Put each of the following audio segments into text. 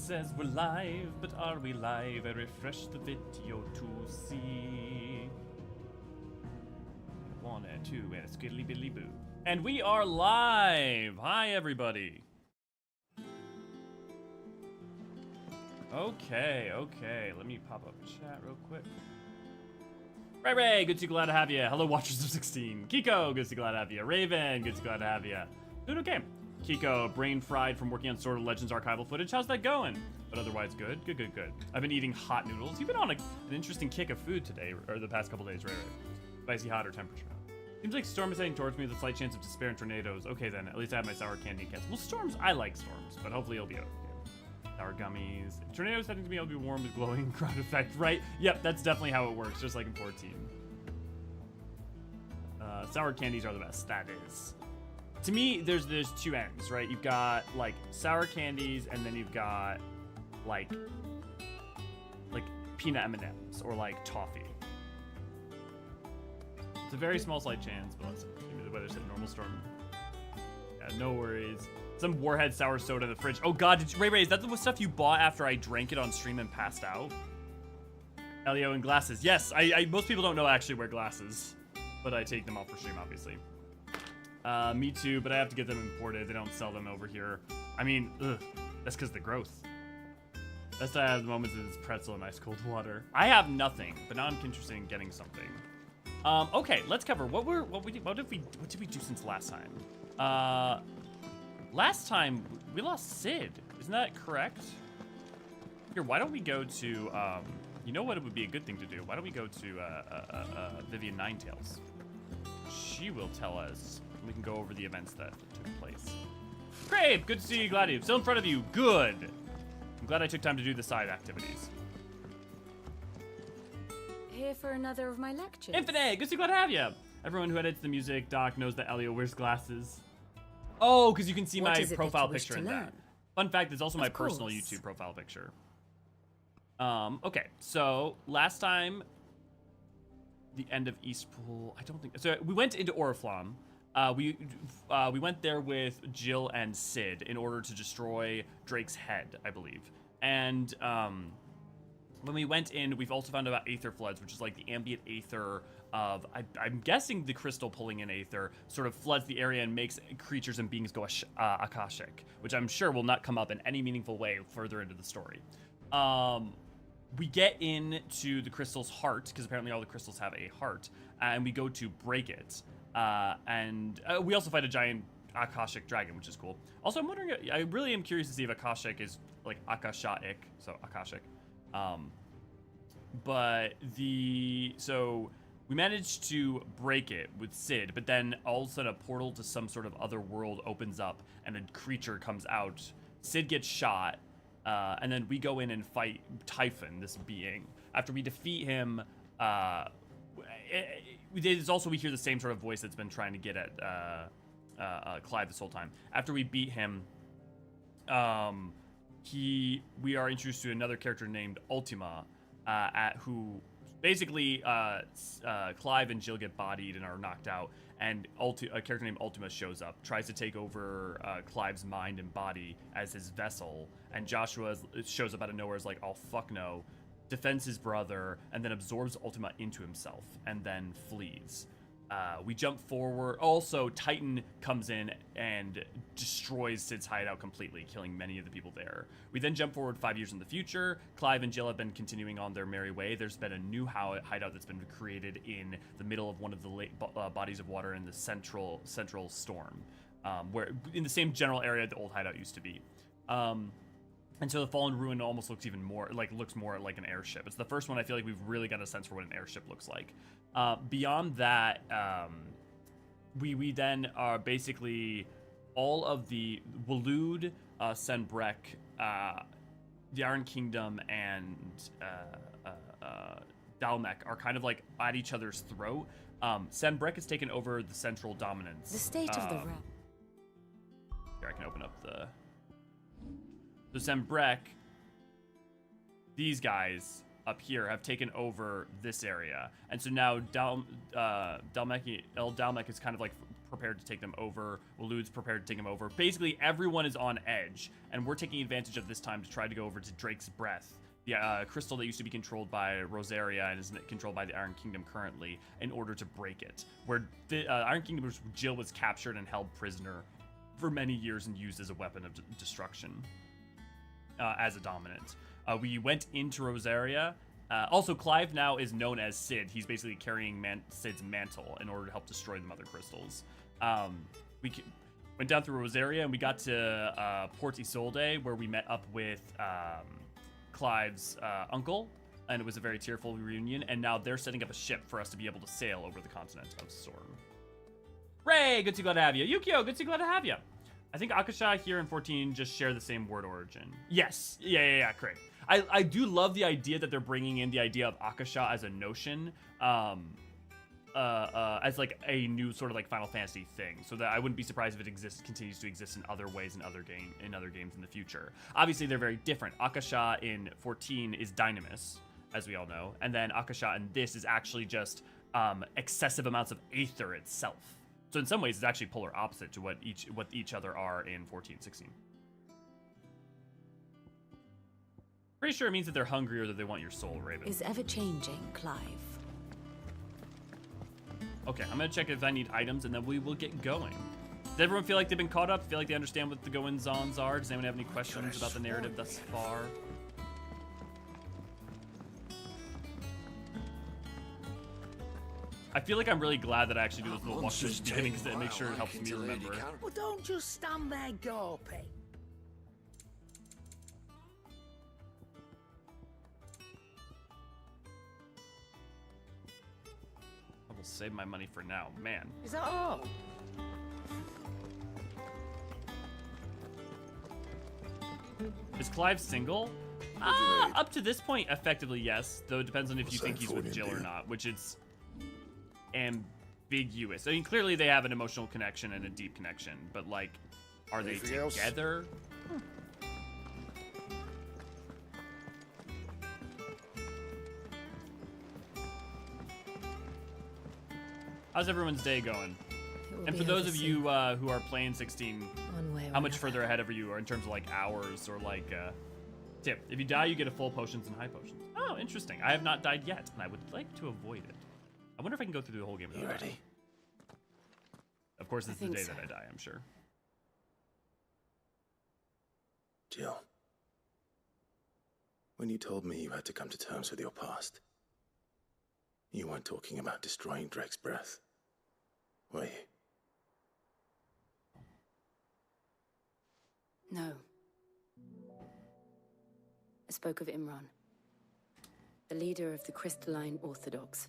Says we're live, but are we live? I refresh the video to see. 1 and 2 and a skiddly biddly boo. And we are live! Hi, everybody. Okay. Let me pop up chat real quick. Ray, good to see, glad to have you. Hello, Watchers of 16. Kiko, good to see, glad to have you. Raven, good to see, glad to have you. Doing okay. Kiko, brain fried from working on Sword of Legends archival footage. How's that going? But otherwise good. Good. I've been eating hot noodles. You've been on an interesting kick of food today, or the past couple days, right? Spicy, hot, or temperature. Seems like Storm is heading towards me with a slight chance of despair and tornadoes. Okay then, at least I have my sour candy and cats. Well, storms, I like storms, but hopefully it'll be okay. Sour gummies. Tornadoes heading to me, I'll be warm with glowing crowd effect, right? Yep, that's definitely how it works, just like in 14. Sour candies are the best, that is. To me, there's two ends, right? You've got like sour candies, and then you've got like peanut M&Ms or like toffee. It's a very small slight chance, but let's see. Maybe the weather's hit normal storm. Yeah, no worries. Some Warhead sour soda in the fridge. Oh God, Ray, is that the stuff you bought after I drank it on stream and passed out? Elio and glasses. Yes, I most people don't know I actually wear glasses, but I take them off for stream, obviously. Me too, but I have to get them imported. They don't sell them over here. I mean, that's because of the growth. Best I have the moments is pretzel and ice cold water. I have nothing, but now I'm interested in getting something. Okay, let's cover what did we do since last time? Last time we lost Sid. Isn't that correct? Here, why don't we go to you know what it would be a good thing to do? Why don't we go to Vivian Ninetails? She will tell us. We can go over the events that took place. Great, good to see you, glad you're still in front of you. Good. I'm glad I took time to do the side activities. Here for another of my lectures. Infinite, good to see, glad to have you. Everyone who edits the music doc knows that Elio wears glasses. Oh, because you can see my profile picture in that. Fun fact, it's also my personal YouTube profile picture. Okay, so last time, the end of Eastpool, I don't think, so we went into Oriflamme. We went there with Jill and Sid in order to destroy Drake's head, I believe. And when we went in, we've also found about aether floods, which is like the ambient aether of, I'm guessing the crystal pulling in aether sort of floods the area and makes creatures and beings go akashic, which I'm sure will not come up in any meaningful way further into the story. We get into the crystal's heart, because apparently all the crystals have a heart, and we go to break it. And we also fight a giant Akashic dragon, which is cool. Also, I'm wondering, I really am curious to see if Akashic is like Akashic, so Akashic. So we managed to break it with Sid, but then all of a sudden a portal to some sort of other world opens up and a creature comes out. Sid gets shot, and then we go in and fight Typhon, this being. After we defeat him, it's also, we hear the same sort of voice that's been trying to get at Clive this whole time. After we beat him, we are introduced to another character named Ultima, who basically Clive and Jill get bodied and are knocked out, and a character named Ultima shows up, tries to take over Clive's mind and body as his vessel, and Joshua shows up out of nowhere as like, oh fuck no, defends his brother, and then absorbs Ultima into himself, and then flees. We jump forward. Also, Titan comes in and destroys Sid's hideout completely, killing many of the people there. We then jump forward 5 years in the future. Clive and Jill have been continuing on their merry way. There's been a new hideout that's been created in the middle of one of the bodies of water in the central storm, where in the same general area the old hideout used to be. And so the Fallen Ruin almost looks even more like an airship. It's the first one I feel like we've really got a sense for what an airship looks like. Beyond that, we then are basically all of the Waloed, Senbrek, the Iron Kingdom, and Dalmek are kind of like at each other's throat. Senbrek has taken over the central dominance. The state of the realm. Here, I can open up the... So Senbrek, these guys up here have taken over this area, and so now Dalmek is kind of like prepared to take them over. Waloed's prepared to take them over. Basically, everyone is on edge, and we're taking advantage of this time to try to go over to Drake's Breath, the crystal that used to be controlled by Rosaria and is controlled by the Iron Kingdom currently, in order to break it. Where the Iron Kingdom, Jill was captured and held prisoner for many years and used as a weapon of destruction, as a dominant. We went into Rosaria. Also, Clive now is known as Sid. He's basically carrying Sid's mantle in order to help destroy the Mother Crystals. We went down through Rosaria, and we got to Port Isolde, where we met up with Clive's uncle, and it was a very tearful reunion, and now they're setting up a ship for us to be able to sail over the continent of Sorn. Ray, good to glad to have you. Yukio, good to glad to have you. I think Akasha here and 14 just share the same word origin. Yes, yeah, great. I do love the idea that they're bringing in the idea of Akasha as a notion, as like a new sort of like Final Fantasy thing, so that I wouldn't be surprised if it continues to exist in other ways in other games in the future. Obviously, they're very different. Akasha in 14 is Dynamis, as we all know, and then Akasha in this is actually just excessive amounts of aether itself. So in some ways, it's actually polar opposite to what each other are in 14 and 16. Pretty sure it means that they're hungry or that they want your soul, Raven. Is ever changing, Clive. Okay, I'm gonna check if I need items, and then we will get going. Does everyone feel like they've been caught up? Feel like they understand what the goings-ons are? Does anyone have any questions about the narrative thus far? I feel like I'm really glad that I actually do this little walkthrough at the beginning, because it makes sure it helps me remember. Well, don't just stand there gawping. I will save my money for now, man. Is that all? Is Clive single? Up to this point, effectively, yes. Though it depends on if you think he's with Jill or not, which it's ambiguous. I mean, clearly they have an emotional connection and a deep connection, but like, are they together? How's everyone's day going? And for those of you who are playing 16, how much further ahead of you, or in terms of like hours or like tip? If you die, you get a full potions and high potions. Oh, interesting. I have not died yet, and I would like to avoid it. I wonder if I can go through the whole game without dying. Ready? Of course, it's the day that I die, I'm sure. Jill, when you told me you had to come to terms with your past, you weren't talking about destroying Drake's Breath, were you? No. I spoke of Imran, the leader of the Crystalline Orthodox.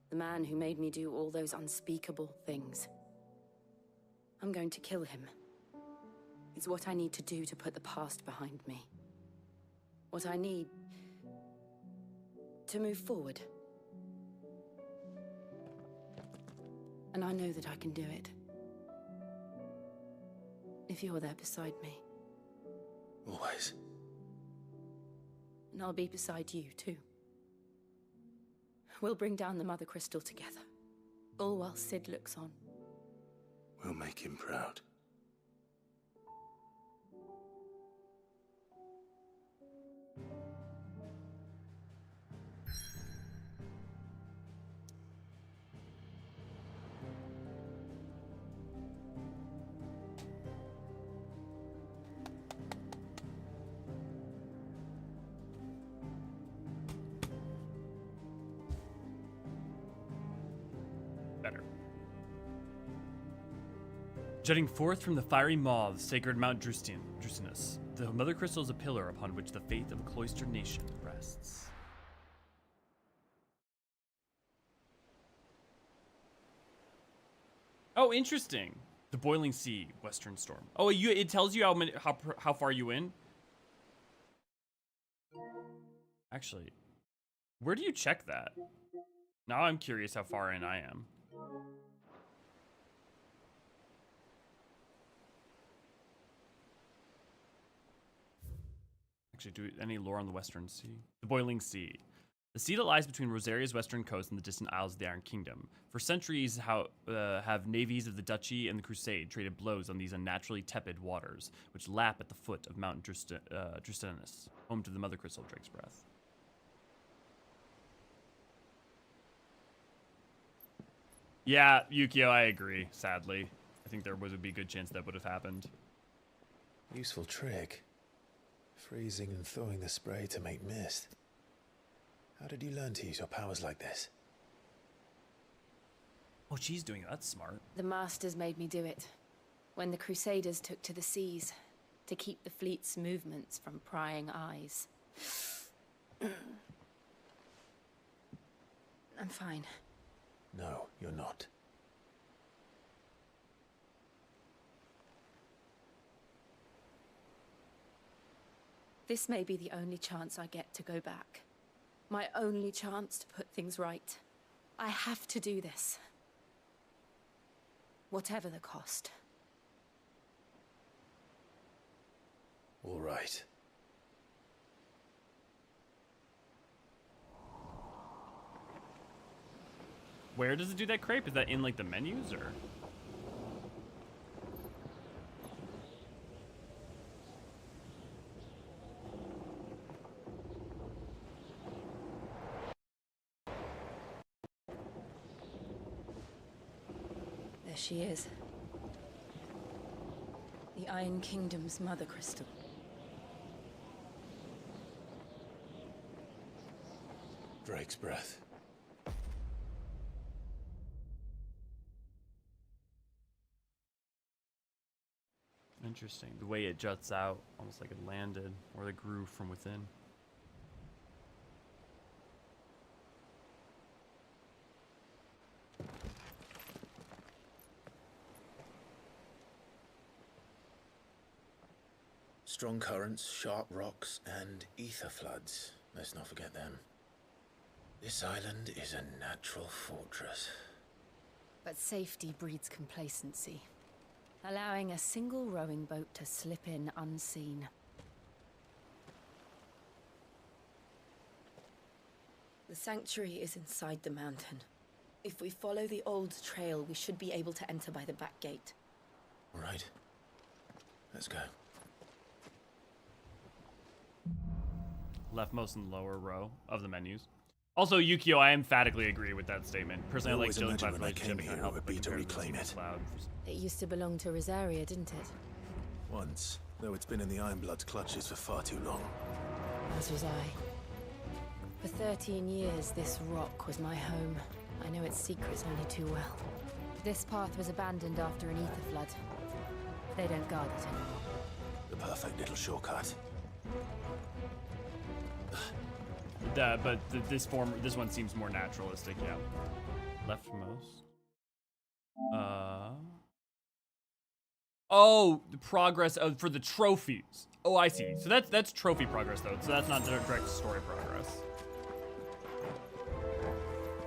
The man who made me do all those unspeakable things. I'm going to kill him. It's what I need to do to put the past behind me. What I need to move forward. And I know that I can do it. If you're there beside me. Always. And I'll be beside you, too. We'll bring down the Mother Crystal together. All while Sid looks on. We'll make him proud. Better. Jutting forth from the fiery maw of the sacred Mount Drusinus, the Mother Crystal is a pillar upon which the faith of a cloistered nation rests. Oh, interesting. The boiling sea, western storm. Oh, it tells you how far you in. Actually, where do you check that? Now I'm curious how far in I am. Actually, do any lore on the Western Sea? The Boiling Sea. The sea that lies between Rosaria's western coast and the distant isles of the Iron Kingdom. For centuries, have navies of the Duchy and the Crusade traded blows on these unnaturally tepid waters, which lap at the foot of Mount Drustanus, home to the Mother Crystal of Drake's Breath. Yeah, Yukio, I agree, sadly. I think there would be a good chance that would have happened. Useful trick. Freezing and thawing the spray to make mist. How did you learn to use your powers like this? Oh, she's doing it. That's smart. The Masters made me do it. When the Crusaders took to the seas, to keep the fleet's movements from prying eyes. I'm fine. No, you're not. This may be the only chance I get to go back. My only chance to put things right. I have to do this. Whatever the cost. All right. Where does it do that crepe? Is that in like the menus or? There she is. The Iron Kingdom's Mother Crystal. Drake's Breath. Interesting. The way it juts out, almost like it landed, or it grew from within. Strong currents, sharp rocks, and ether floods. Let's not forget them. This island is a natural fortress. But safety breeds complacency. Allowing a single rowing boat to slip in unseen. The sanctuary is inside the mountain. If we follow the old trail, we should be able to enter by the back gate. All right. Let's go. Leftmost and lower row of the menus. Also, Yukio, I emphatically agree with that statement. Personally, I like always Jill imagined when I came here it would be to reclaim it. It used to belong to Rosaria, didn't it? Once, though it's been in the Ironblood's clutches for far too long. As was I. For 13 years, this rock was my home. I know its secrets only too well. This path was abandoned after an ether flood. They don't guard it anymore. The perfect little shortcut. But this one seems more naturalistic, yeah. Leftmost. Oh, the progress for the trophies. Oh, I see. So that's trophy progress though. So that's not direct story progress,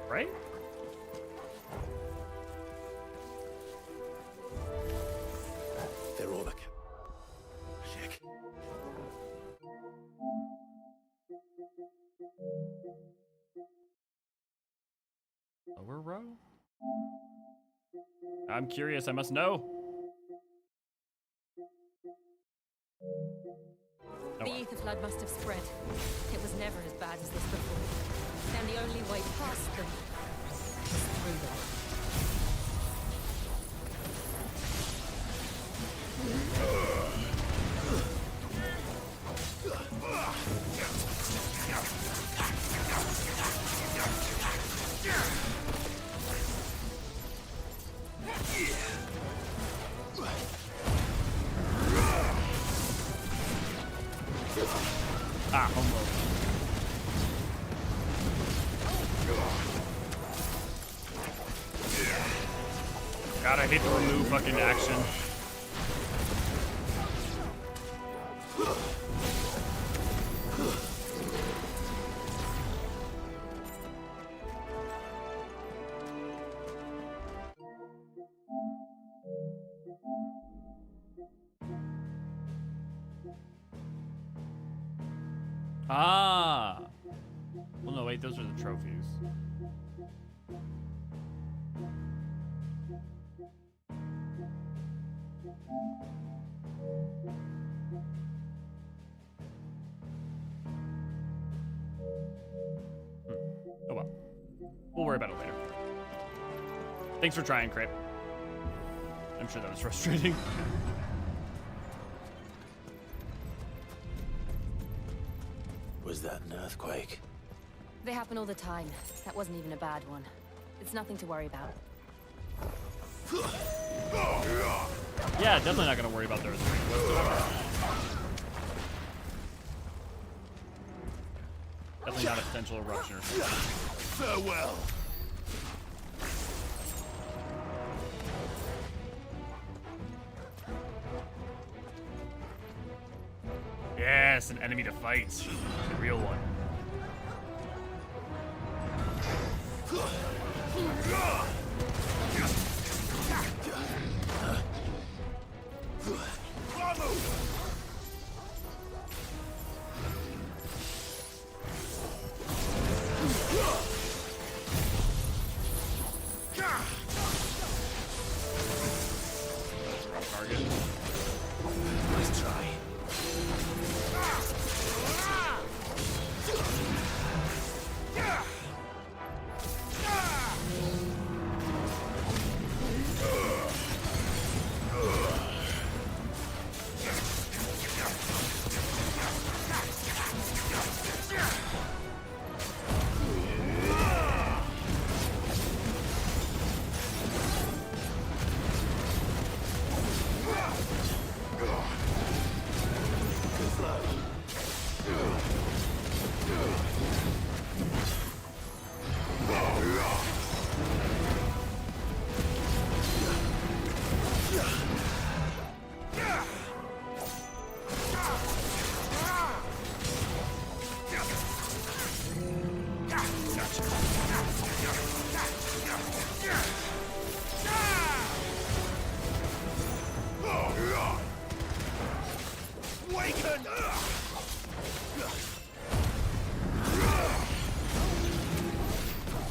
right? They're all the Chick. Lower row? I'm curious, I must know. The ether flood must have spread. It was never as bad as this before. And the only way past them is through them. Ah, home row. God, I hate to remove fucking action. Ah. Well, no, wait, those are the trophies. Oh well. We'll worry about it later. Thanks for trying, Crip. I'm sure that was frustrating. Was that an earthquake? They happen all the time. That wasn't even a bad one. It's nothing to worry about. Yeah, definitely not gonna worry about those whatsoever. Definitely not a potential eruption or something. Farewell. Yes, an enemy to fight. A real one. Target. Nice try.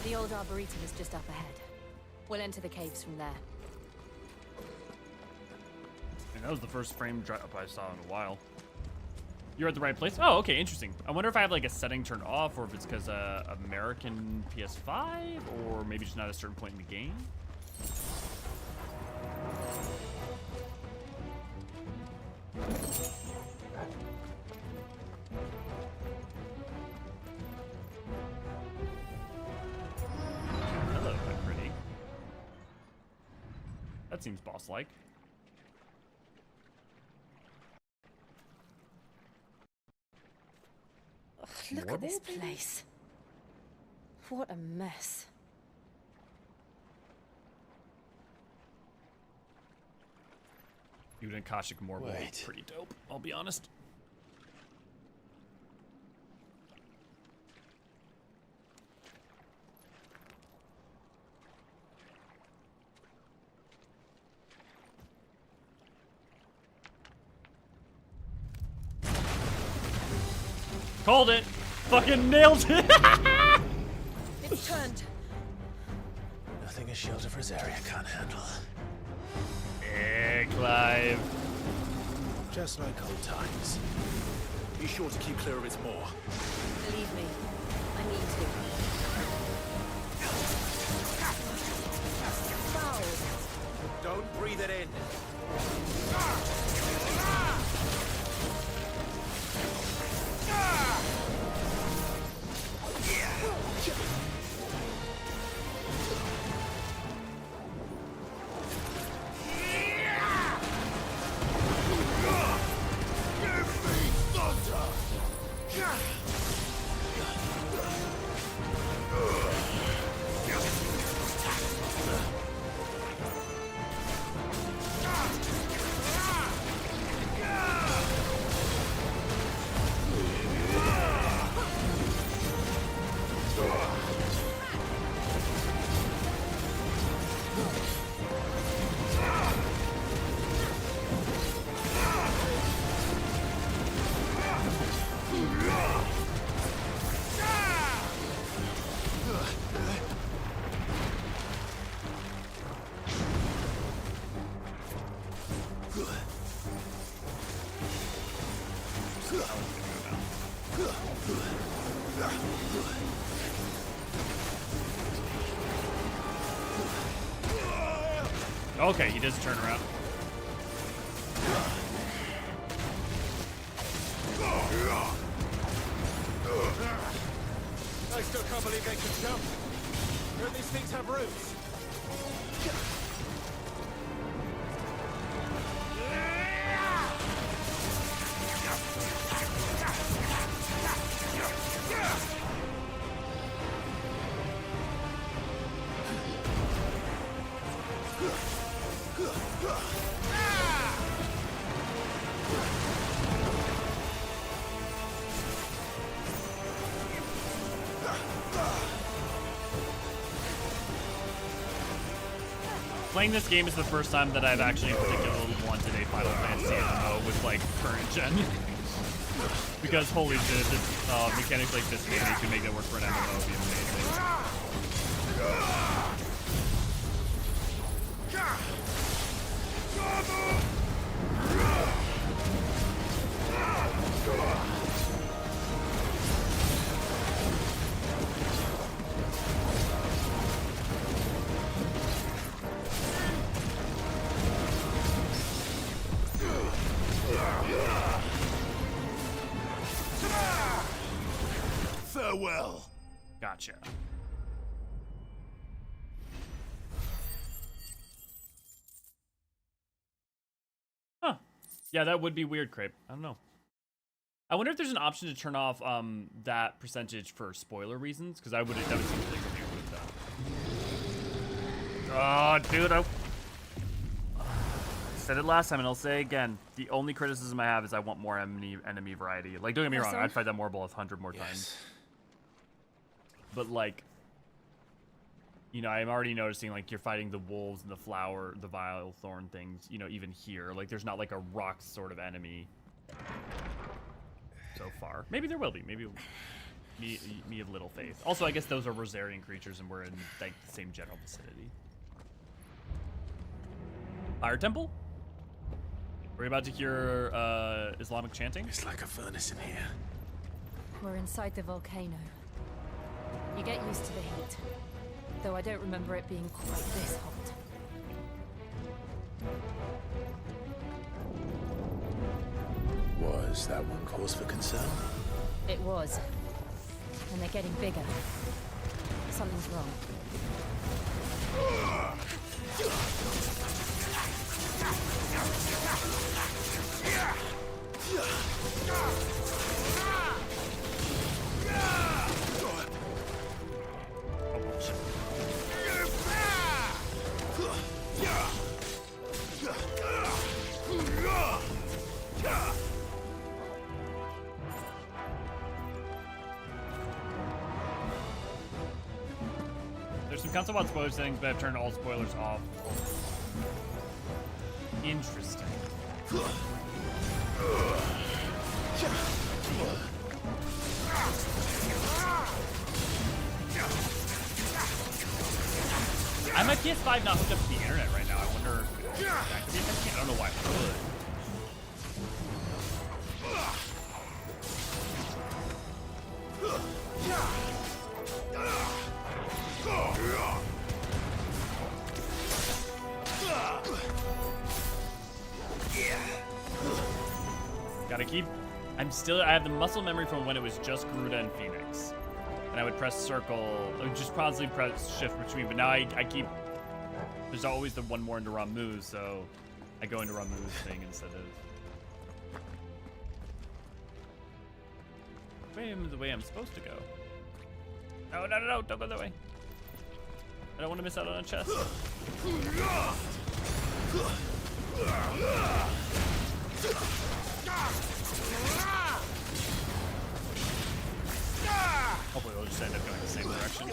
The old Arboretum is just up ahead. We'll enter the caves from there. And that was the first frame drop I saw in a while. You're at the right place? Oh, okay, interesting. I wonder if I have like a setting turned off or if it's because American PS5 or maybe just not at a certain point in the game. Hello, pretty. That seems boss-like. Look at this place. What a mess. You and Akashic Morgue would be Wait. pretty dope, I'll be honest. Called it! Fucking nailed it! It's turned. Nothing a shield of Rosaria can't handle. Clive. Just like old times. Be sure to keep clear of its maw. Believe me, I need to. Foul. Don't breathe it in. how it's gonna go now. Okay, he does turn around. I still can't believe they can jump. Don't these things have roots? Playing this game is the first time that I've actually particularly wanted a Final Fantasy MMO with like current gen. Because holy shit, this mechanics like this maybe could make it work for an MMO would be amazing. Farewell. Gotcha. Huh. Yeah, that would be weird, Crepe. I don't know. I wonder if there's an option to turn off that percentage for spoiler reasons, because that would seem really weird with that. Oh, dude, I said it last time and I'll say again. The only criticism I have is I want more enemy variety. Like, don't get me wrong, I'd fight that Morbol 100 more times. But like, you know, I'm already noticing like you're fighting the wolves and the flower, the vile thorn things. You know, even here, like there's not like a rock sort of enemy so far. Maybe there will be. Maybe me have little faith. Also, I guess those are Rosarian creatures, and we're in like the same general vicinity. Fire temple. We're about to hear Islamic chanting. It's like a furnace in here. We're inside the volcano. You get used to the heat, though I don't remember it being quite this hot. Was that one cause for concern? It was. And they're getting bigger. Something's wrong. There's some console about spoiler settings, but I've turned all spoilers off. Interesting. I have my PS5 not hooked up to the internet right now. I wonder if it activates. I don't know why it would. Gotta keep. I have the muscle memory from when it was just Garuda and Phoenix. And I would press circle, or just constantly press shift between, but now I keep, there's always the one more into Ramu's, so I go into Ramu's thing instead of. The way I'm supposed to go. No, don't go that way. I don't want to miss out on a chest. Hopefully we'll just end up going the same direction.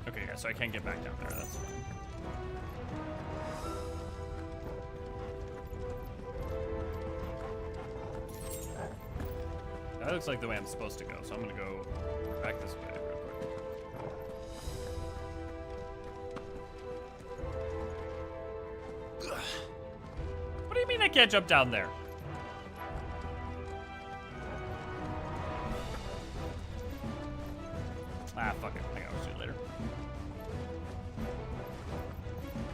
Okay, yeah, so I can't get back down there, that's fine. That looks like the way I'm supposed to go, so I'm gonna go back this way real quick. What do you mean I can't jump down there? Ah, fuck it. I gotta see it later.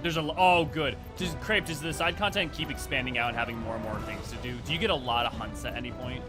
There's a oh good. Crepe, does the side content keep expanding out and having more and more things to do? Do you get a lot of hunts at any point?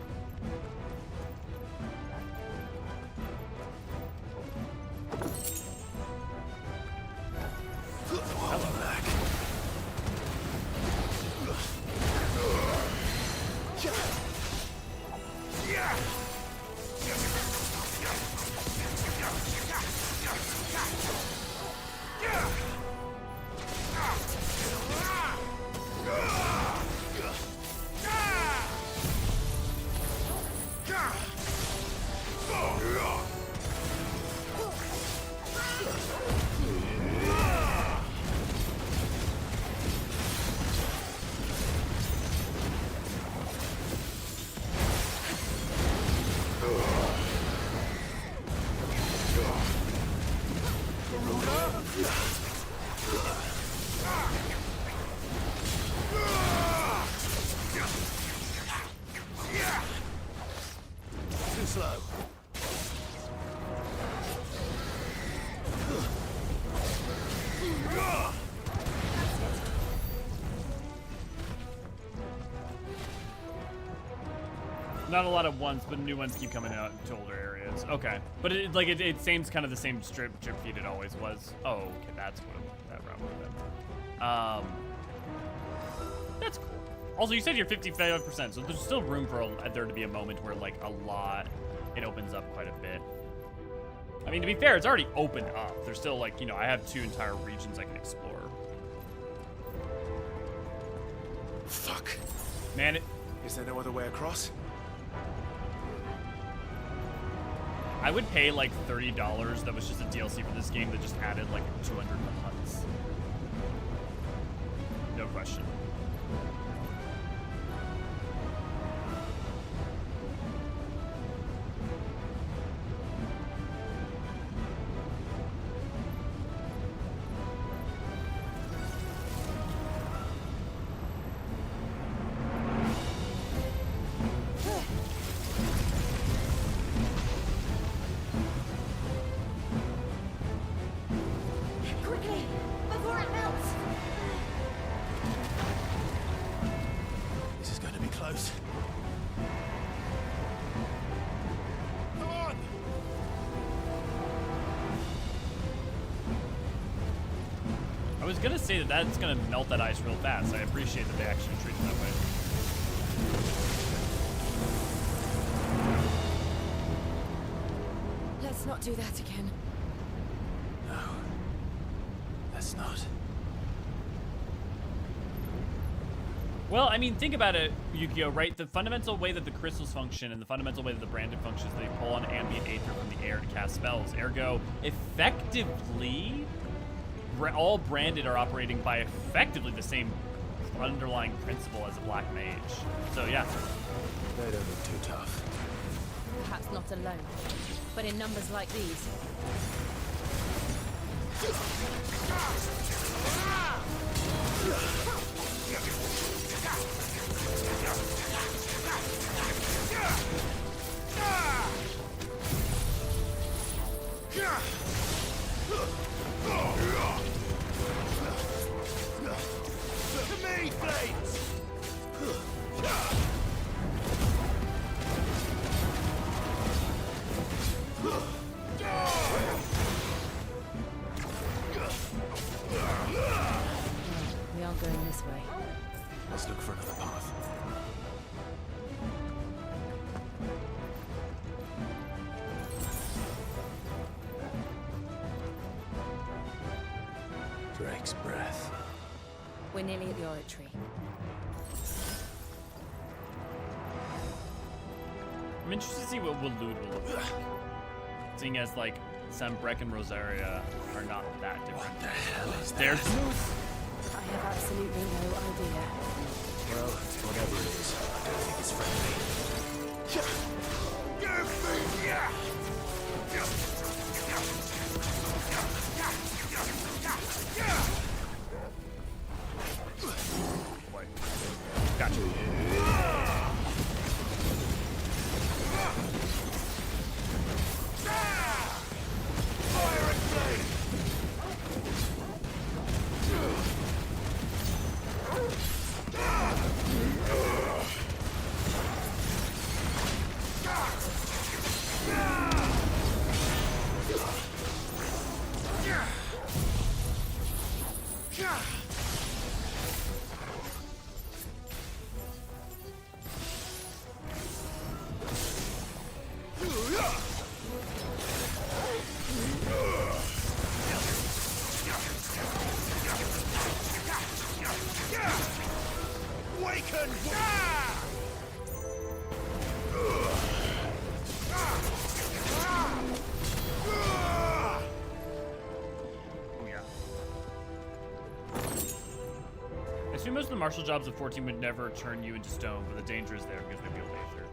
Not a lot of ones, but new ones keep coming out to older areas. Okay, but it seems kind of the same drip feed it always was. Oh, okay, that's what that route would have been. That's cool. Also, you said you're 55%, so there's still room for there to be a moment where like it opens up quite a bit. I mean, to be fair, it's already opened up. There's still like, you know, I have 2 entire regions I can explore. Fuck. Man, Is there no other way across? I would pay like $30 that was just a DLC for this game that just added like 200 hunts. No question. I was gonna say that's gonna melt that ice real fast. I appreciate that they actually treat it that way. Let's not do that again. No. Let's not. Well, I mean, think about it, Yukio, right? The fundamental way that the crystals function and the fundamental way that the branded functions, they pull on ambient aether from the air to cast spells. Ergo, effectively, all branded are operating by effectively the same underlying principle as a black mage. So, yeah. They don't look too tough. Perhaps not alone, but in numbers like these. To me, blades! We aren't going this way. Let's look for another path. Drake's breath. We're nearly at the oratory. I'm interested to see what Waloed will look like. Seeing as, like, Sambrek and Rosaria are not that different. What the hell is They're that? I have absolutely no idea. Well, whatever it is, I don't think it's friendly. Gotcha. I assume most of the martial jobs of 14 would never turn you into stone, but the danger is there because we wield Aether.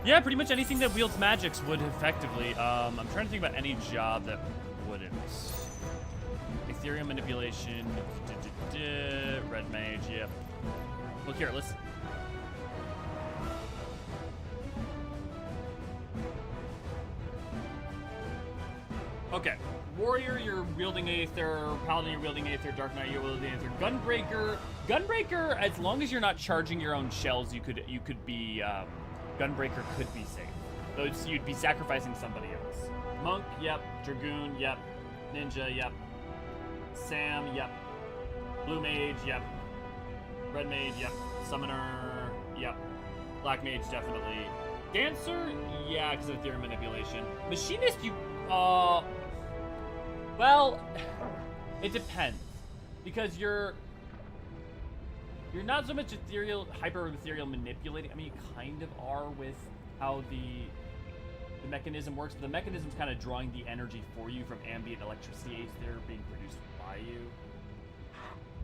Yeah, pretty much anything that wields magics would effectively. I'm trying to think about any job that wouldn't. Ethereal manipulation, red mage, yeah. Look here, let's. Okay. Warrior, you're wielding Aether. Paladin, you're wielding Aether. Dark Knight, you're wielding Aether. Gunbreaker, as long as you're not charging your own shells, you could be, Gunbreaker could be safe. Though you'd be sacrificing somebody else. Monk, yep. Dragoon, yep. Ninja, yep. Sam, yep. Blue Mage, yep. Red Mage, yep. Summoner, yep. Black Mage, definitely. Dancer, yeah, because of Ethereal manipulation. Machinist, you, well, it depends, because you're not so much hyper ethereal manipulating. I mean, you kind of are with how the mechanism works, but the mechanism's kind of drawing the energy for you from ambient electricity that are being produced by you.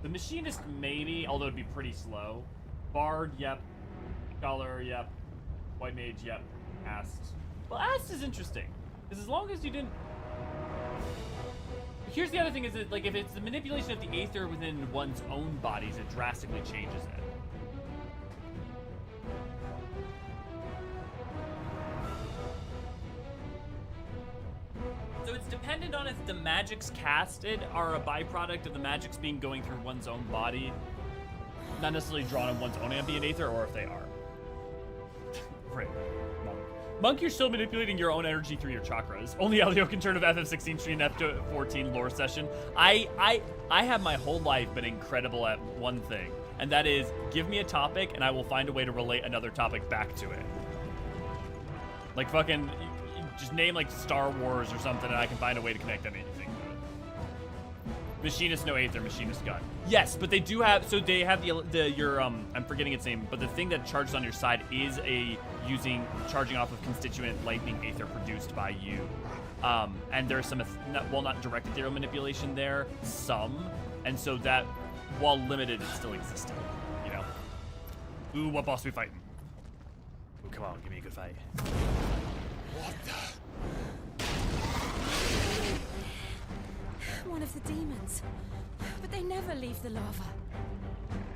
The machinist, maybe, although it'd be pretty slow. Bard, yep. Scholar, yep. White Mage, yep. Ast. Well, Ast is interesting, because as long as you didn't. Here's the other thing: is that, like, if it's the manipulation of the Aether within one's own bodies, it drastically changes it. So it's dependent on if the magics casted are a byproduct of the magics being going through one's own body, not necessarily drawn on one's own ambient Aether, or if they are. Right. Monk, you're still manipulating your own energy through your chakras. Only Elio can turn of FF16 stream F14 lore session. I have my whole life been incredible at one thing, and that is give me a topic and I will find a way to relate another topic back to it. Like fucking just name like Star Wars or something and I can find a way to connect anything to it. Machinist no Aether, machinist gun. Yes, but they do have, so they have your I'm forgetting its name, but the thing that charges on your side is charging off of constituent lightning Aether produced by you. And there's some, not direct ethereal manipulation there, some, and so that, while limited, it's still existing, you know? Ooh, what boss are we fighting? Ooh, come on, give me a good fight. What the? One of the demons. But they never leave the lava.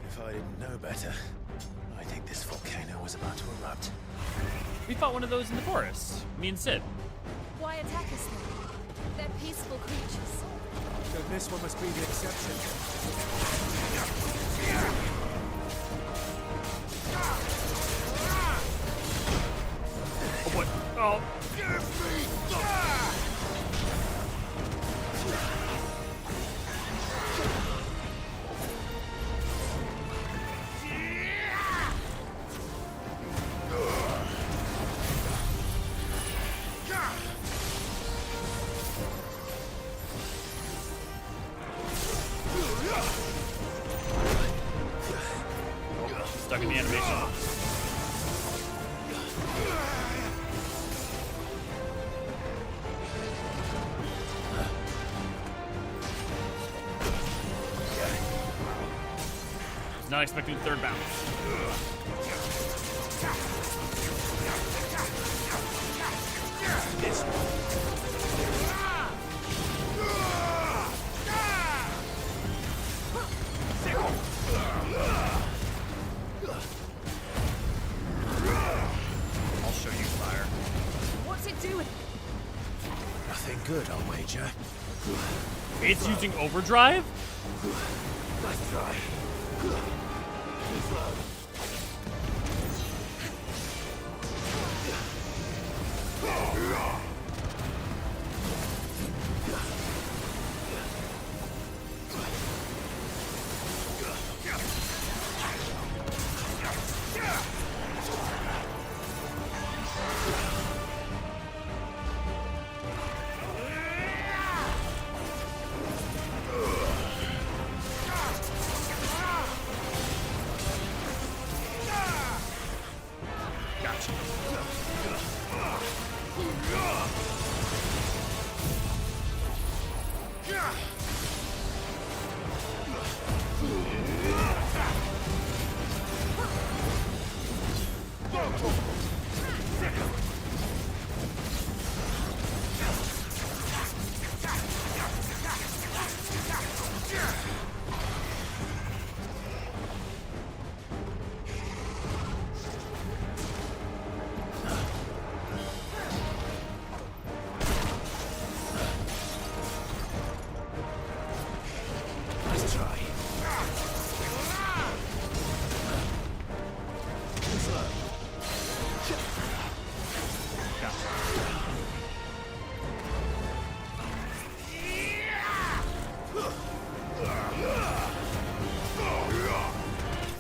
If I didn't know better, I think this volcano was about to erupt. We fought one of those in the forest, me and Sid. Why attack us then? They're peaceful creatures. So this one must be the exception. Oh, what? Oh. Stuck in the animation. Was not expecting the third bounce. this I'll show you fire. What's it doing? Nothing good, I'll wager. It's using overdrive? Nice try.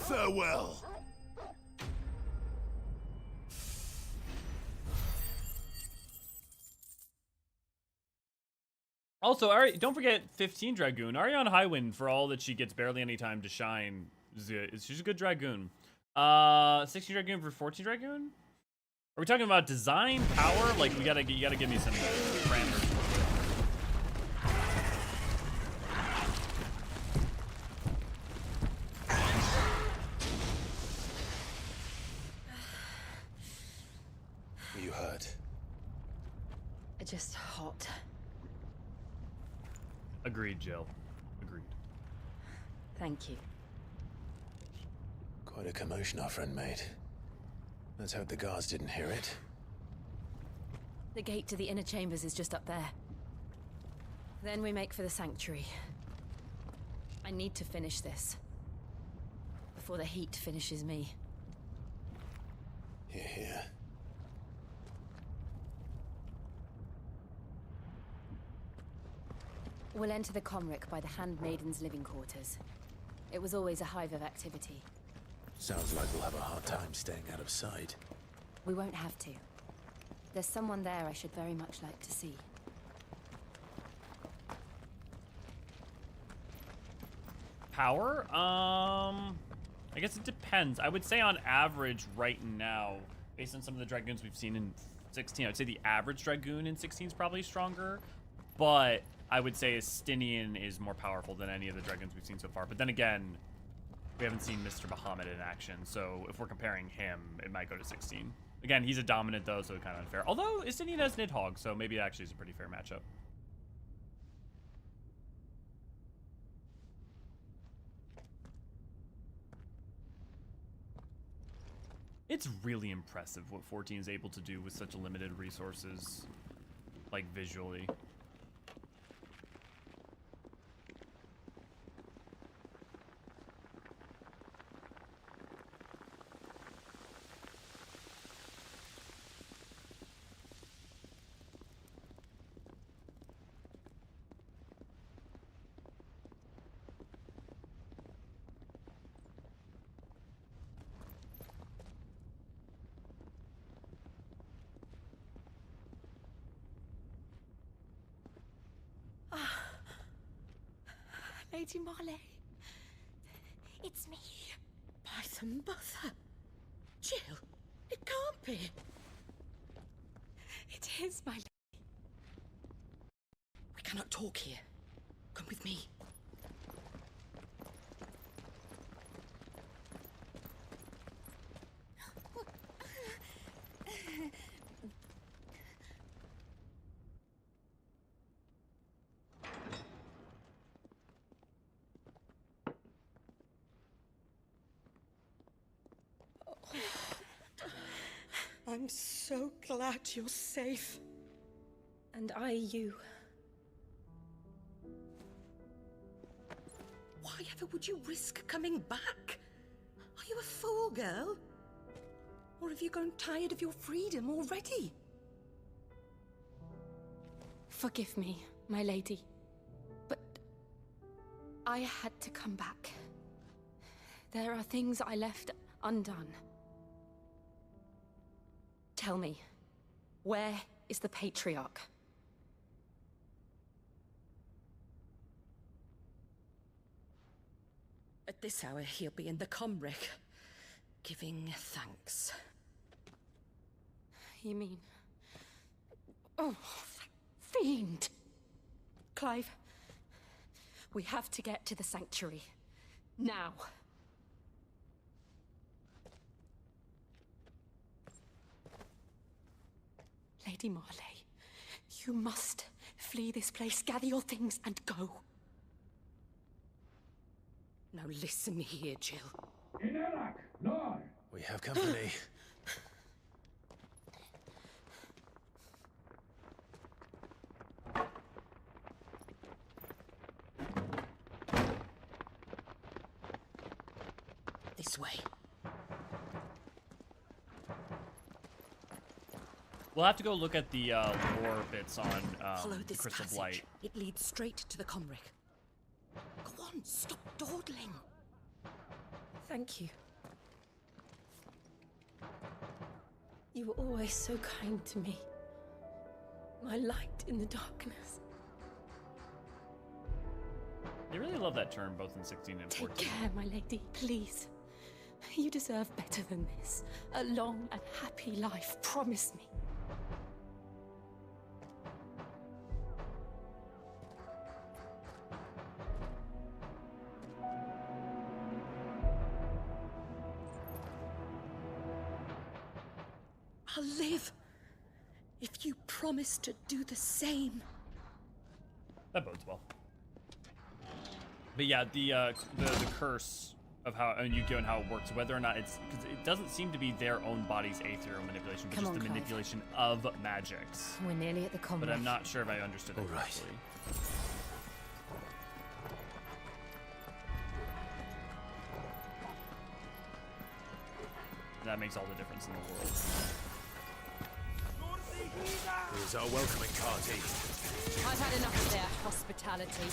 Farewell. Also, don't forget 15 Dragoon. Ariane Highwind, for all that she gets barely any time to shine, she's a good Dragoon. 16 Dragoon for 14 Dragoon? Are we talking about design, power? Like, you gotta give me some parameters. Were you hurt? Just hot. Agreed, Jill. Agreed. Thank you. Quite a commotion our friend made. Let's hope the guards didn't hear it. The gate to the inner chambers is just up there. Then we make for the sanctuary. I need to finish this. Before the heat finishes me. Hear, hear. We'll enter the Comric by the Handmaiden's living quarters. It was always a hive of activity. Sounds like we'll have a hard time staying out of sight. We won't have to. There's someone there I should very much like to see. Power? I guess it depends. I would say on average right now, based on some of the Dragoons we've seen in 16, I would say the average Dragoon in 16 is probably stronger, but I would say Estinian is more powerful than any of the Dragoons we've seen so far. But then again, we haven't seen Mr. Bahamut in action, so if we're comparing him, it might go to 16. Again, he's a dominant though, so kind of unfair. Although Estinian has Nidhogg, so maybe it actually is a pretty fair matchup. It's really impressive what 14 is able to do with such limited resources, like visually. Lady Marley, it's me. By some mother. Jill, it can't be. It is, my lady. We cannot talk here. Come with me. I'm so glad you're safe. And I you. Why ever would you risk coming back? Are you a fool, girl? Or have you grown tired of your freedom already? Forgive me, my lady. But I had to come back. There are things I left undone. Tell me, where is the patriarch? At this hour, he'll be in the comwreck, giving thanks. You mean... Oh, that fiend! Clive, we have to get to the sanctuary. Now. Lady Marley, you must flee this place, gather your things, and go. Now listen here, Jill. We have company. This way. We'll have to go look at the lore bits on Follow the this Crystal passage. Blight. It leads straight to the comwreck. Go on, stop dawdling. Thank you. You were always so kind to me. My light in the darkness. They really love that term, both in 16 and 14. Take care, my lady, please. You deserve better than this. A long and happy life, promise me. I'll live if you promise to do the same. That bodes well. But yeah, the curse of how Yu-Gi-Oh and how it works, whether or not it's because it doesn't seem to be their own body's aetherial manipulation, but Come just on, the Clive. manipulation of magics. We're nearly at the comwreck. But I'm not sure if I understood it All right. correctly. That makes all the difference in the world. Here's our welcoming party. I've had enough of their hospitality.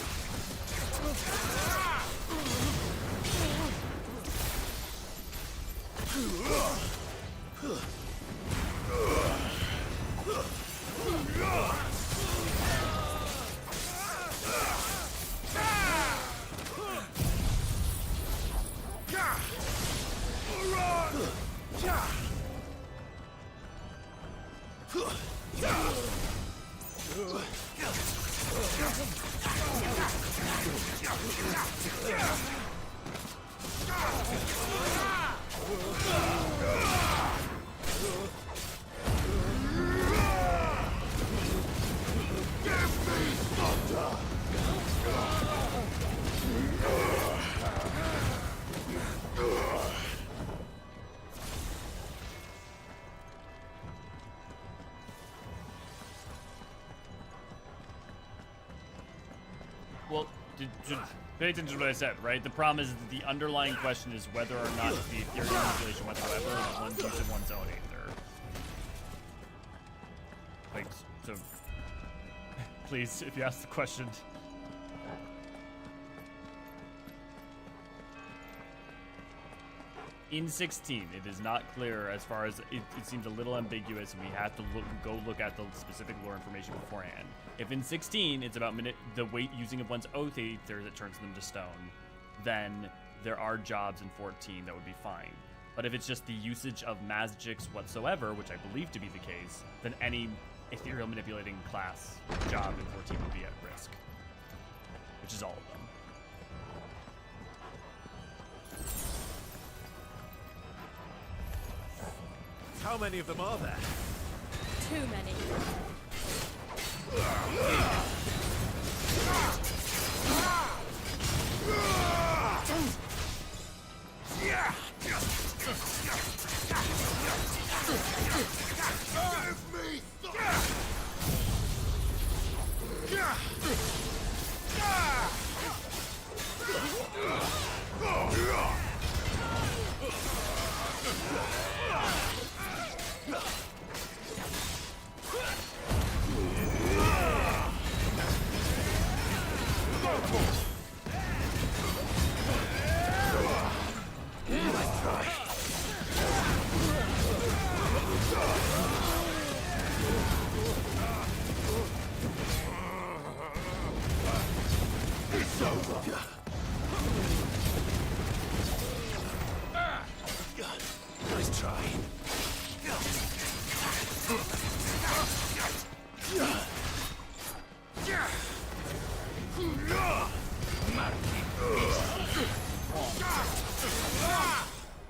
Well, pay attention to what I said, right? The problem is that the underlying question is whether or not the ethereal manipulation whatsoever is one's use of one's own aether. Like, so... Please, if you ask the question... In 16, it is not clear as far as it seems a little ambiguous, and we have to go look at the specific lore information beforehand. If in 16 it's about the using of one's oath aether that turns them to stone, then there are jobs in 14 that would be fine. But if it's just the usage of magics whatsoever, which I believe to be the case, then any ethereal manipulating class job in 14 would be at risk, which is all of them. How many of them are there? Too many.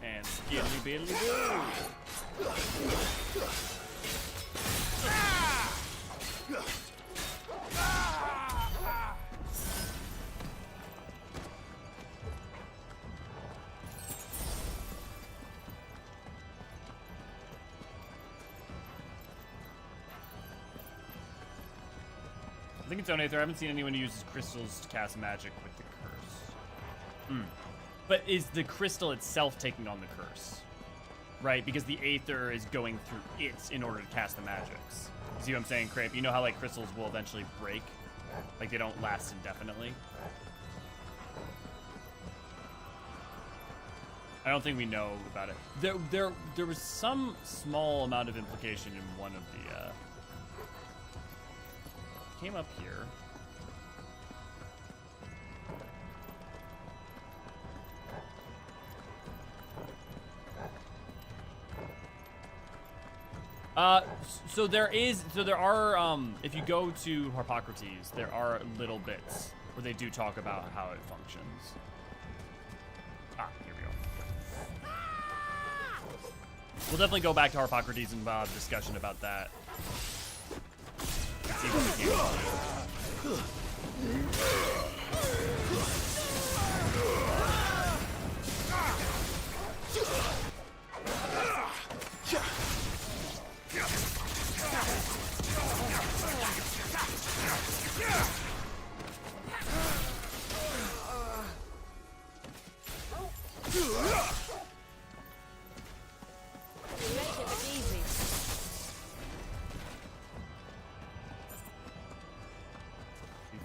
And skilly biddly boo. I think it's on Aether. I haven't seen anyone who uses crystals to cast magic with the curse. But is the crystal itself taking on the curse? Right? Because the Aether is going through it in order to cast the magics. See what I'm saying, Crape? You know how like crystals will eventually break? Like they don't last indefinitely? I don't think we know about it. There was some small amount of implication in one of the came up here. So there are, if you go to Harpocrates, there are little bits where they do talk about how it functions. Ah, here we go. We'll definitely go back to Harpocrates and Bob discussion about that. Let's see what we can do.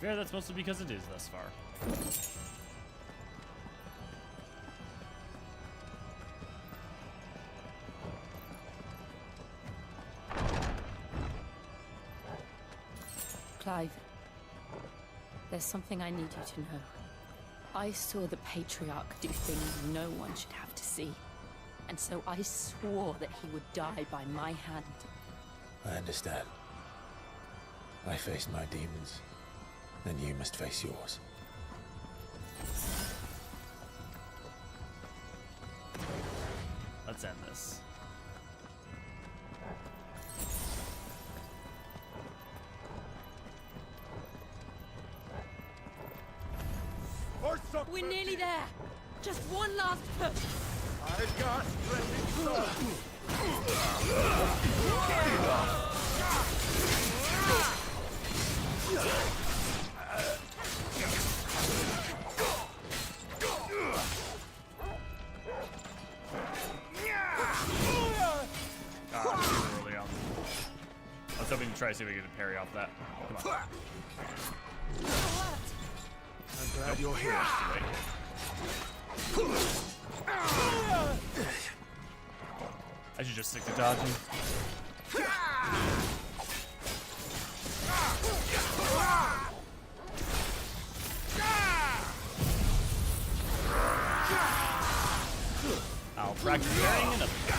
Fair, that's mostly because it is thus far. Clive, there's something I need you to know. I saw the patriarch do things no one should have to see. And so I swore that he would die by my hand. I understand. I faced my demons. Then you must face yours. Let's end this. We're nearly there. Just one last push. I've got Early on. I was hoping to try to see if we could parry off that. Come on. I'm glad you're here. I should just stick to dodging. I'll practice parrying another time.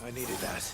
I needed that.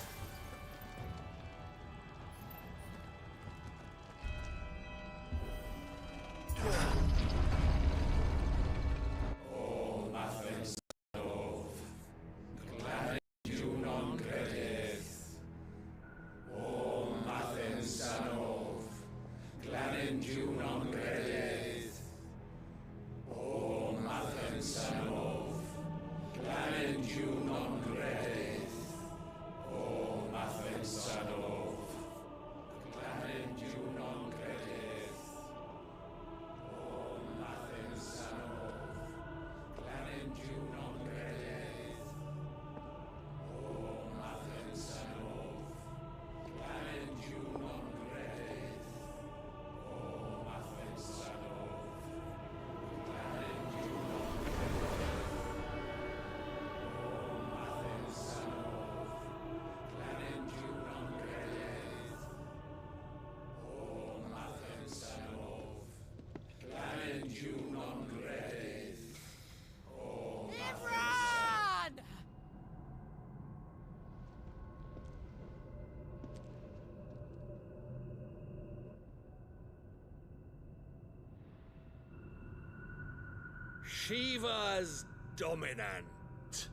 Shiva's dominant.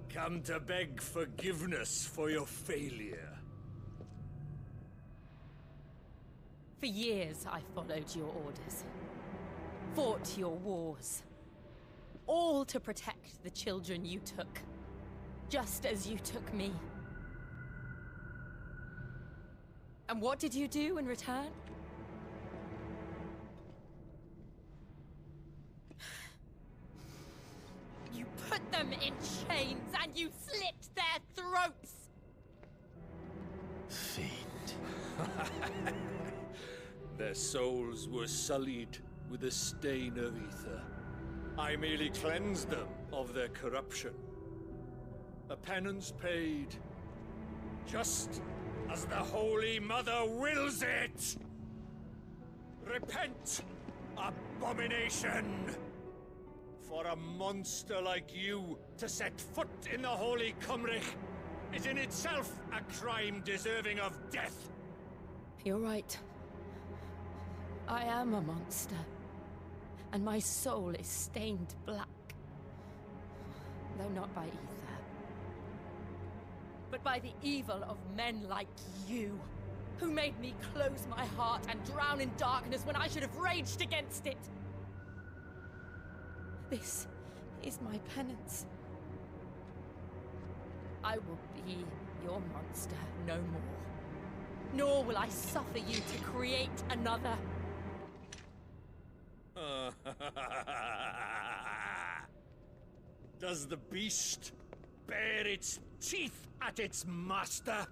Come to beg forgiveness for your failure. For years, I followed your orders. Fought your wars. All to protect the children you took. Just as you took me. And what did you do in return? You put them in chains and you slit their throats! Fiend. Their souls were sullied with a stain of ether. I merely cleansed them of their corruption. A penance paid, just as the Holy Mother wills it! Repent, abomination! For a monster like you to set foot in the Holy Cymric is in itself a crime deserving of death. You're right. I am a monster. And my soul is stained black. Though not by ether. But by the evil of men like you, who made me close my heart and drown in darkness when I should have raged against it. This is my penance. I will be your monster no more. Nor will I suffer you to create another. Does the beast bare its teeth at its master?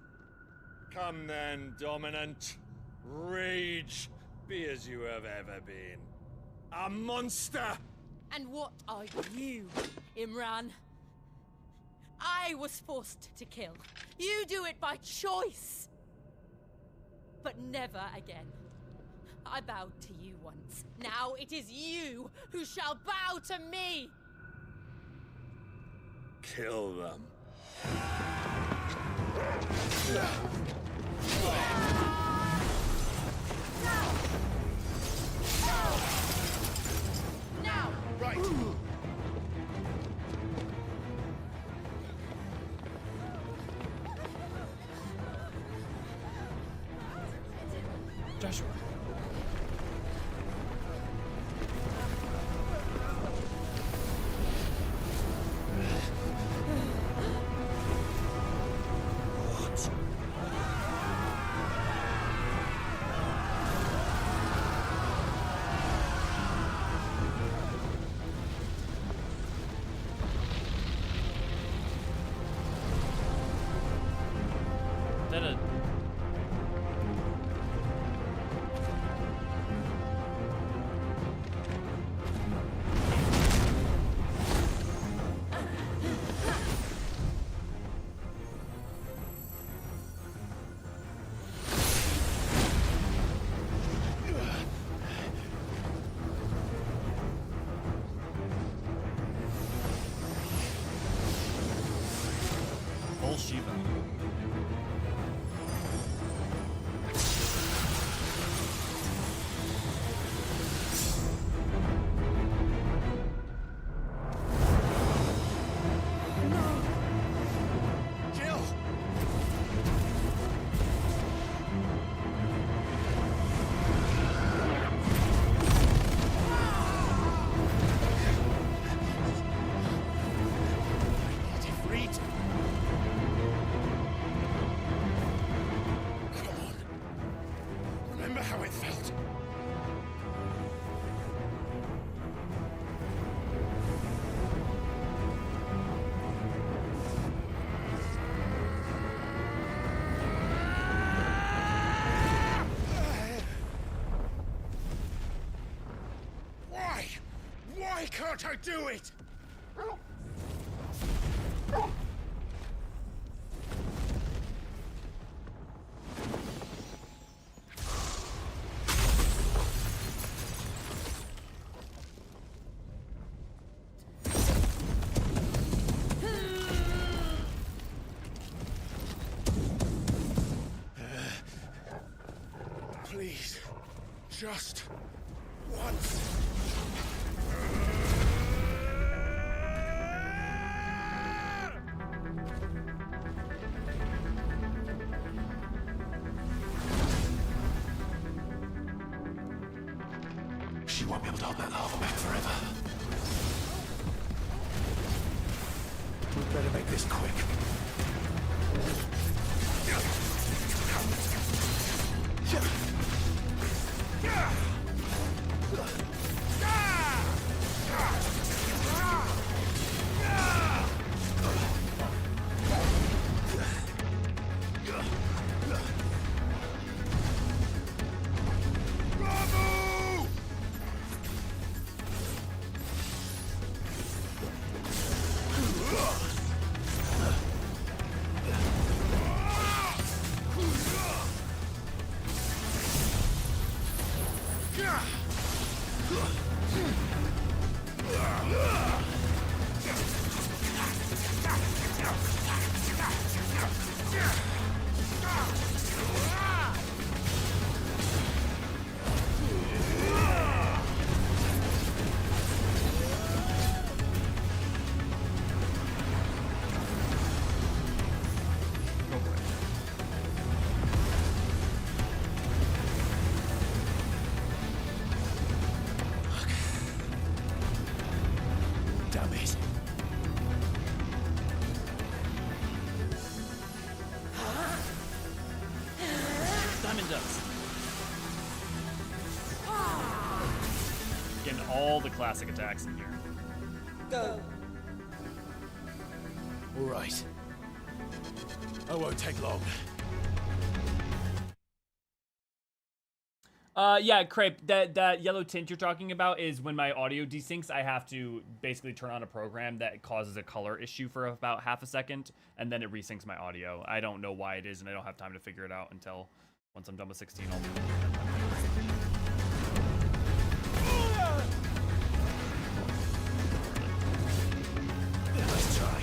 Come then, dominant. Rage, be as you have ever been. A monster! And what are you, Imran? I was forced to kill. You do it by choice. But never again. I bowed to you once. Now it is you who shall bow to me! Kill them. Now! Right. Joshua. Shiva. Jill! How it felt. Why? Why can't I do it? Please, just once. won't be able to hold that lava back forever. We'd better make this quick. All the classic attacks in here. Go. All right. I won't take long. Yeah, Crepe, that yellow tint you're talking about is when my audio desyncs, I have to basically turn on a program that causes a color issue for about half a second, and then it resyncs my audio. I don't know why it is, and I don't have time to figure it out until once I'm done with 16. Let's try.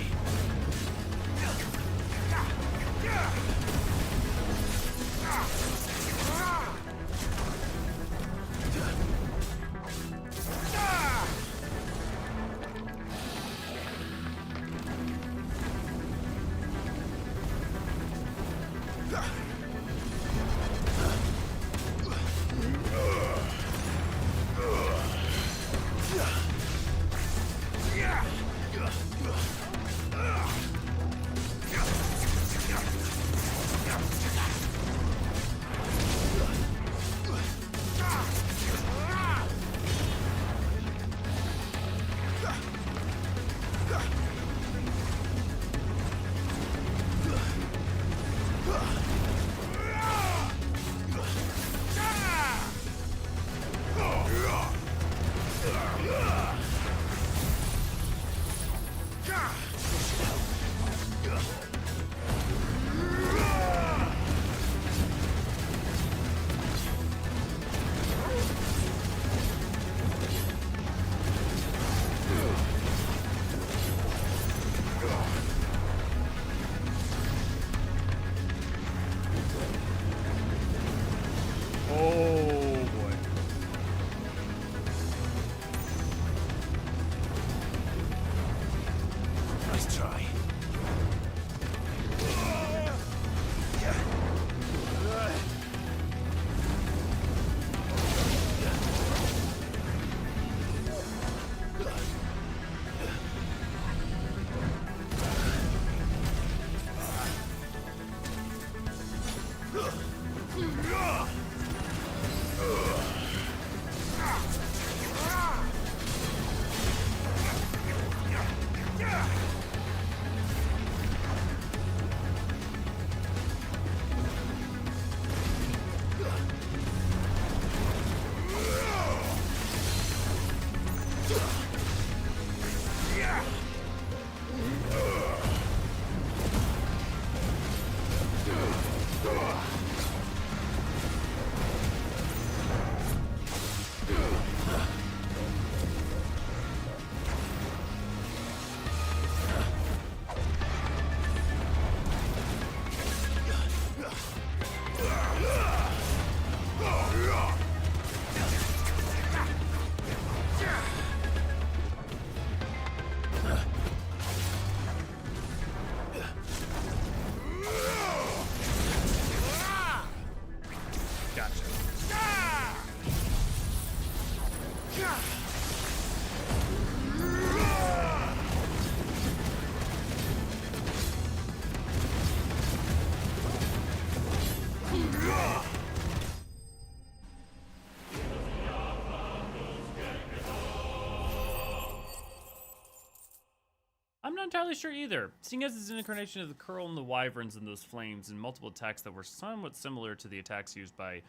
not entirely sure either. Seeing as it's an incarnation of the curl and the wyverns and those flames and multiple attacks that were somewhat similar to the attacks used by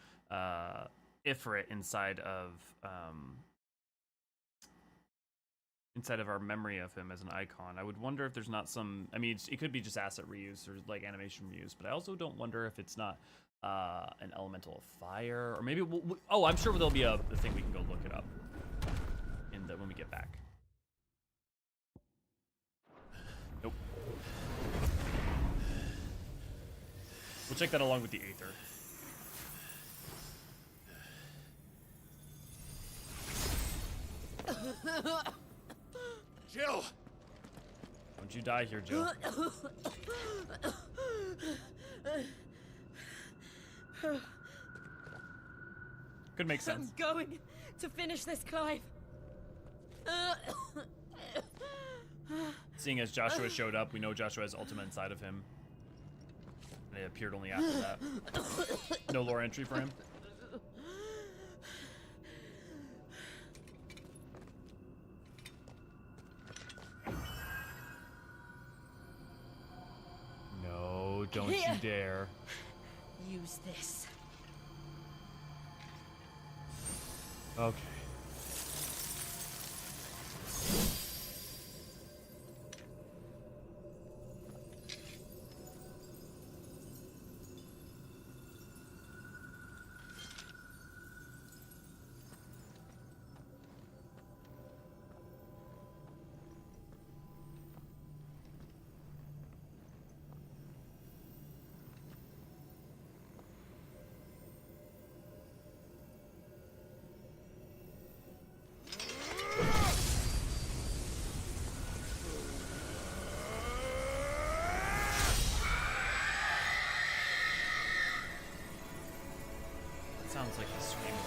Ifrit inside of our memory of him as an icon. I would wonder if there's not some, I mean, it could be just asset reuse or like animation reuse, but I also don't wonder if it's not an elemental of fire, or maybe oh, I'm sure there'll be a thing we can go look it up when we get back. Nope. We'll check that along with the Aether. Jill! Don't you die here, Jill. Could make sense. I'm going to finish this, Clive. Seeing as Joshua showed up, we know Joshua has Ultima inside of him. And it appeared only after that. No lore entry for him. No, don't you dare. Use this. Okay. Sounds like the scream of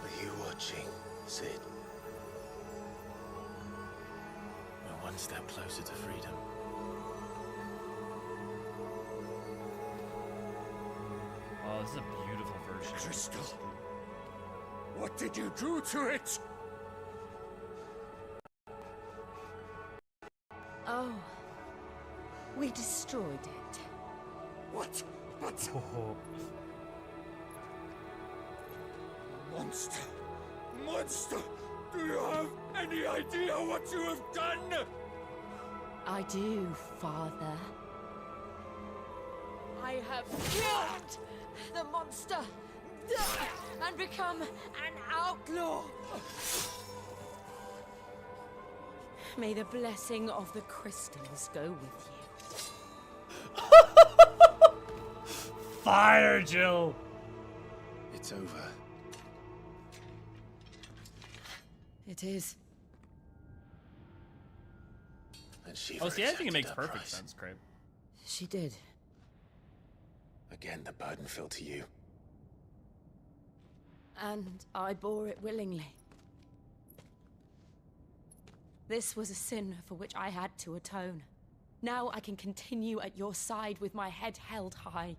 Are you watching, Sid? We're one step closer to freedom. Oh, this is a beautiful version. Crystal! What did you do to it? Oh, we destroyed it. What? But... Oh. Monster! Monster! Do you have any idea what you have done? I do, Father. I have killed the monster and become an outlaw. May the blessing of the crystals go with you. Fire, Jill! It's over. It is. And Shiva Oh, see, I think it accepted makes her perfect price. sense, Craig. She did. Again, the burden fell to you. And I bore it willingly. This was a sin for which I had to atone. Now I can continue at your side with my head held high.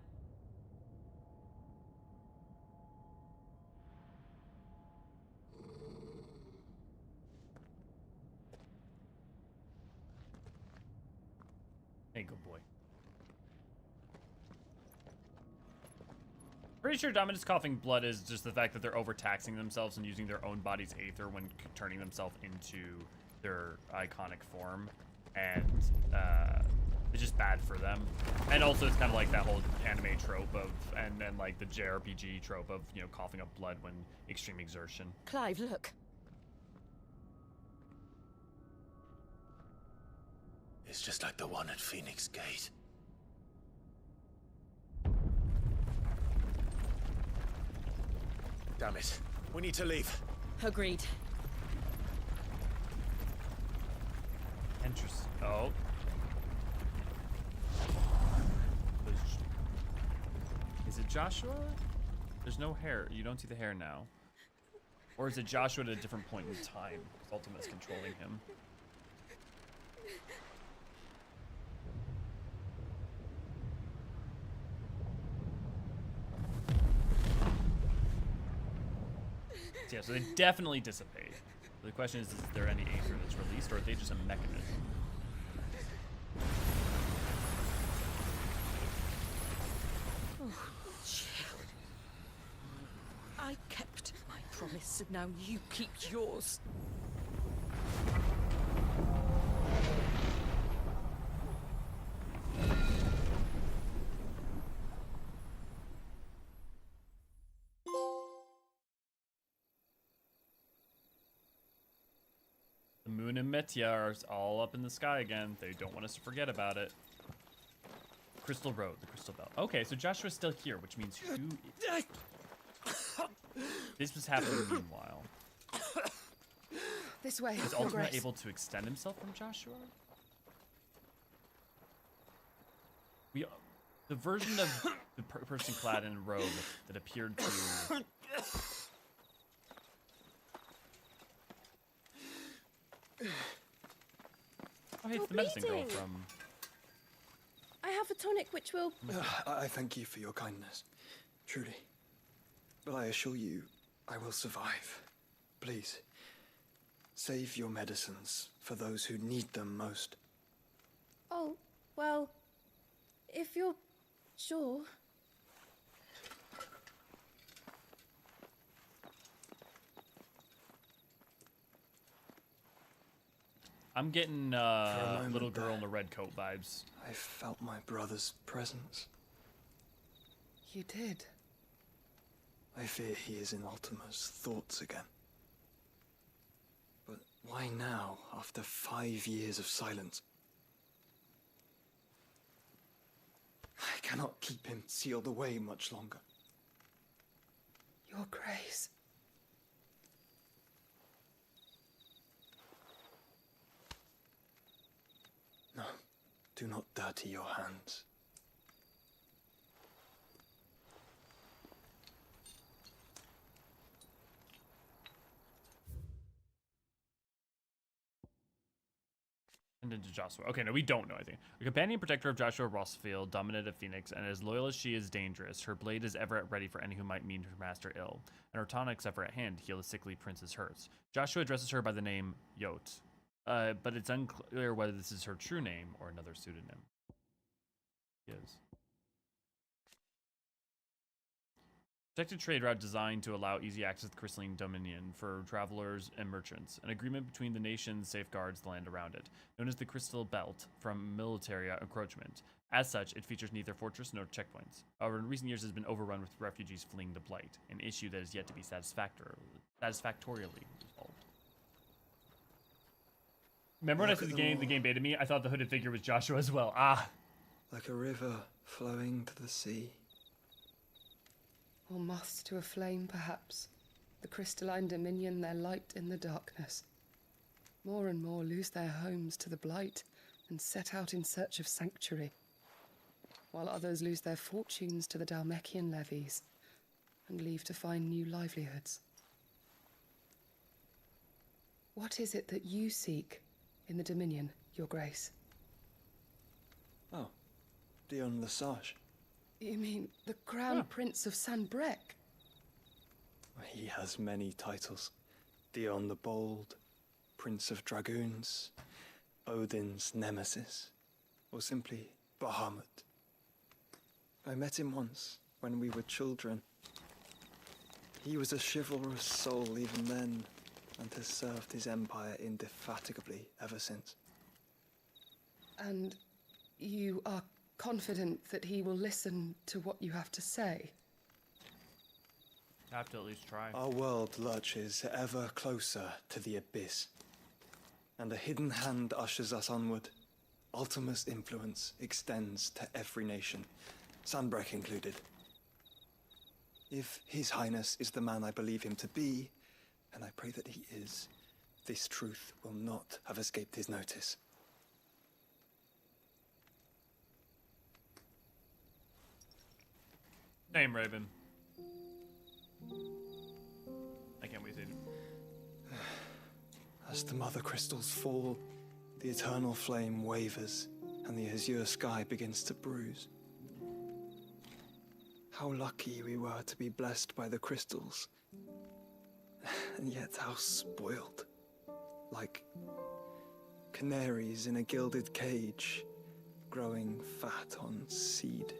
Hey, good boy. Pretty sure Dominus coughing blood is just the fact that they're overtaxing themselves and using their own body's aether when turning themselves into their iconic form, and it's just bad for them. And also it's kind of like that whole anime trope of, and then like the JRPG trope of, you know, coughing up blood when extreme exertion. Clive, look. It's just like the one at Phoenix Gate. Damn it. We need to leave. Agreed. Interesting. Oh. Is it Joshua? There's no hair. You don't see the hair now. Or is it Joshua at a different point in time? Because Ultima's controlling him. Yeah, so they definitely dissipate. The question is there any aether that's released, or are they just a mechanism? Jill. I kept my promise, and now you keep yours. The moon and Meteor are all up in the sky again. They don't want us to forget about it. Crystal Road, the Crystal Belt. Okay, so Joshua's still here, which means who... This was happening meanwhile. This way. Is Your Ultima Grace. able to extend himself from Joshua? The version of the person clad in a robe that appeared to... Oh, hey, it's the medicine girl from... I have a tonic which will... I thank you for your kindness, truly. But I assure you, I will survive. Please, save your medicines for those who need them most. Oh, well, if you're sure. I'm getting little girl in the red coat vibes. I felt my brother's presence. You did? I fear he is in Ultima's thoughts again. But why now, after 5 years of silence? I cannot keep him sealed away much longer. Your Grace. No, do not dirty your hands. And into Joshua. Okay, no, we don't know anything. A companion protector of Joshua Rossfield, dominant of Phoenix, and as loyal as she is dangerous, her blade is ever at ready for any who might mean her master ill, and her tonics ever at hand to heal the sickly prince's hurts. Joshua addresses her by the name Yot, but it's unclear whether this is her true name or another pseudonym. Yes. Protected trade route designed to allow easy access to the crystalline dominion for travelers and merchants. An agreement between the nations safeguards the land around it, known as the Crystal Belt from military encroachment. As such, it features neither fortress nor checkpoints. However, in recent years it has been overrun with refugees fleeing the Blight, an issue that is yet to be satisfactorily resolved. Remember when I said the game baited me? I thought the hooded figure was Joshua as well. Ah! Like a river flowing to the sea. Or moths to a flame, perhaps. The crystalline dominion, their light in the darkness. More and more lose their homes to the Blight and set out in search of sanctuary, while others lose their fortunes to the Dhalmekian levies and leave to find new livelihoods. What is it that you seek in the Dominion, Your Grace? Oh, Dion Lesage. You mean the Crown Prince of Sanbrec? He has many titles. Dion the Bold, Prince of Dragoons, Odin's Nemesis, or simply Bahamut. I met him once, when we were children. He was a chivalrous soul even then, and has served his empire indefatigably ever since. And you are confident that he will listen to what you have to say? I have to at least try. Our world lurches ever closer to the abyss, and a hidden hand ushers us onward. Ultima's influence extends to every nation, Sanbrec included. If His Highness is the man I believe him to be, and I pray that he is, this truth will not have escaped his notice. Name Raven. I can't wait to see it. As the mother crystals fall, the eternal flame wavers, and the azure sky begins to bruise. How lucky we were to be blessed by the crystals, And yet how spoiled. Like canaries in a gilded cage, growing fat on seed.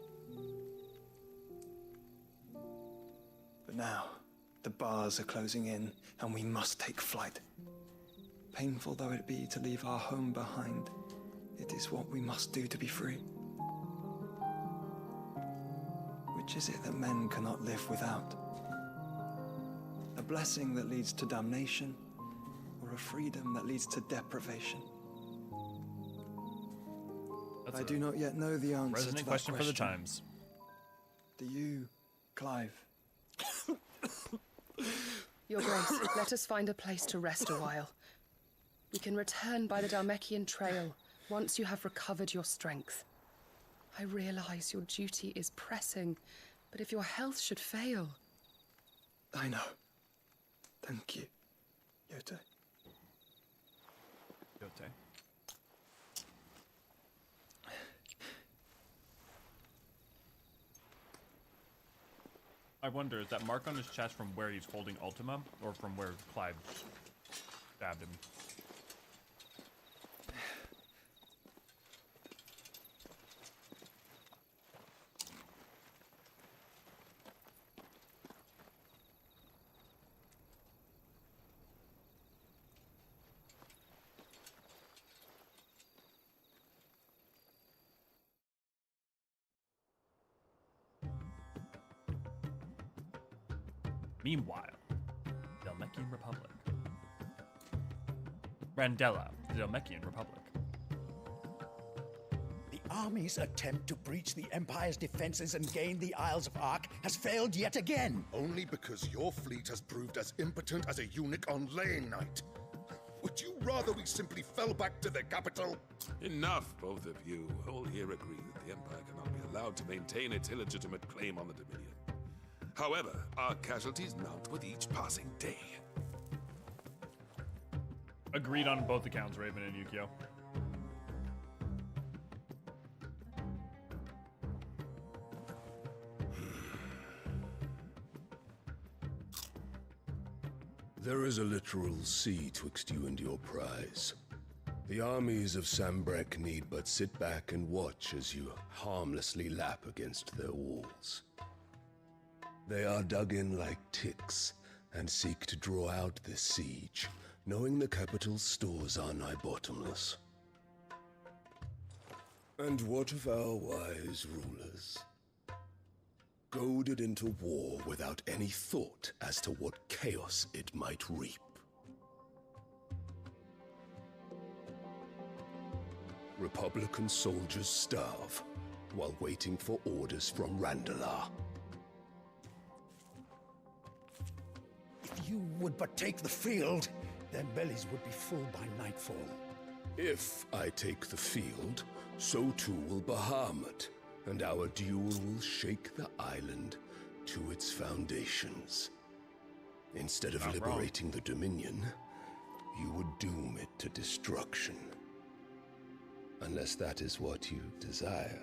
But now, the bars are closing in, and we must take flight. Painful though it be to leave our home behind, it is what we must do to be free. Which is it that men cannot live without? A blessing that leads to damnation, or a freedom that leads to deprivation? I do not yet know the answer to Resonant that question for the times. Do you, Clive? Your Grace, let us find a place to rest a while. We can return by the Dhalmekian trail once you have recovered your strength. I realize your duty is pressing, but if your health should fail... I know. Thank you, Yote. Yote. I wonder, is that mark on his chest from where he's holding Ultima, or from where Clive stabbed him? Meanwhile, the Dhalmekian Republic. Randella, the Dhalmekian Republic. The army's attempt to breach the Empire's defenses and gain the Isles of Ark has failed yet again. Only because your fleet has proved as impotent as a eunuch on laying night. Would you rather we simply fell back to the capital? Enough, both of you. All here agree that the Empire cannot be allowed to maintain its illegitimate claim on the Dominion. However, our casualties mount with each passing day. Agreed on both accounts, Raven and Yukio. There is a literal sea twixt you and your prize. The armies of Sambrek need but sit back and watch as you harmlessly lap against their walls. They are dug in like ticks and seek to draw out this siege, knowing the capital's stores are nigh bottomless. And what of our wise rulers? Goaded into war without any thought as to what chaos it might reap. Republican soldiers starve while waiting for orders from Randalar. If you would but take the field, their bellies would be full by nightfall. If I take the field, so too will Bahamut, and our duel will shake the island to its foundations. Instead of liberating the Dominion, you would doom it to destruction. Unless that is what you desire.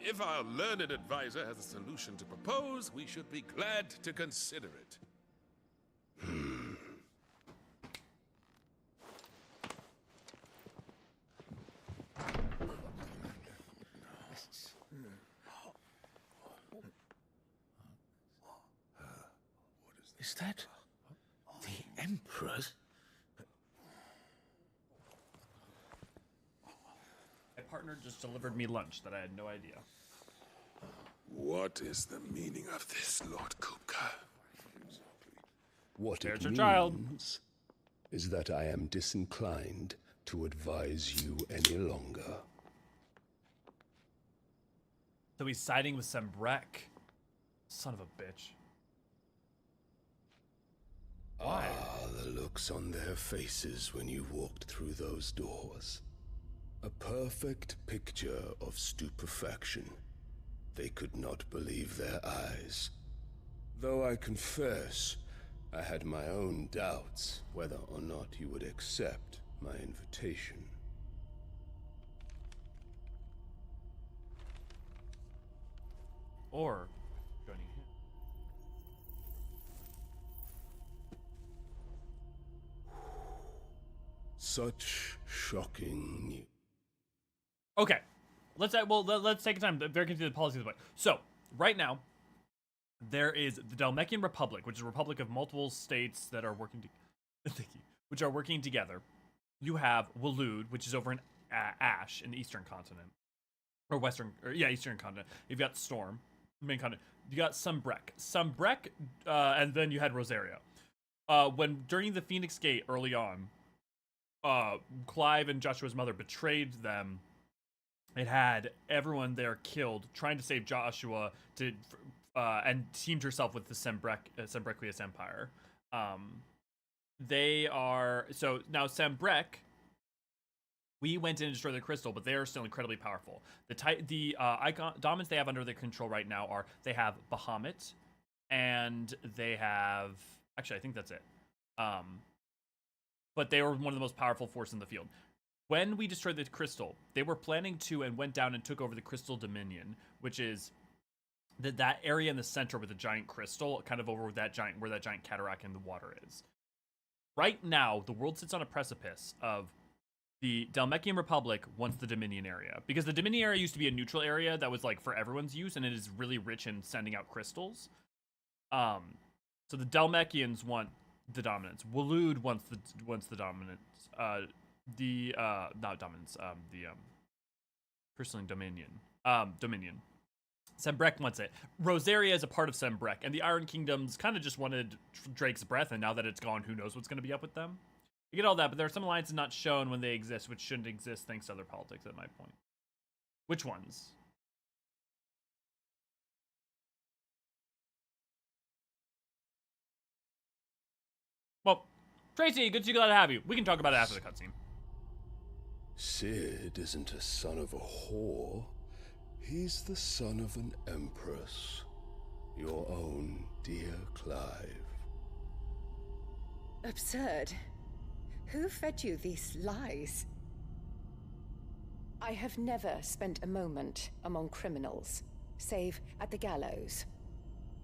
If our learned advisor has a solution to propose, we should be glad to consider it. Is that the Emperor's? My partner just delivered me lunch that I had no idea. What is the meaning of this, Lord Kupka? What There's it your means child. is that I am disinclined to advise you any longer. So he's siding with Sambrek. Son of a bitch. Why? Ah, the looks on their faces when you walked through those doors. A perfect picture of stupefaction. They could not believe their eyes. Though I confess, I had my own doubts whether or not you would accept my invitation. Or joining him. Such shocking news. Okay, let's take time. Very confused the policy of the point. So right now, there is the Dhalmekian Republic, which is a republic of multiple states that are working. Thank you. Which are working together. You have Waloed, which is over in Ash in the Eastern Continent, or Eastern Continent. You've got Storm, main continent. You got Sambrek, and then you had Rosaria. When during the Phoenix Gate early on, Clive and Joshua's mother betrayed them. It had everyone there killed, trying to save Joshua and teamed herself with the Sambrequius Empire. They are so now Sambrek. We went in and destroyed the crystal, but they are still incredibly powerful. The dominants they have under their control right now are they have Bahamut, and they have actually I think that's it. But they were one of the most powerful forces in the field. When we destroyed the crystal, they were planning to and went down and took over the Crystal Dominion, which is that area in the center with the giant crystal, kind of over where that giant cataract in the water is. Right now, the world sits on a precipice of the Dhalmekian Republic wants the Dominion area, because the Dominion area used to be a neutral area that was like for everyone's use, and it is really rich in sending out crystals. So the Dhalmekians want the dominance. Waloed wants the dominance. Not dominance. The crystalline dominion. Dominion. Sambrek wants it. Rosaria is a part of Sambrek, and the Iron Kingdoms kind of just wanted Drake's breath, and now that it's gone, who knows what's going to be up with them? You get all that, but there are some alliances not shown when they exist, which shouldn't exist thanks to other politics, at my point. Which ones? Well, Tracy, good to glad to have you. We can talk about it after the cutscene. Sid isn't a son of a whore. He's the son of an empress. Your own dear Clive. Absurd. Who fed you these lies? I have never spent a moment among criminals, save at the gallows.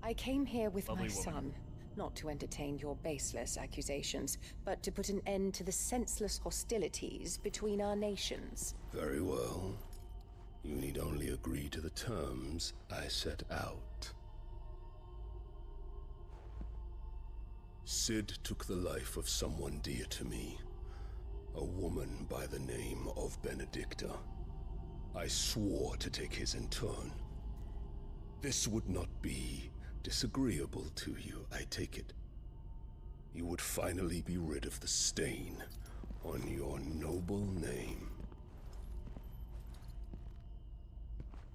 I came here with my son, not to entertain your baseless accusations, but to put an end to the senseless hostilities between our nations. Very well. You need only agree to the terms I set out. Sid took the life of someone dear to me, a woman by the name of Benedicta. I swore to take his in turn. This would not be disagreeable to you, I take it. You would finally be rid of the stain on your noble name.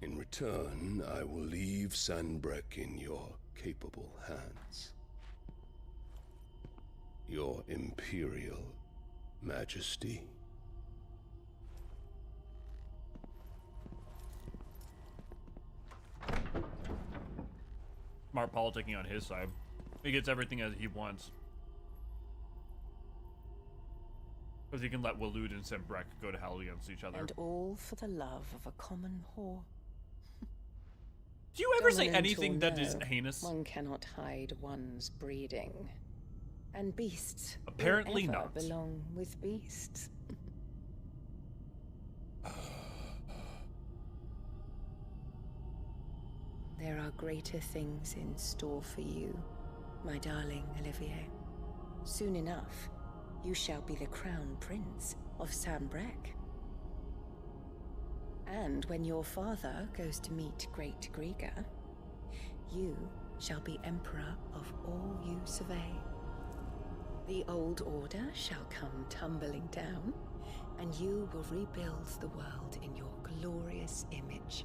In return, I will leave Sanbrek in your capable hands. Your Imperial Majesty. Smart politicking on his side. He gets everything as he wants. Because he can let Waloed and Sambrek go to hell against each other. And all for the love of a common whore. Do you ever say anything that is heinous? One cannot hide one's breeding. And beasts apparently will ever not belong with beasts. There are greater things in store for you, my darling Olivier. Soon enough, you shall be the crown prince of Sambrek. And when your father goes to meet Great Griga, you shall be emperor of all you survey. The old order shall come tumbling down, and you will rebuild the world in your glorious image.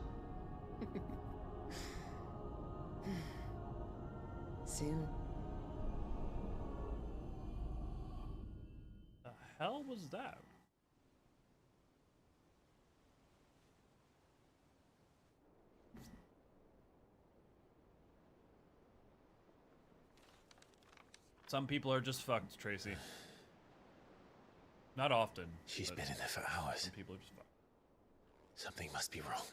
Soon. The hell was that? Some people are just fucked, Tracy. Not often. She's been in there for hours. Some people are just fucked. Something must be wrong.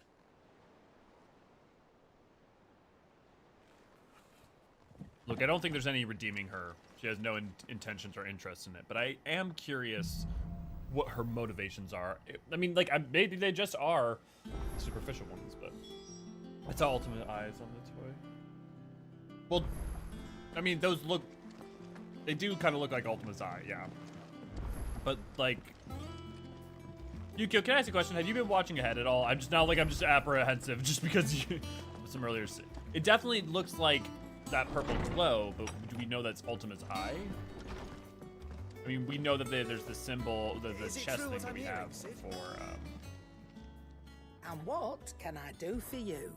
Look, I don't think there's any redeeming her. She has no intentions or interest in it. But I am curious what her motivations are. I mean, like, maybe they just are superficial ones, but it's ultimate eyes on the toy. Well, I mean, those look, they do kind of look like Ultima's eye, yeah. But like, Yukio, can I ask a question? Have you been watching ahead at all? I'm just apprehensive just because you some earlier. It definitely looks like that purple glow, but do we know that's Ultima's eye? I mean, we know that there's the symbol, the chest thing that we have for. And what can I do for you?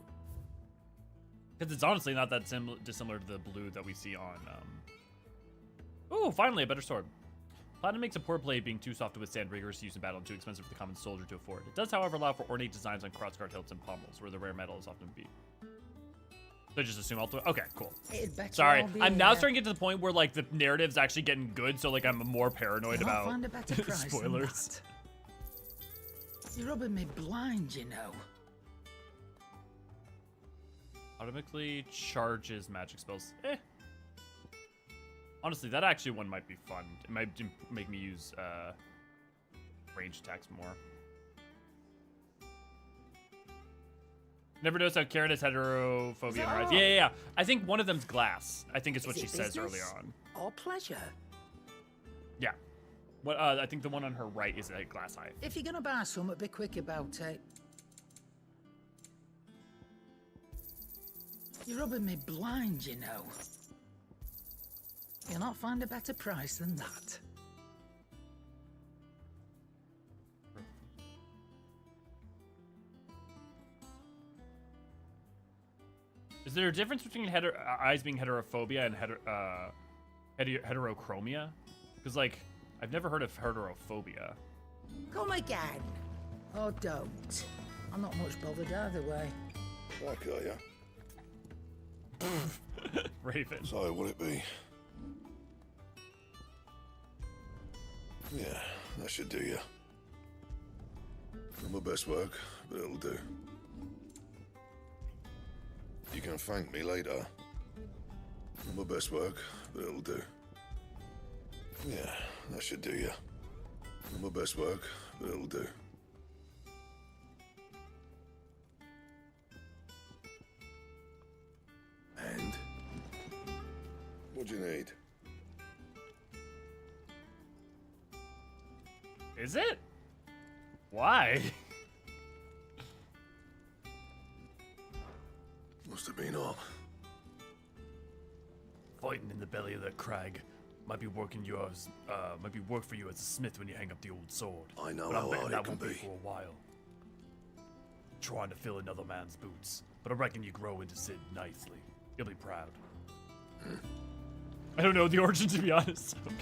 Because it's honestly not that dissimilar to the blue that we see on. Oh, finally a better sword. Platinum makes a poor blade, being too soft to withstand rigorous use in battle and too expensive for the common soldier to afford. It does, however, allow for ornate designs on crossguard hilts and pommels, where the rare metal is often beat. So just assume ultimate. Okay, cool. Sorry, I'm now starting to get to the point where like the narrative's actually getting good, so like I'm more paranoid about spoilers. You're rubbing me blind, you know. Automatically charges magic spells. Honestly, that actually one might be fun. It might make me use range attacks more. Never noticed how Karen has heterophobia in her eyes. Yeah. I think one of them's glass. I think it's what she says earlier on. Or pleasure. Yeah. What? I think the one on her right is a glass eye. If you're gonna buy something, be quick about it. You're rubbing me blind, you know. You'll not find a better price than that. Is there a difference between eyes being heterophobia and heterochromia? Because, like, I've never heard of heterophobia. Come again. Or don't. I'm not much bothered either way. Back, are ya? Raven. So, will it be? Yeah, that should do ya. Not my best work, but it'll do. You can thank me later. Not my best work, but it'll do. Yeah, that should do ya. Not my best work, but it'll do. And? What do you need? Is it? Why? Must have been all. Fighting in the belly of that crag might be work for you as a smith when you hang up the old sword. I know but how hard it can be for a while. Trying to fill another man's boots, but I reckon you grow into Sid nicely. You'll be proud. I don't know the origin, to be honest. Okay.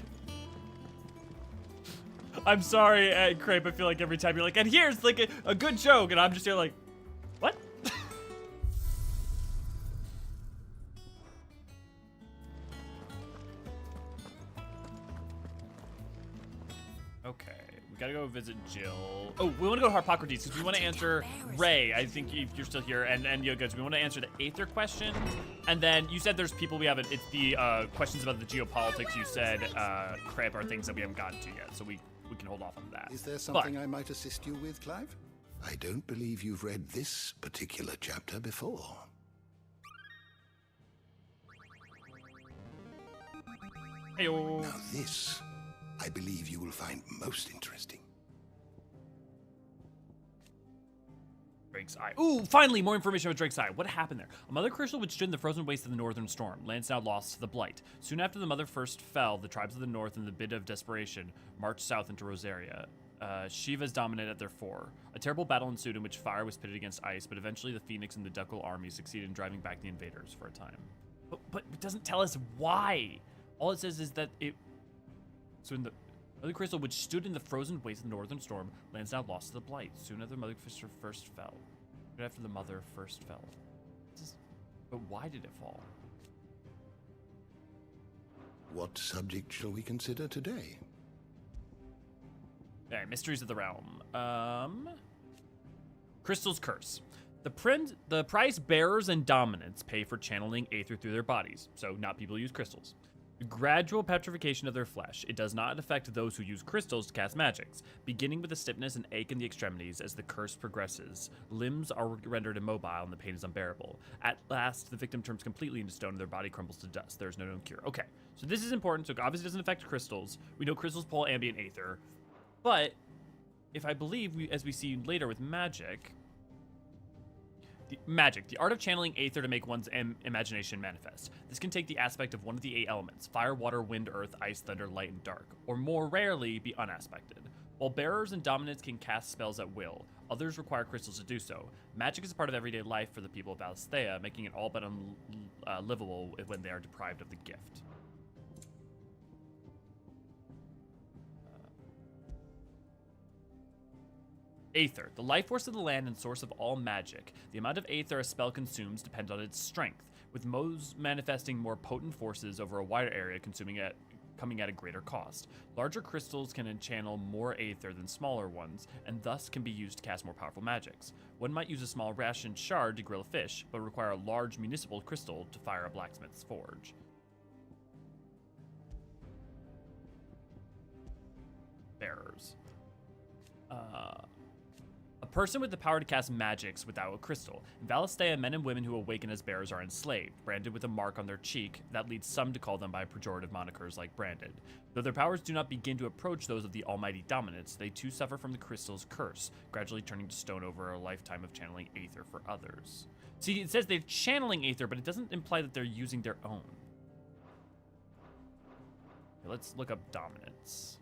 I'm sorry, Crepe. I feel like every time you're like, and here's like a good joke, and I'm just here like, what? Okay, we gotta go visit Jill. Oh, we want to go to Harpocrates because we want to answer Ray. I think if you're still here, and Yoga, we want to answer the Aether question, and then you said there's people we haven't. It's the questions about the geopolitics. You said Crepe are things that we haven't gotten to yet, so we can hold off on that. Is there something I might assist you with, Clive? I don't believe you've read this particular chapter before. Heyo. Now this, I believe you will find most interesting. Drake's Eye. Ooh, finally, more information about Drake's Eye. What happened there? A mother crystal which stood in the frozen waste of the northern storm. Lands now lost to the blight. Soon after the mother first fell, the tribes of the north, in the bid of desperation, marched south into Rosaria. Shiva's dominant at their fore. A terrible battle ensued in which fire was pitted against ice, but eventually the Phoenix and the Ducal army succeeded in driving back the invaders for a time. But it doesn't tell us why. All it says is that it... So in the... Mother Crystal, which stood in the frozen waste of the northern storm, lands now lost to the blight. Soon after Mother Crystal first fell. Soon after the mother first fell. But why did it fall? What subject shall we consider today? Alright, Mysteries of the Realm. Crystal's Curse. The price bearers and dominants pay for channeling Aether through their bodies, so not people use crystals. Gradual petrification of their flesh. It does not affect those who use crystals to cast magics. Beginning with a stiffness and ache in the extremities as the curse progresses, limbs are rendered immobile and the pain is unbearable. At last, the victim turns completely into stone and their body crumbles to dust. There is no known cure. Okay, so this is important. So it obviously doesn't affect crystals. We know crystals pull ambient aether, but if I believe, as we see later with magic, the art of channeling aether to make one's imagination manifest. This can take the aspect of one of the 8 elements: fire, water, wind, earth, ice, thunder, light, and dark, or more rarely be unaspected. While bearers and dominants can cast spells at will, others require crystals to do so. Magic is a part of everyday life for the people of Valisthea, making it all but unlivable when they are deprived of the gift. Aether, the life force of the land and source of all magic. The amount of aether a spell consumes depends on its strength, with most manifesting more potent forces over a wider area coming at a greater cost. Larger crystals can channel more aether than smaller ones, and thus can be used to cast more powerful magics. One might use a small ration shard to grill a fish, but require a large municipal crystal to fire a blacksmith's forge. Bearers. A person with the power to cast magics without a crystal. In Valisthea, men and women who awaken as bearers are enslaved, branded with a mark on their cheek that leads some to call them by pejorative monikers like branded. Though their powers do not begin to approach those of the almighty dominants, they too suffer from the crystal's curse, gradually turning to stone over a lifetime of channeling aether for others. See, it says they're channeling aether, but it doesn't imply that they're using their own. Okay, let's look up dominance.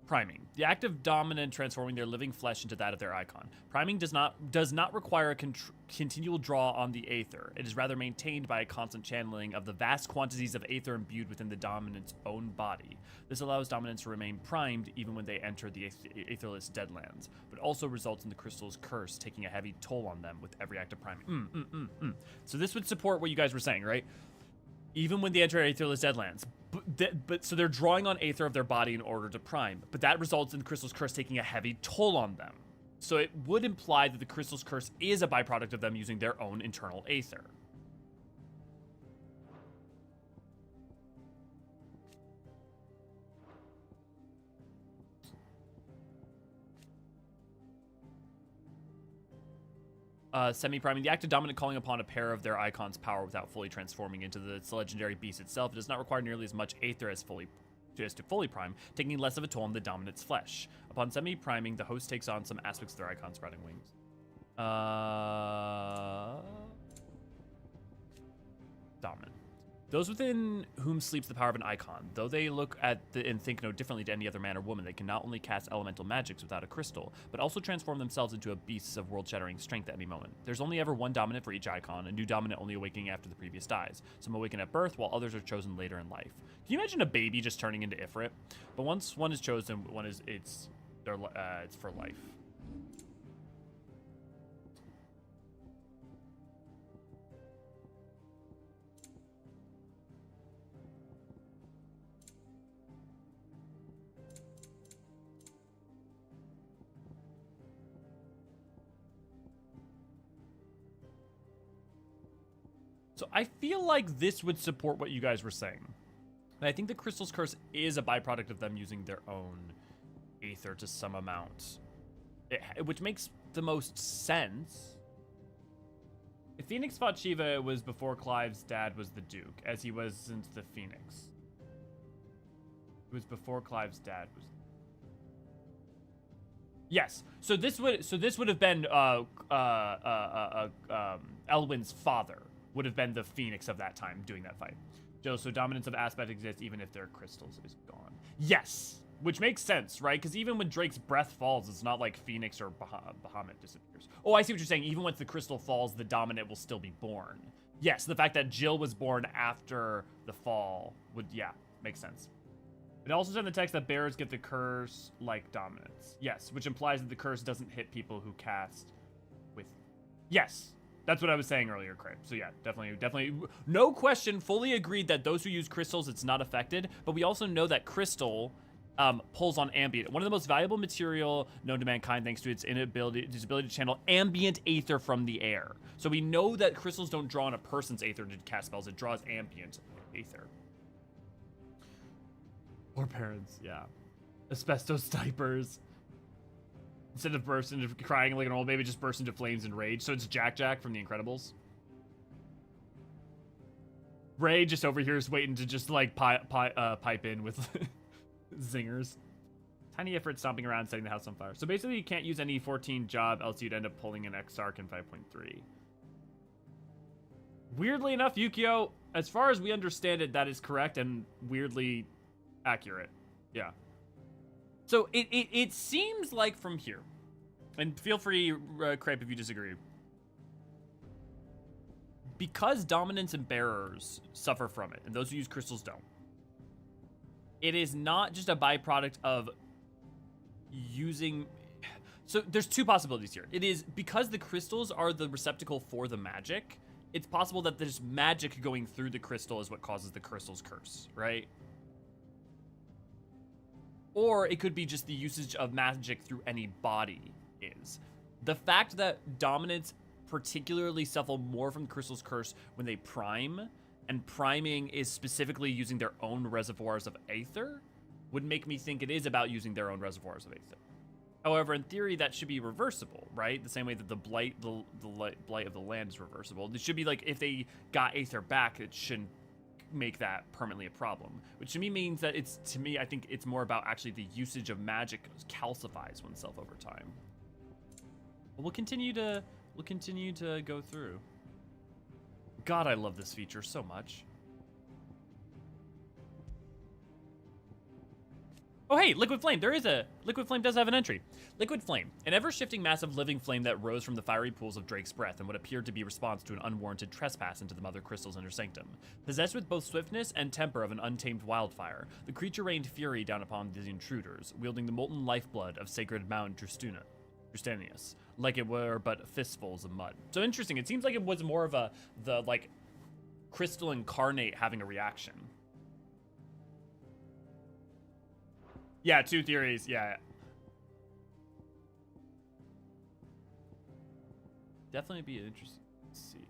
Priming. The act of dominant transforming their living flesh into that of their icon. Priming does not require a continual draw on the aether. It is rather maintained by a constant channeling of the vast quantities of aether imbued within the dominant's own body. This allows dominants to remain primed even when they enter the aetherless deadlands, but also results in the crystal's curse taking a heavy toll on them with every act of priming. So this would support what you guys were saying, right? Even when they enter aetherless deadlands. So they're drawing on aether of their body in order to prime, but that results in the crystal's curse taking a heavy toll on them. So it would imply that the crystal's curse is a byproduct of them using their own internal aether. Semi-priming. The act of dominant calling upon a pair of their icon's power without fully transforming into the legendary beast itself. It does not require nearly as much aether as to fully prime, taking less of a toll on the dominant's flesh. Upon semi-priming, the host takes on some aspects of their icon spreading wings. Dominant. Those within whom sleeps the power of an icon, though they look at and think no differently to any other man or woman, they can not only cast elemental magics without a crystal, but also transform themselves into a beast of world-shattering strength at any moment. There's only ever one dominant for each icon, a new dominant only awakening after the previous dies. Some awaken at birth, while others are chosen later in life. Can you imagine a baby just turning into Ifrit? But once one is chosen, it's for life. So I feel like this would support what you guys were saying. And I think the Crystal's Curse is a byproduct of them using their own aether to some amount. Which makes the most sense. If Phoenix fought Shiva, it was before Clive's dad was the Duke, as he wasn't the Phoenix. It was before Clive's dad was. Yes. So this would have been Elwyn's father. Would have been the Phoenix of that time doing that fight. So dominance of aspect exists even if their crystals is gone. Yes, which makes sense, right? Because even when Drake's breath falls, it's not like Phoenix or Bahamut disappears. Oh, I see what you're saying. Even once the crystal falls, the dominant will still be born. Yes, the fact that Jill was born after the fall would, yeah, make sense. It also said in the text that bearers get the curse like dominants. Yes, which implies that the curse doesn't hit people who cast with... Yes. That's what I was saying earlier, Craig. So yeah, definitely, no question, fully agreed that those who use crystals, it's not affected. But we also know that crystal pulls on ambient, one of the most valuable material known to mankind, thanks to its ability to channel ambient aether from the air. So we know that crystals don't draw on a person's aether to cast spells; it draws ambient aether. Poor parents, yeah. Asbestos diapers. Instead of burst into crying like an old baby, just burst into flames and rage. So it's Jack from The Incredibles. Ray just over here is waiting to just like pipe in with zingers. Tiny effort stomping around setting the house on fire. So basically you can't use any 14 job, else you'd end up pulling an Exarch in 5.3. Weirdly enough, Yukio, as far as we understand it, that is correct and weirdly accurate. Yeah. So it seems like from here, and feel free, Crepe, if you disagree, because dominants and bearers suffer from it, and those who use crystals don't, it is not just a byproduct of using... So there's two possibilities here. It is because the crystals are the receptacle for the magic, it's possible that there's magic going through the crystal is what causes the crystal's curse, right? Or it could be just the usage of magic through any body is. The fact that dominants particularly suffer more from the crystal's curse when they prime, and priming is specifically using their own reservoirs of aether, would make me think it is about using their own reservoirs of aether. However, in theory, that should be reversible, right? The same way that the blight of the land is reversible. It should be like if they got aether back, it shouldn't make that permanently a problem, which to me means that it's, to me, I think it's more about actually the usage of magic calcifies oneself over time. But we'll continue to go through. God, I love this feature so much. Oh, hey, Liquid Flame. Liquid Flame does have an entry. Liquid Flame, an ever-shifting massive living flame that rose from the fiery pools of Drake's breath and what appeared to be response to an unwarranted trespass into the mother crystals in her sanctum. Possessed with both swiftness and temper of an untamed wildfire, the creature rained fury down upon the intruders, wielding the molten lifeblood of sacred Mount Trustanius, like it were but fistfuls of mud. So interesting. It seems like it was more of the crystal incarnate having a reaction. Yeah, two theories. Yeah. Definitely be interesting. Let's see.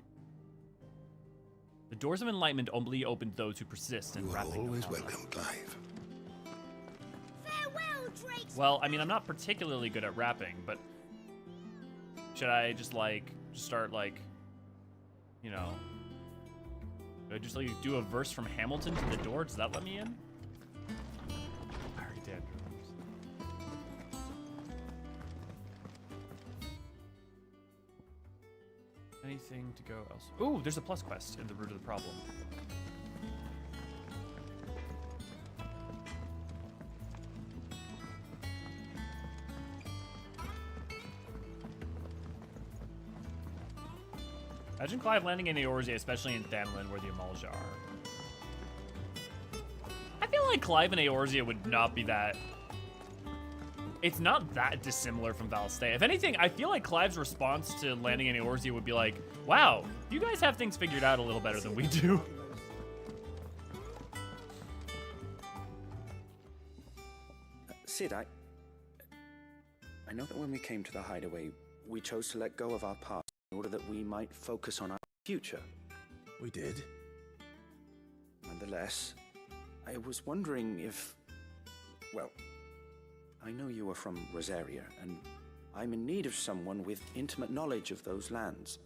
The doors of enlightenment only opened those who persist in wrapping. You are always welcome, Clive. Farewell, Drake. Well, I mean, I'm not particularly good at rapping, but should I just start you know, should I just do a verse from Hamilton to the door? Does that let me in? I already did. Anything to go else? Ooh, there's a plus quest in the root of the problem. Imagine Clive landing in Eorzean, especially in Hydaelyn, where the Amalja are. I feel like Clive and Eorzean would not be that... It's not that dissimilar from Valstay. If anything, I feel like Clive's response to landing in Eorzean would be like, wow, you guys have things figured out a little better than we do. Sid, I know that when we came to the hideaway, we chose to let go of our past in order that we might focus on our future. We did. Nonetheless, I was wondering if... Well, I know you are from Rosaria, and I'm in need of someone with intimate knowledge of those lands.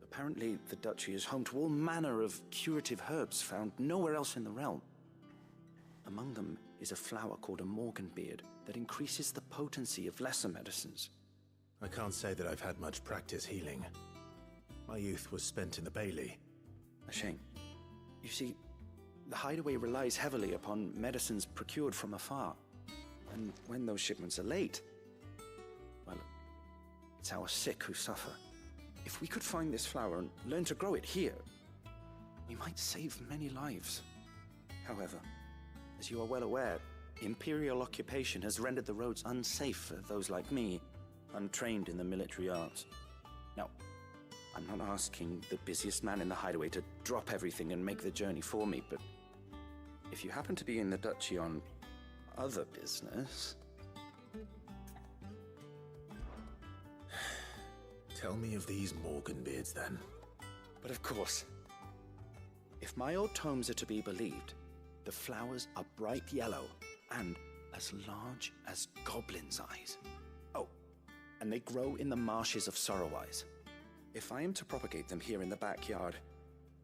Apparently, the duchy is home to all manner of curative herbs found nowhere else in the realm. Among them is a flower called a Morganbeard that increases the potency of lesser medicines. I can't say that I've had much practice healing. My youth was spent in the Bailey. A shame. You see, the hideaway relies heavily upon medicines procured from afar. And when those shipments are late, well, it's our sick who suffer. If we could find this flower and learn to grow it here, we might save many lives. However, as you are well aware, Imperial occupation has rendered the roads unsafe for those like me, untrained in the military arts. Now, I'm not asking the busiest man in the hideaway to drop everything and make the journey for me, but if you happen to be in the duchy on other business. Tell me of these Morgan beards, then. But of course, if my old tomes are to be believed, the flowers are bright yellow and as large as goblins' eyes. Oh, and they grow in the marshes of Sorrowise. If I am to propagate them here in the backyard,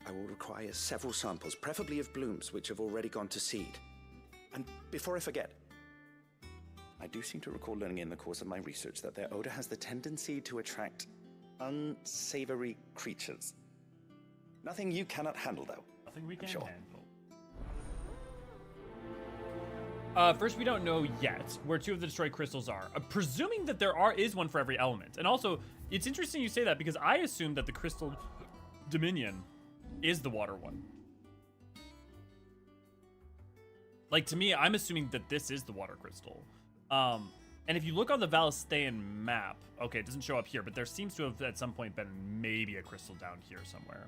I will require several samples, preferably of blooms which have already gone to seed. And before I forget, I do seem to recall learning in the course of my research that their odor has the tendency to attract unsavory creatures. Nothing you cannot handle, though. Nothing we can sure. handle. First, we don't know yet where 2 of the destroyed crystals are. Presuming that there is one for every element. And also, it's interesting you say that because I assumed that the crystal dominion is the water one. Like, to me, I'm assuming that this is the water crystal. And if you look on the Valistean map, okay, it doesn't show up here, but there seems to have at some point been maybe a crystal down here somewhere.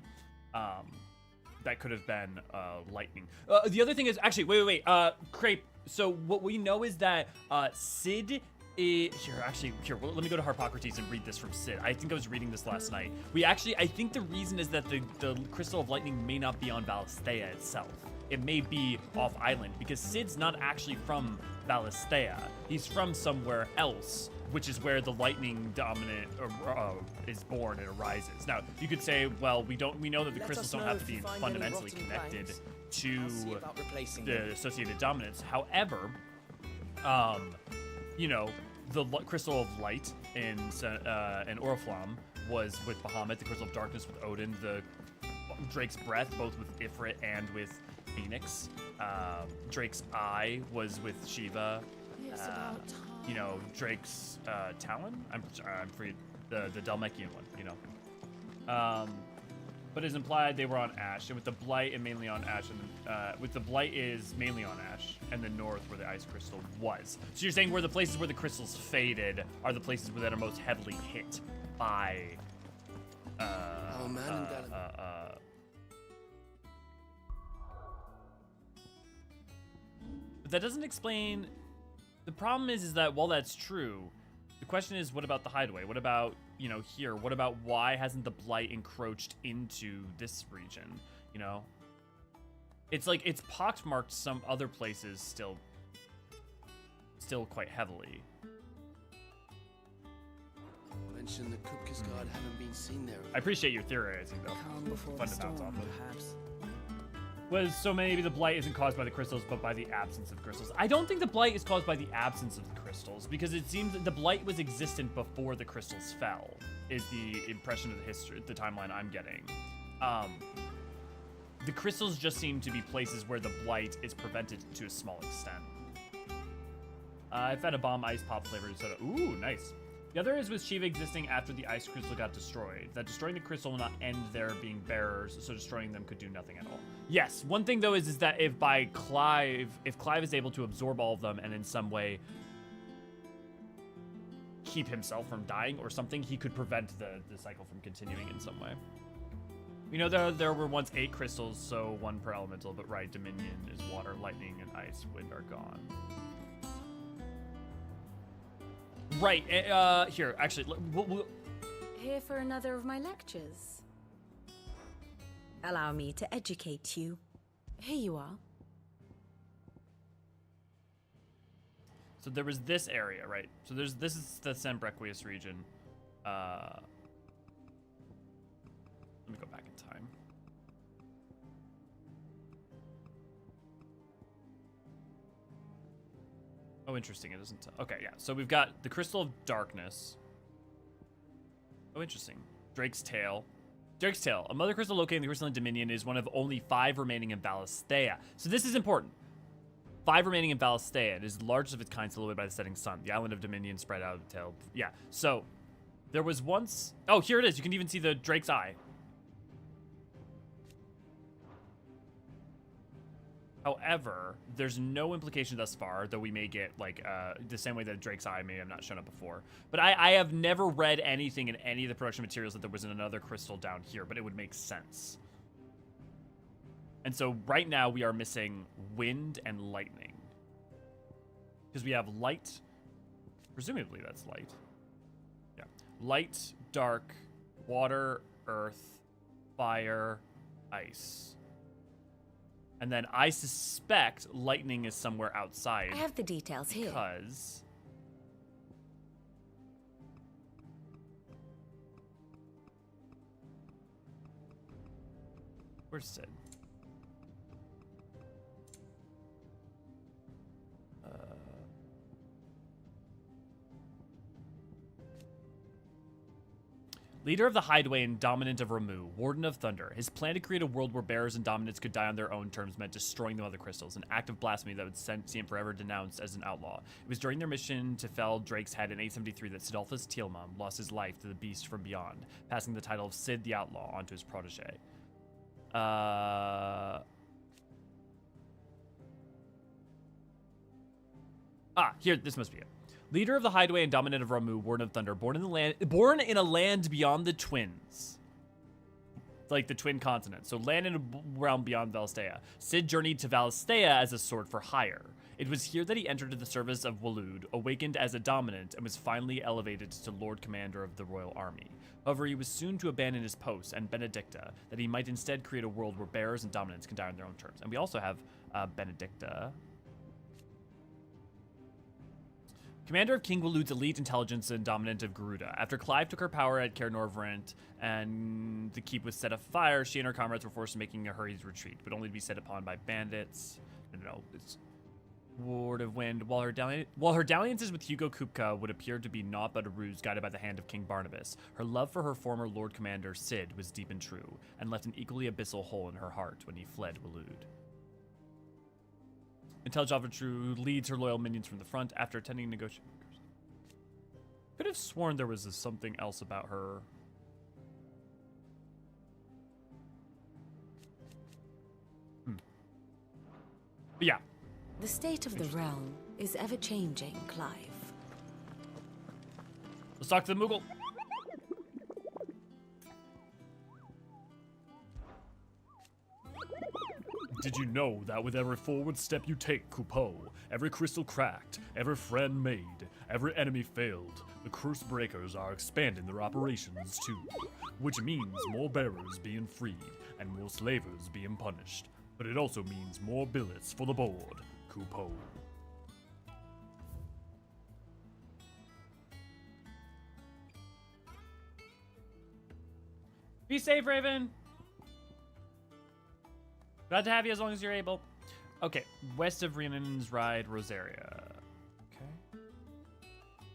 That could have been lightning. The other thing is, actually, wait. Crepe, so what we know is that Sid is, here, let me go to Harpocrates and read this from Sid. I think I was reading this last night. I think the reason is that the Crystal of Lightning may not be on Valisthea itself. It may be off island because Sid's not actually from Valisthea. He's from somewhere else, which is where the lightning dominant is born and arises. Now, you could say, well, we know that the crystals don't have to be fundamentally connected to the associated dominants. However, you know, the Crystal of Light in Oriflamme was with Bahamut, the Crystal of Darkness with Odin, the Drake's Breath both with Ifrit and with Phoenix. Drake's Eye was with Shiva. You know, Drake's Talon. I'm free. The Dalmekian one. You know. But it's implied they were on Ash, and with the Blight and mainly on Ash, and with the Blight is mainly on Ash, and the north where the Ice Crystal was. So you're saying where the places where the crystals faded are the places that are most heavily hit by. But that doesn't explain. The problem is that while that's true, the question is, what about the Hideaway? What about, you know, here? What about why hasn't the Blight encroached into this region? You know, it's like it's pockmarked some other places still quite heavily. Mention the Kupka's guard haven't been seen there. I appreciate your theorizing though. Calm before the storm, perhaps. So maybe the Blight isn't caused by the crystals, but by the absence of crystals. I don't think the Blight is caused by the absence of the crystals, because it seems that the Blight was existent before the crystals fell, is the impression of the history, the timeline I'm getting. The crystals just seem to be places where the Blight is prevented to a small extent. I've had a bomb ice pop flavored soda. Ooh, nice. The other is with Shiva existing after the ice crystal got destroyed. That destroying the crystal will not end their being bearers, so destroying them could do nothing at all. Yes, one thing though is that if Clive is able to absorb all of them and in some way keep himself from dying or something, he could prevent the cycle from continuing in some way. We know there were once 8 crystals, so 1 per elemental, but right, Dominion is water, lightning, and ice, wind are gone. Right, here, actually, we'll... Here for another of my lectures. Allow me to educate you. Here you are. So there was this area, right? So this is the Sembrequius region. Let me go back in time. Oh, interesting. It doesn't. Okay, yeah. So we've got the Crystal of Darkness. Oh, interesting. Drake's Tail. Drake's Tail. A mother crystal located in the Crystalline Dominion is one of only 5 remaining in Valisthea. So this is important. 5 remaining in Valisthea. It is the largest of its kind, silhouetted by the setting sun. The island of Dominion spread out of the tail. Yeah. So there was once. Oh, here it is. You can even see the Drake's Eye. However, there's no implication thus far, though we may get, like, the same way that Drake's Eye may have not shown up before. But I have never read anything in any of the production materials that there was another crystal down here, but it would make sense. And so right now we are missing wind and lightning. Because we have light. Presumably that's light. Yeah. Light, dark, water, earth, fire, ice. And then I suspect lightning is somewhere outside. I have the details here. Because... Where's Sid? Leader of the Hydaelyn and dominant of Ramu, Warden of Thunder. His plan to create a world where bearers and dominants could die on their own terms meant destroying the Mother Crystals, an act of blasphemy that would see him forever denounced as an outlaw. It was during their mission to fell Drake's head in 873 that Sidolphus Tielmam lost his life to the beast from beyond, passing the title of Sid the Outlaw onto his protege. Here, this must be it. Leader of the Hydaelyn and dominant of Ramu, Warden of Thunder, born in a land beyond the twins. Like the twin continents. So land in a realm beyond Valisthea. Sid journeyed to Valisthea as a sword for hire. It was here that he entered the service of Waloed, awakened as a dominant, and was finally elevated to Lord Commander of the Royal Army. However, he was soon to abandon his post and Benedicta, that he might instead create a world where bearers and dominants can die on their own terms. And we also have Benedicta. Commander of King Waloed's elite intelligence and dominant of Garuda. After Clive took her power at Caer Norvrent and the keep was set afire, she and her comrades were forced to making a hurried retreat, but only to be set upon by bandits. No, it's Ward of Wind. While her dalliances with Hugo Kupka would appear to be naught but a ruse guided by the hand of King Barnabas, her love for her former Lord Commander Sid was deep and true, and left an equally abyssal hole in her heart when he fled Waloed. Intelligent officer who leads her loyal minions from the front after attending negotiations. Could have sworn there was something else about her. But yeah. The state of the realm is ever-changing, Clive. Let's talk to the Moogle. Did you know that with every forward step you take, Coupeau, every crystal cracked, every friend made, every enemy failed, the curse breakers are expanding their operations too, which means more bearers being freed and more slavers being punished. But it also means more billets for the board, Coupeau. Be safe, Raven. Glad to have you as long as you're able. Okay, west of Rhiannon's Ride, Rosaria. Okay.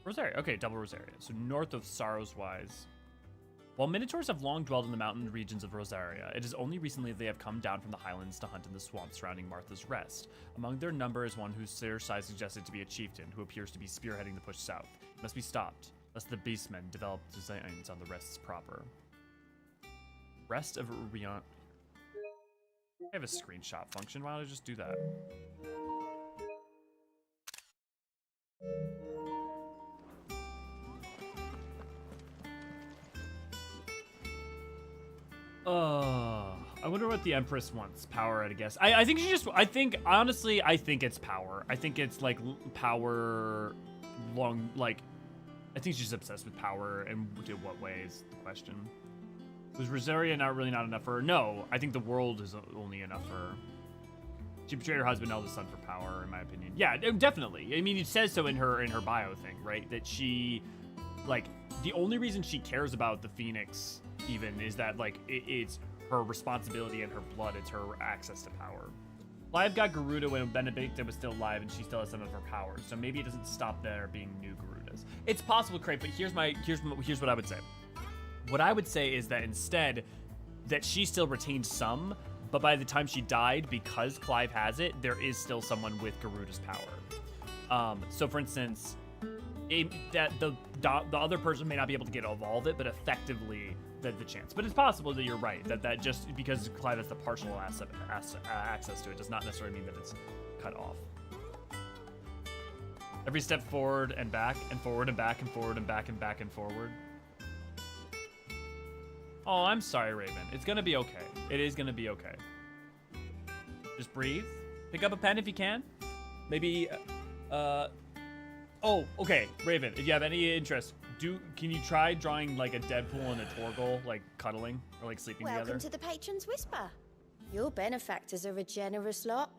Rosaria, okay, double Rosaria. So north of Sorrowswise. While Minotaurs have long dwelled in the mountain regions of Rosaria, it is only recently they have come down from the highlands to hunt in the swamps surrounding Martha's Rest. Among their number is one whose sheer size suggested to be a chieftain, who appears to be spearheading the push south. It must be stopped, lest the beastmen develop designs on the Rests proper. Rest of Rhiannon. I have a screenshot function. Why don't I just do that? I wonder what the Empress wants. Power, I guess. I think she just. Honestly, I think it's power. I think it's like power. I think she's obsessed with power, and in what way is the question. Was Rosaria not enough for her? No, I think the world is only enough for her. She betrayed her husband, eldest son for power, in my opinion. Yeah, definitely. I mean, it says so in her bio thing, right? That she, like, the only reason she cares about the Phoenix even is that, like, it's her responsibility and her blood. It's her access to power. Clive got Garuda when Benedicta was still alive, and she still has some of her powers. So maybe it doesn't stop there being new Garudas. It's possible, Craig, but here's what I would say. What I would say is that instead, that she still retained some, but by the time she died, because Clive has it, there is still someone with Garuda's power. So for instance, that the other person may not be able to get evolve it, but effectively the chance. But it's possible that you're right, that just because Clive has the partial access to it does not necessarily mean that it's cut off. Every step forward and back and forward and back and forward and back and back and forward. Oh, I'm sorry, Raven. It's gonna be okay. It is gonna be okay. Just breathe. Pick up a pen if you can. Maybe Oh, okay, Raven. If you have any interest, can you try drawing like a Deadpool and a Torgal, like cuddling or like sleeping Welcome together? to the Patron's Whisper. Your benefactors are a generous lot.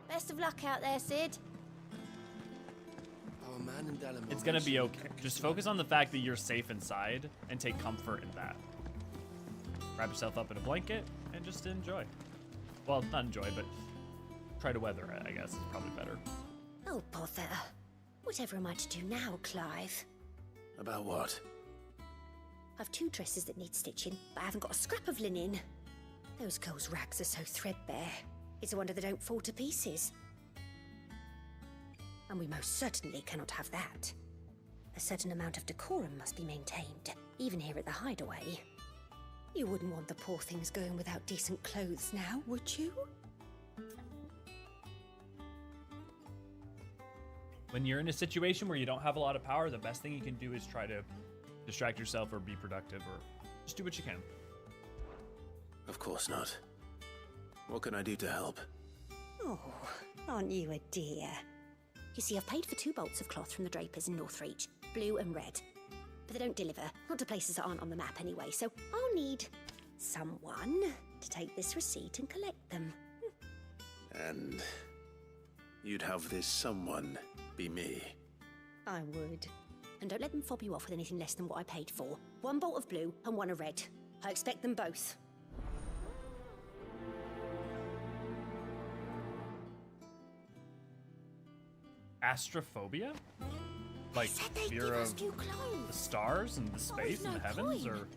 Best of luck out there, Sid. Our man in Dalamar It's gonna be okay. Just focus on the fact that you're safe inside and take comfort in that. Wrap yourself up in a blanket and just enjoy. Well, not enjoy, but try to weather it, I guess, is probably better. Oh, bother. Whatever am I to do now, Clive? About what? I've 2 dresses that need stitching, but I haven't got a scrap of linen. Those girls' rags are so threadbare. It's a wonder they don't fall to pieces. And we most certainly cannot have that. A certain amount of decorum must be maintained, even here at the Hideaway. You wouldn't want the poor things going without decent clothes now, would you? When you're in a situation where you don't have a lot of power, the best thing you can do is try to distract yourself or be productive or just do what you can. Of course not. What can I do to help? Oh, aren't you a dear? You see, I've paid for 2 bolts of cloth from the Drapers in Northreach, blue and red. But they don't deliver, not to places that aren't on the map anyway, so I'll need someone to take this receipt and collect them. And you'd have this someone be me. I would. And don't let them fob you off with anything less than what I paid for. 1 bolt of blue and 1 of red. I expect them both. Astrophobia? Like fear of the stars and the space and the heavens, or?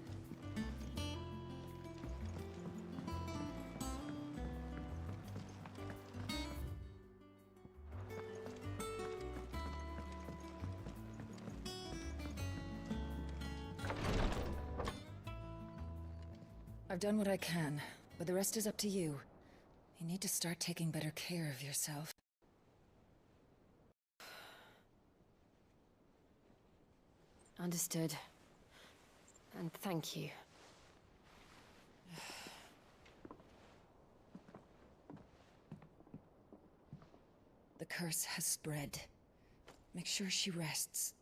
I've done what I can, but the rest is up to you. You need to start taking better care of yourself. Understood. And thank you. The curse has spread. Make sure she rests.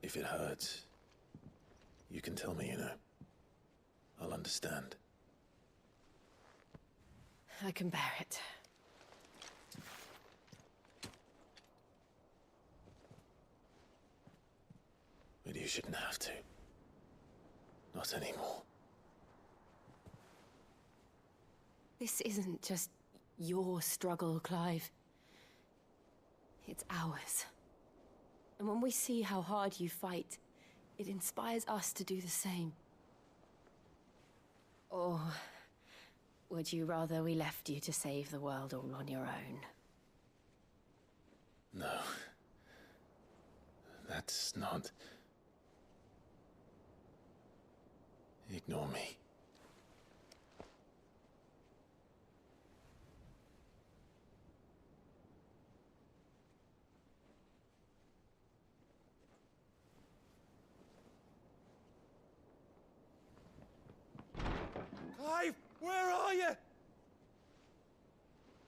If it hurts, you can tell me, you know. I'll understand. I can bear it. But you shouldn't have to. Not anymore. This isn't just your struggle, Clive. It's ours. And when we see how hard you fight, it inspires us to do the same. Or would you rather we left you to save the world all on your own? No. That's not... Ignore me. Clive, where are you?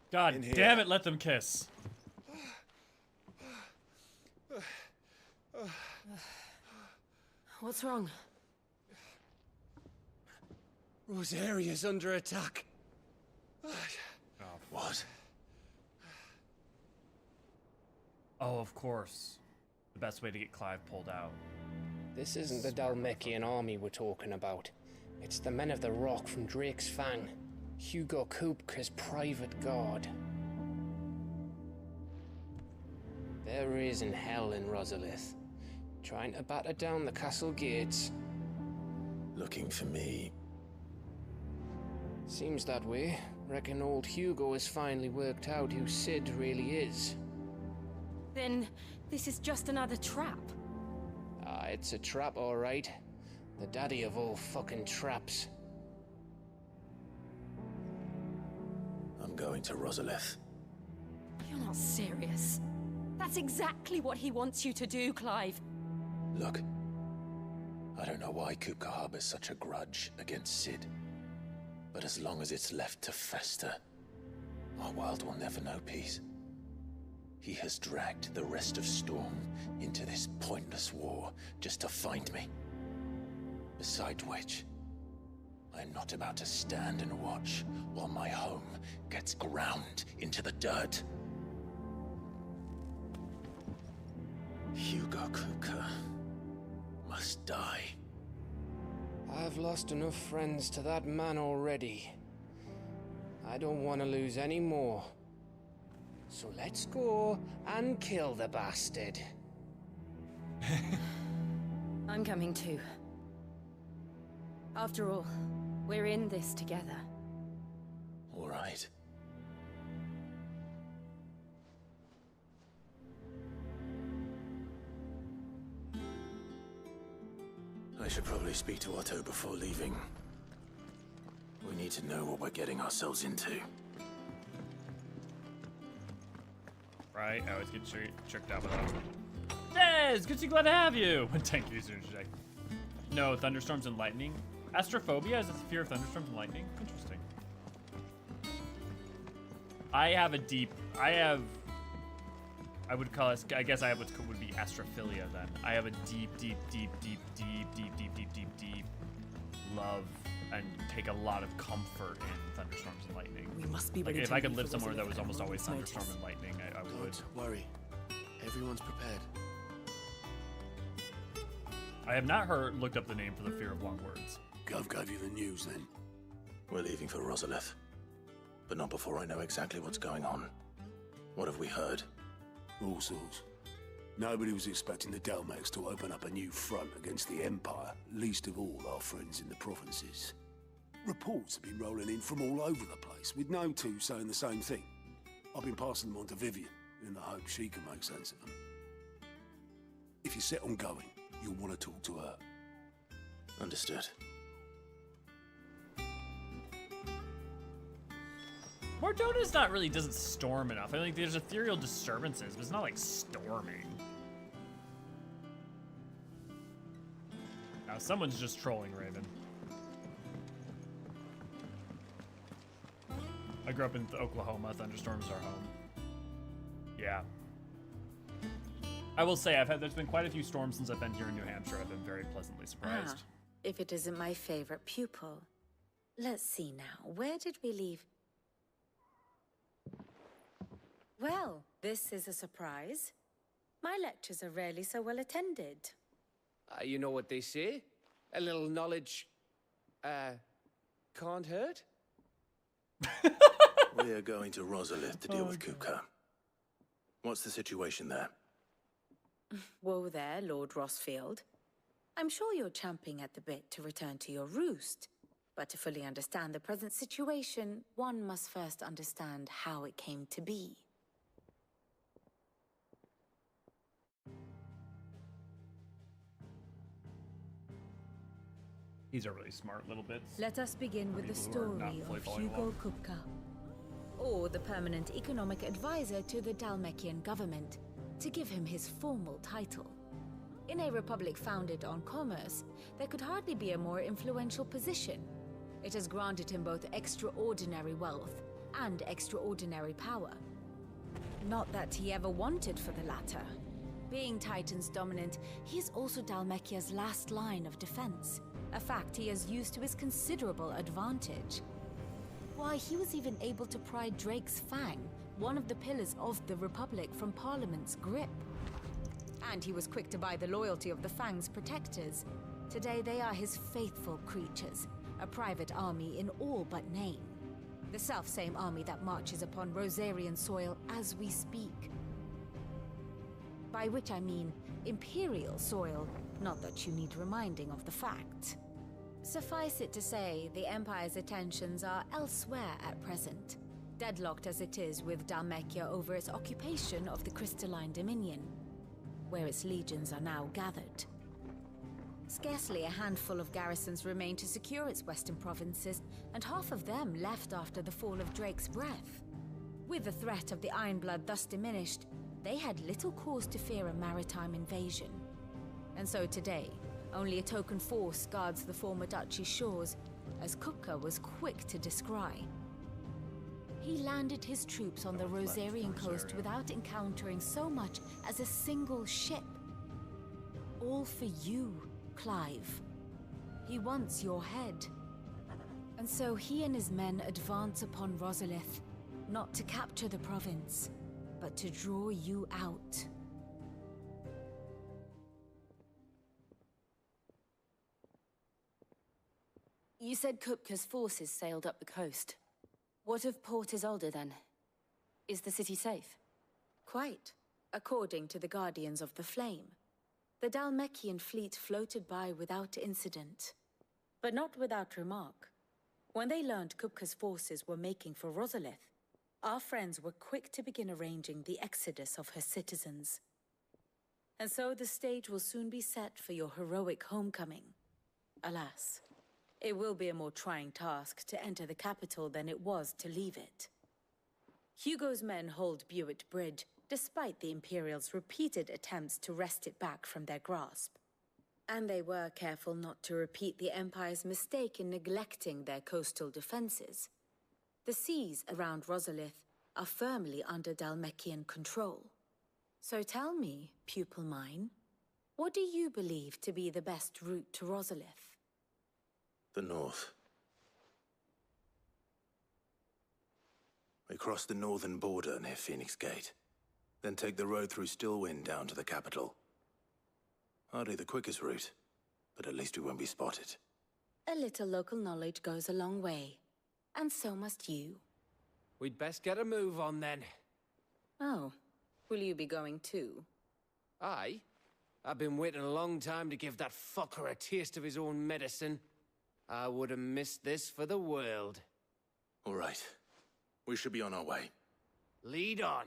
God damn it, let them kiss. What's wrong? Rosaria's under attack. What? Oh, of course. The best way to get Clive pulled out. This isn't the Dhalmekian army we're talking about. It's the men of the Rock from Drake's Fang. Hugo Kupka's private guard. They're raising hell in Rosalith, trying to batter down the castle gates. Looking for me. Seems that way. Reckon old Hugo has finally worked out who Sid really is. Then this is just another trap. Ah, it's a trap, all right. The daddy of all fucking traps. I'm going to Rosalith. You're not serious. That's exactly what he wants you to do, Clive. Look, I don't know why Kupka harbors such a grudge against Sid. But as long as it's left to fester, our world will never know peace. He has dragged the rest of Storm into this pointless war just to find me. Besides which, I'm not about to stand and watch while my home gets ground into the dirt. Hugo Kupka must die. I've lost enough friends to that man already. I don't want to lose any more. So let's go and kill the bastard. I'm coming too. After all, we're in this together. All right. I should probably speak to Otto before leaving. We need to know what we're getting ourselves into. Right, I always get tricked out by that. Des, good to glad to have you. Thank you, today. No, thunderstorms and lightning. Astrophobia is a fear of thunderstorms and lightning. Interesting. I would call it, I guess I have what would be astrophilia then. I have a deep love and take a lot of comfort in thunderstorms and lightning. We must be like ready if to I could leave live for somewhere that was Rosalith almost at a always moment's thunderstorm notice. and lightning, I would. Don't worry. Everyone's prepared. I have not looked up the name for the fear of long words. Gov gave you the news then. We're leaving for Rosalith, but not before I know exactly what's going on. What have we heard? All sorts. Nobody was expecting the Dalmex to open up a new front against the Empire, least of all our friends in the provinces. Reports have been rolling in from all over the place, with no two saying the same thing. I've been passing them on to Vivian, in the hope she can make sense of them. If you're set on going, you'll want to talk to her. Understood. Mordona's doesn't storm enough. I think there's ethereal disturbances, but it's not like storming. Now someone's just trolling Raven. I grew up in Oklahoma. Thunderstorms are home. Yeah. I will say there's been quite a few storms since I've been here in New Hampshire. I've been very pleasantly surprised. If it isn't my favorite pupil. Let's see now. Where did we leave? Well, this is a surprise. My lectures are rarely so well attended. You know what they say? A little knowledge, can't hurt? We are going to Rosalith to deal with Kupka. What's the situation there? Whoa there, Lord Rossfield. I'm sure you're champing at the bit to return to your roost. But to fully understand the present situation, one must first understand how it came to be. These are really smart little bits. Let us begin with the story of Hugo Kupka, or the permanent economic advisor to the Dalmekian government, to give him his formal title. In a republic founded on commerce, there could hardly be a more influential position. It has granted him both extraordinary wealth and extraordinary power. Not that he ever wanted for the latter. Being Titan's dominant, he is also Dalmekia's last line of defense, a fact he has used to his considerable advantage. Why, he was even able to pry Drake's Fang, one of the pillars of the Republic, from Parliament's grip. And he was quick to buy the loyalty of the Fang's protectors. Today they are his faithful creatures, a private army in all but name. The self-same army that marches upon Rosarian soil as we speak. By which I mean Imperial soil, not that you need reminding of the fact. Suffice it to say, the Empire's attentions are elsewhere at present, deadlocked as it is with Dalmekia over its occupation of the Crystalline Dominion, where its legions are now gathered. Scarcely a handful of garrisons remain to secure its western provinces, and half of them left after the fall of Drake's breath. With the threat of the Ironblood thus diminished, they had little cause to fear a maritime invasion. And so today, only a token force guards the former duchy's shores, as Kupka was quick to descry. He landed his troops on the Rosarian coast without encountering so much as a single ship. All for you, Clive. He wants your head. And so he and his men advance upon Rosalith, not to capture the province, but to draw you out. You said Kupka's forces sailed up the coast. What of Port Isolde, then? Is the city safe? Quite, according to the Guardians of the Flame. The Dhalmekian fleet floated by without incident, but not without remark. When they learned Kupka's forces were making for Rosalith, our friends were quick to begin arranging the exodus of her citizens. And so the stage will soon be set for your heroic homecoming. Alas, it will be a more trying task to enter the capital than it was to leave it. Hugo's men hold Buet Bridge, despite the Imperials' repeated attempts to wrest it back from their grasp. And they were careful not to repeat the Empire's mistake in neglecting their coastal defenses. The seas around Rosalith are firmly under Dhalmekian control. So tell me, pupil mine, what do you believe to be the best route to Rosalith? The north. We cross the northern border near Phoenix Gate, then take the road through Stillwind down to the capital. Hardly the quickest route, but at least we won't be spotted. A little local knowledge goes a long way, and so must you. We'd best get a move on then. Oh, will you be going too? Aye. I've been waiting a long time to give that fucker a taste of his own medicine. I would have missed this for the world. All right. We should be on our way. Lead on.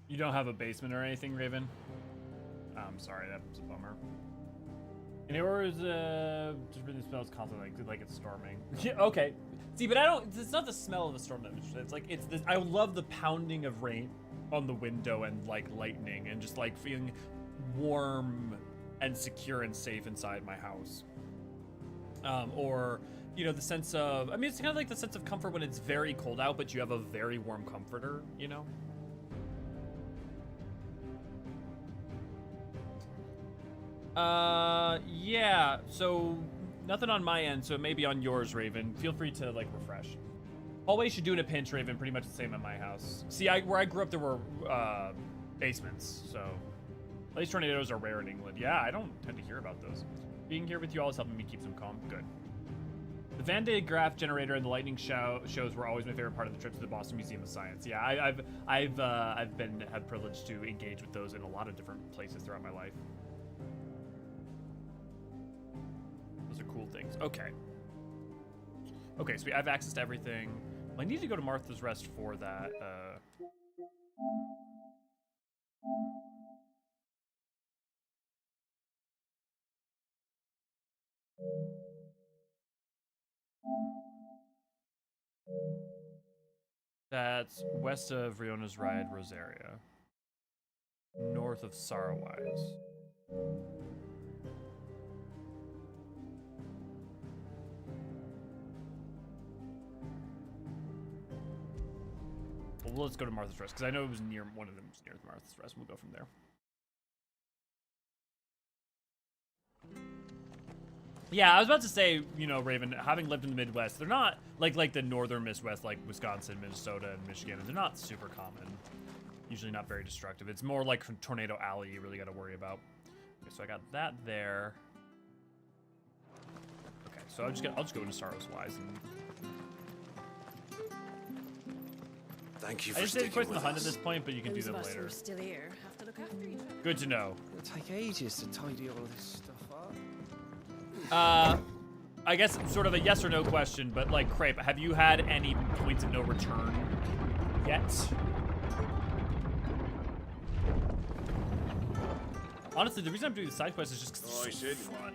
You don't have a basement or anything, Raven? I'm sorry, that's a bummer. And just really smells constantly like it's storming. Yeah, okay. See, but I don't. It's not the smell of the storm that it's like it's this. I love the pounding of rain on the window and like lightning and just like feeling warm and secure and safe inside my house. Or you know, the sense of. I mean, it's kind of like the sense of comfort when it's very cold out, but you have a very warm comforter. You know. Yeah, so nothing on my end, so maybe on yours, Raven. Feel free to, like, refresh. Always should do in a pinch, Raven, pretty much the same at my house. See, where I grew up, there were, basements, so... At least tornadoes are rare in England. Yeah, I don't tend to hear about those. Being here with you all is helping me keep them calm. Good. The Van de Graaff generator and the lightning shows were always my favorite part of the trip to the Boston Museum of Science. Yeah, I've had privilege to engage with those in a lot of different places throughout my life. Those are cool things. Okay. Okay, so we have access to everything. Well, I need to go to Martha's Rest for that. That's west of Riona's Ride, Rosaria. North of Sarwise. Well, let's go to Martha's Rest, because I know it was near, one of them was near Martha's Rest. We'll go from there. Yeah, I was about to say, you know, Raven, having lived in the Midwest, they're not like the northern Midwest, like Wisconsin, Minnesota, and Michigan. They're not super common. Usually not very destructive. It's more like Tornado Alley you really got to worry about. Okay, so I got that there. Okay, so I'll just go into Sarwise and. Thank you for I just didn't quit the hunt at this point, but you can do them Those of us who later. are still here have to look after each other. Good to know. It'll take ages to tidy all this stuff up. I guess sort of a yes or no question, but like, Crepe, have you had any points of no return yet? Honestly, the reason I'm doing the side quest is just because it's so fun.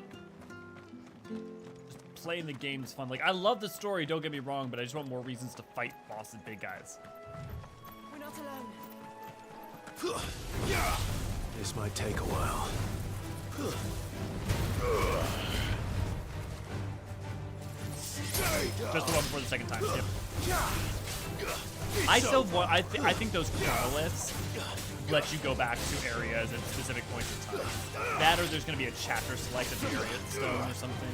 Just playing the game's fun. Like, I love the story, don't get me wrong, but I just want more reasons to fight bosses, big guys. We're not alone. This might take a while. Just the one before the second time. Yep. I still want. I think those chronoliths let you go back to areas at specific points in time. That, or there's going to be a chapter select at the area stone or something.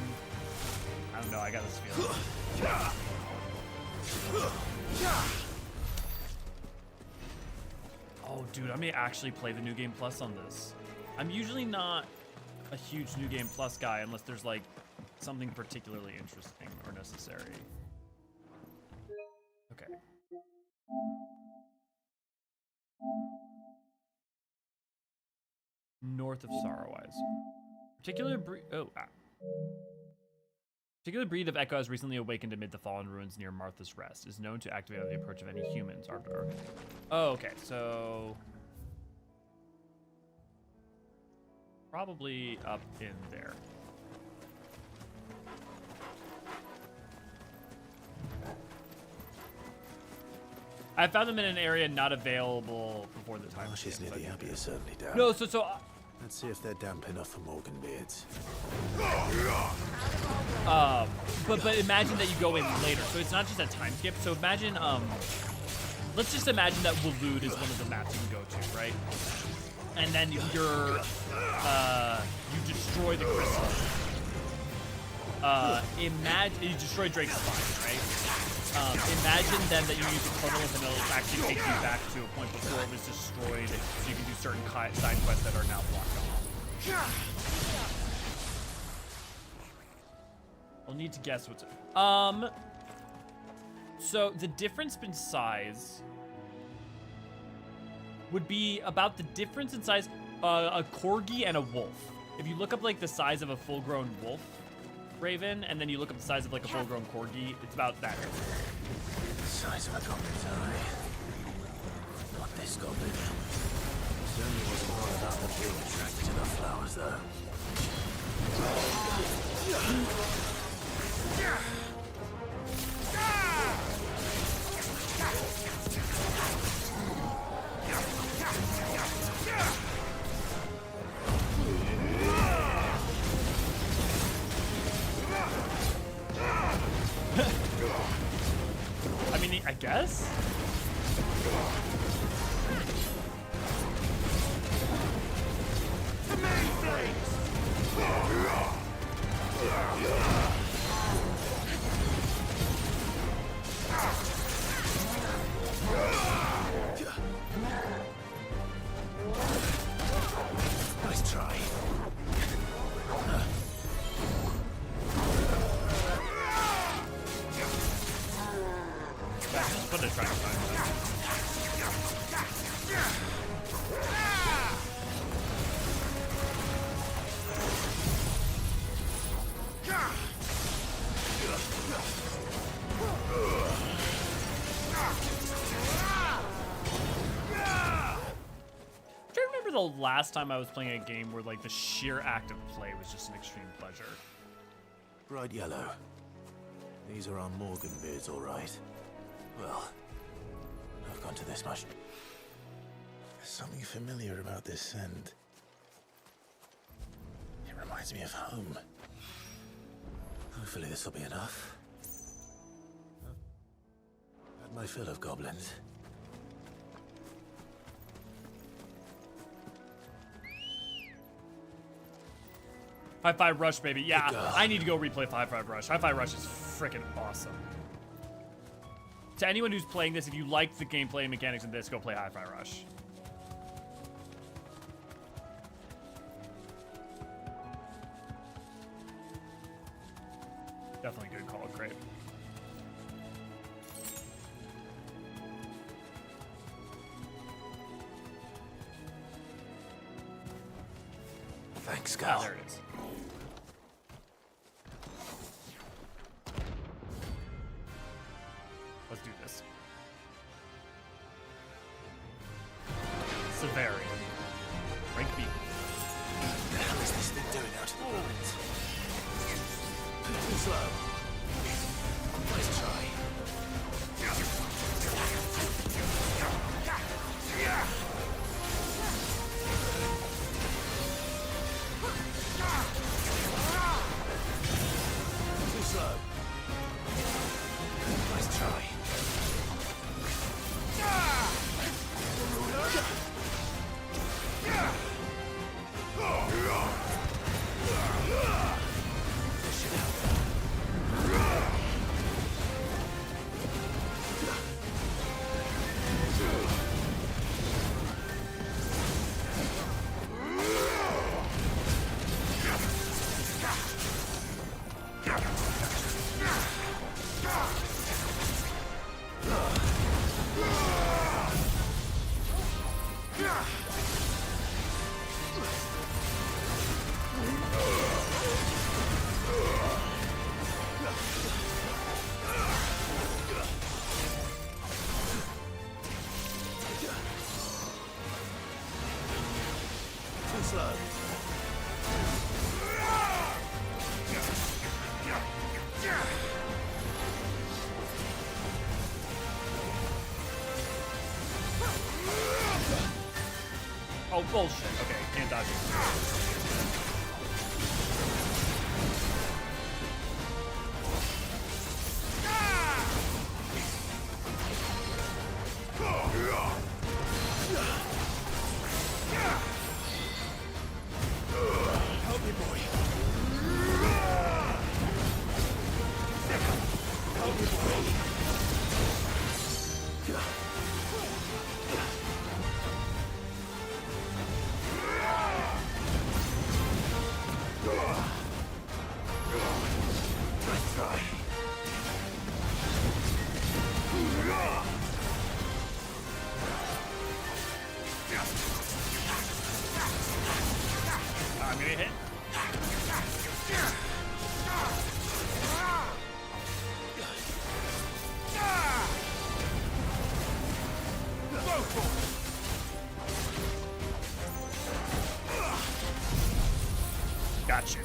I don't know. I got this feeling. Oh, dude, I may actually play the New Game Plus on this. I'm usually not a huge New Game Plus guy unless there's like something particularly interesting or necessary. Okay. North of Sorrowwise. Particular breed of Echo has recently awakened amid the fallen ruins near Martha's Rest. Is known to activate on the approach of any humans. Oh, okay, so probably up in there. I found them in an area not available before the time. Marshes near the Abbey are certainly down. No, let's see if they're damp enough for Morgan beards. But imagine that you go in later, so it's not just a time skip. So imagine, let's just imagine that Waloed is one of the maps you can go to, right? And then you destroy the crystal. Imagine you destroy Drake's spine, right? Imagine then that you use the chronolith and it'll actually take you back to a point before it was destroyed, so you can do certain side quests that are now blocked off. I'll need to guess what's so the difference in size would be about the difference in size a corgi and a wolf. If you look up like the size of a full-grown wolf raven, and then you look up the size of like a full-grown corgi, it's about that. Size of a goblin's eye. Not this goblin. Certainly wasn't long enough to feel attracted to the flowers, though. I mean, I guess? Nice try. Just put a try. Do you remember the last time I was playing a game where like the sheer act of play was just an extreme pleasure? Bright yellow. These are our Morgan beards, all right. Well, I've gone to this much. There's something familiar about this scent. It reminds me of home. Hopefully this will be enough. Had my fill of goblins. Hi-Fi Rush, baby. Yeah, I need to go replay Hi-Fi Rush. Hi-Fi Rush is freaking awesome. To anyone who's playing this, if you like the gameplay and mechanics of this, go play Hi-Fi Rush. Definitely good call, great. Thanks, Gal. Ah, there it is. Let's do this. Severian. Rank B. What the hell is this thing doing out in the ruins? Too slow. Nice try. Too slow. Oh, bullshit. Okay, can't dodge it. Help me, boy. Help me, boy. I'm gonna hit. Gotcha.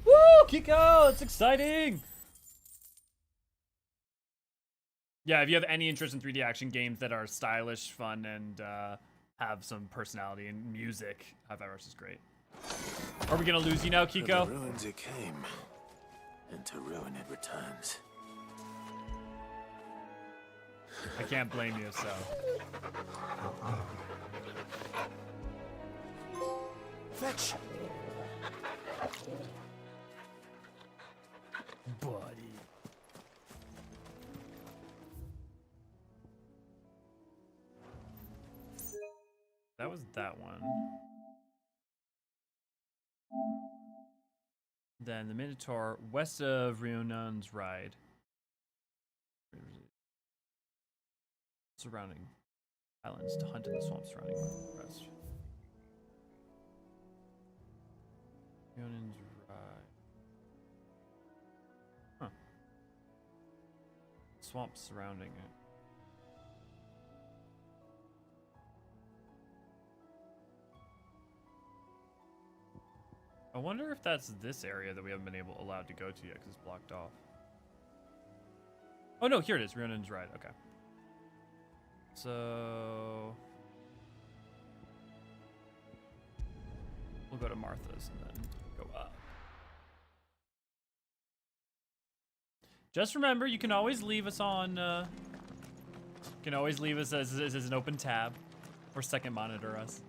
Woo, Kiko! It's exciting! Yeah, if you have any interest in 3D action games that are stylish, fun, and have some personality and music, Hi-Fi-Rush is great. Are we gonna lose you now, Kiko? To the ruins it came, and to ruin it returns. I can't blame you, so. Fetch. Buddy. That was that one. Then the Minotaur west of Rionan's Ride. Surrounding islands to hunt in the swamp surrounding Rest. Rionan's Ride. Huh. Swamp surrounding it. I wonder if that's this area that we haven't been allowed to go to yet because it's blocked off. Oh no, here it is, Rionan's Ride. Okay. So we'll go to Martha's and then go up. Just remember, you can always leave us on. You can always leave us as an open tab, or second monitor us.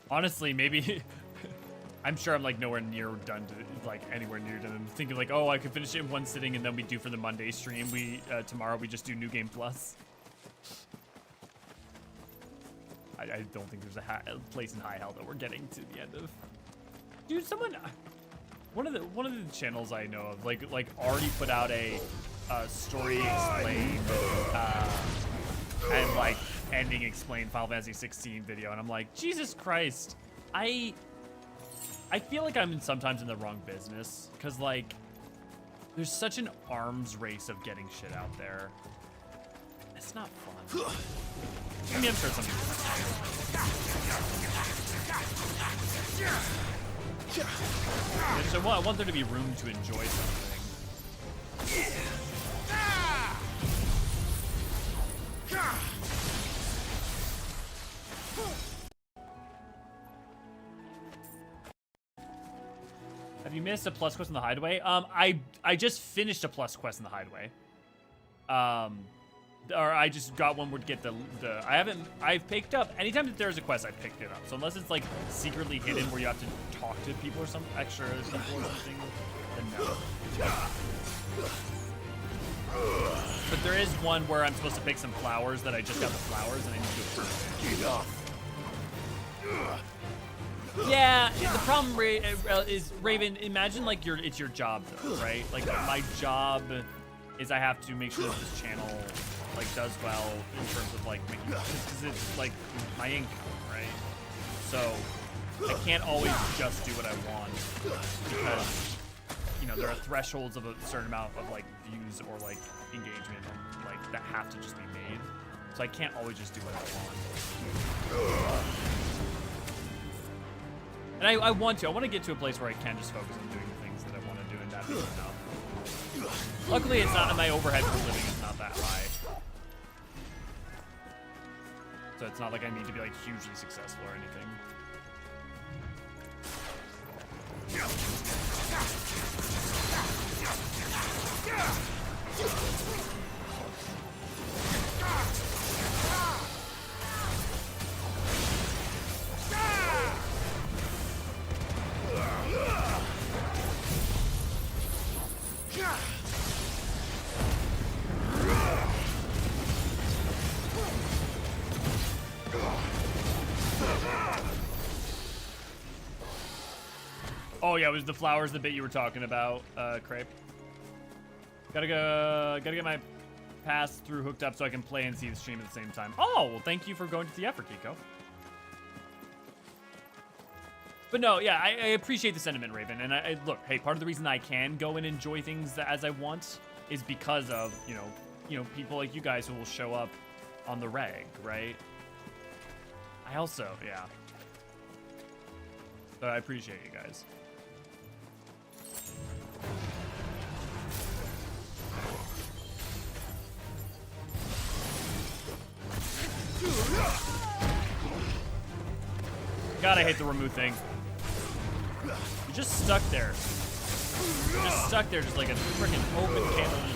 Honestly, maybe I'm sure I'm like nowhere near done to like anywhere near done. I'm thinking like, oh, I could finish it in one sitting, and then we do for the Monday stream. We tomorrow we just do New Game Plus. I don't think there's a place in High Hell that we're getting to the end of. Dude, someone, one of the channels I know of like already put out a story explained and like ending explained Final Fantasy 16 video, and I'm like, Jesus Christ, I feel like I'm sometimes in the wrong business, because like there's such an arms race of getting shit out there. It's not fun. I mean, I'm sure some people. I want there to be room to enjoy something. Have you missed a plus quest in the Hideaway? I just finished a plus quest in the Hideaway. Or I just got one where to get I've picked up, anytime that there's a quest, I've picked it up. So unless it's like secretly hidden where you have to talk to people or some extra people or something, then no. But there is one where I'm supposed to pick some flowers that I just got the flowers and I need to do it perfect. Yeah, the problem is, Raven, imagine like it's your job though, right? Like my job is I have to make sure that this channel like does well in terms of like making, because it's like my income, right? So I can't always just do what I want because, you know, there are thresholds of a certain amount of like views or like engagement and like that have to just be made. So I can't always just do what I want. And I want to get to a place where I can just focus on doing the things that I want to do, and that is enough. Luckily, it's not, my overhead for living is not that high. So it's not like I need to be like hugely successful or anything. Oh yeah, it was the flowers, the bit you were talking about, Crepe. Gotta get my pass through hooked up so I can play and see the stream at the same time. Oh, well, thank you for going to the effort, Kiko. But no, yeah, I appreciate the sentiment, Raven. And I look, hey, part of the reason I can go and enjoy things as I want is because of, you know, people like you guys who will show up on the reg, right? I also, yeah. So I appreciate you guys. God, I hate the remove thing. You're just stuck there. You're just stuck there, just like a freaking open cannon.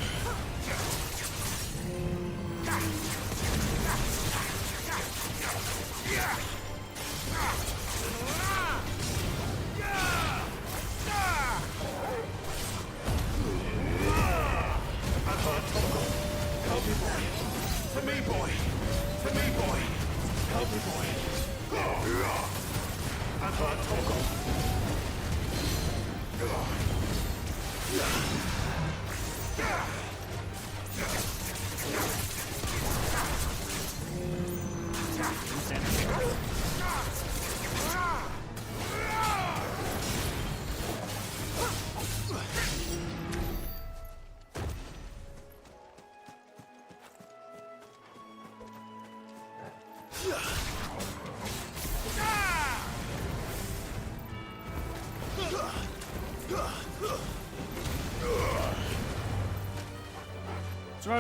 To me, boy. To me, boy. Help me, boy. I've heard Togo.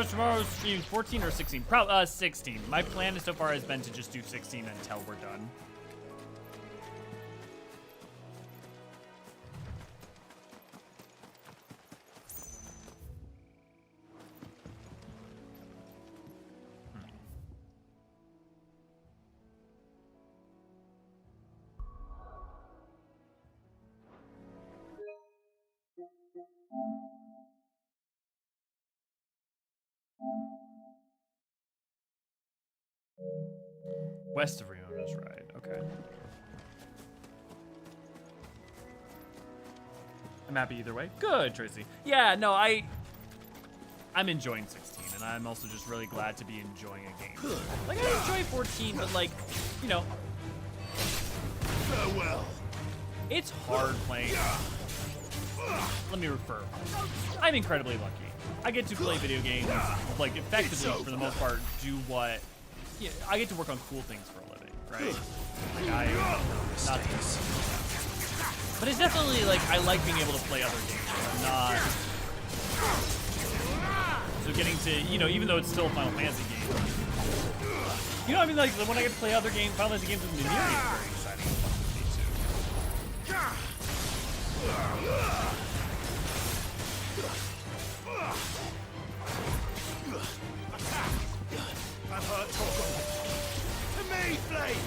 Tomorrow's stream 14 or 16? Probably 16. My plan so far has been to just do 16 until we're done. West of Riona's Ride, okay. I'm happy either way. Good, Tracy. Yeah, no, I'm enjoying 16, and I'm also just really glad to be enjoying a game. Like, I enjoy 14, but like, you know. Farewell. It's hard playing. Let me refer. I'm incredibly lucky. I get to play video games, like, effectively, for the most part, do what... Yeah, I get to work on cool things for a living, right? Like, not this. But it's definitely, like, I like being able to play other games. I'm not... So getting to, you know, even though it's still a Final Fantasy game, you know what I mean? Like, when I get to play other games, Final Fantasy games with Mimiri is very exciting I've heard Togo. To me, Blade!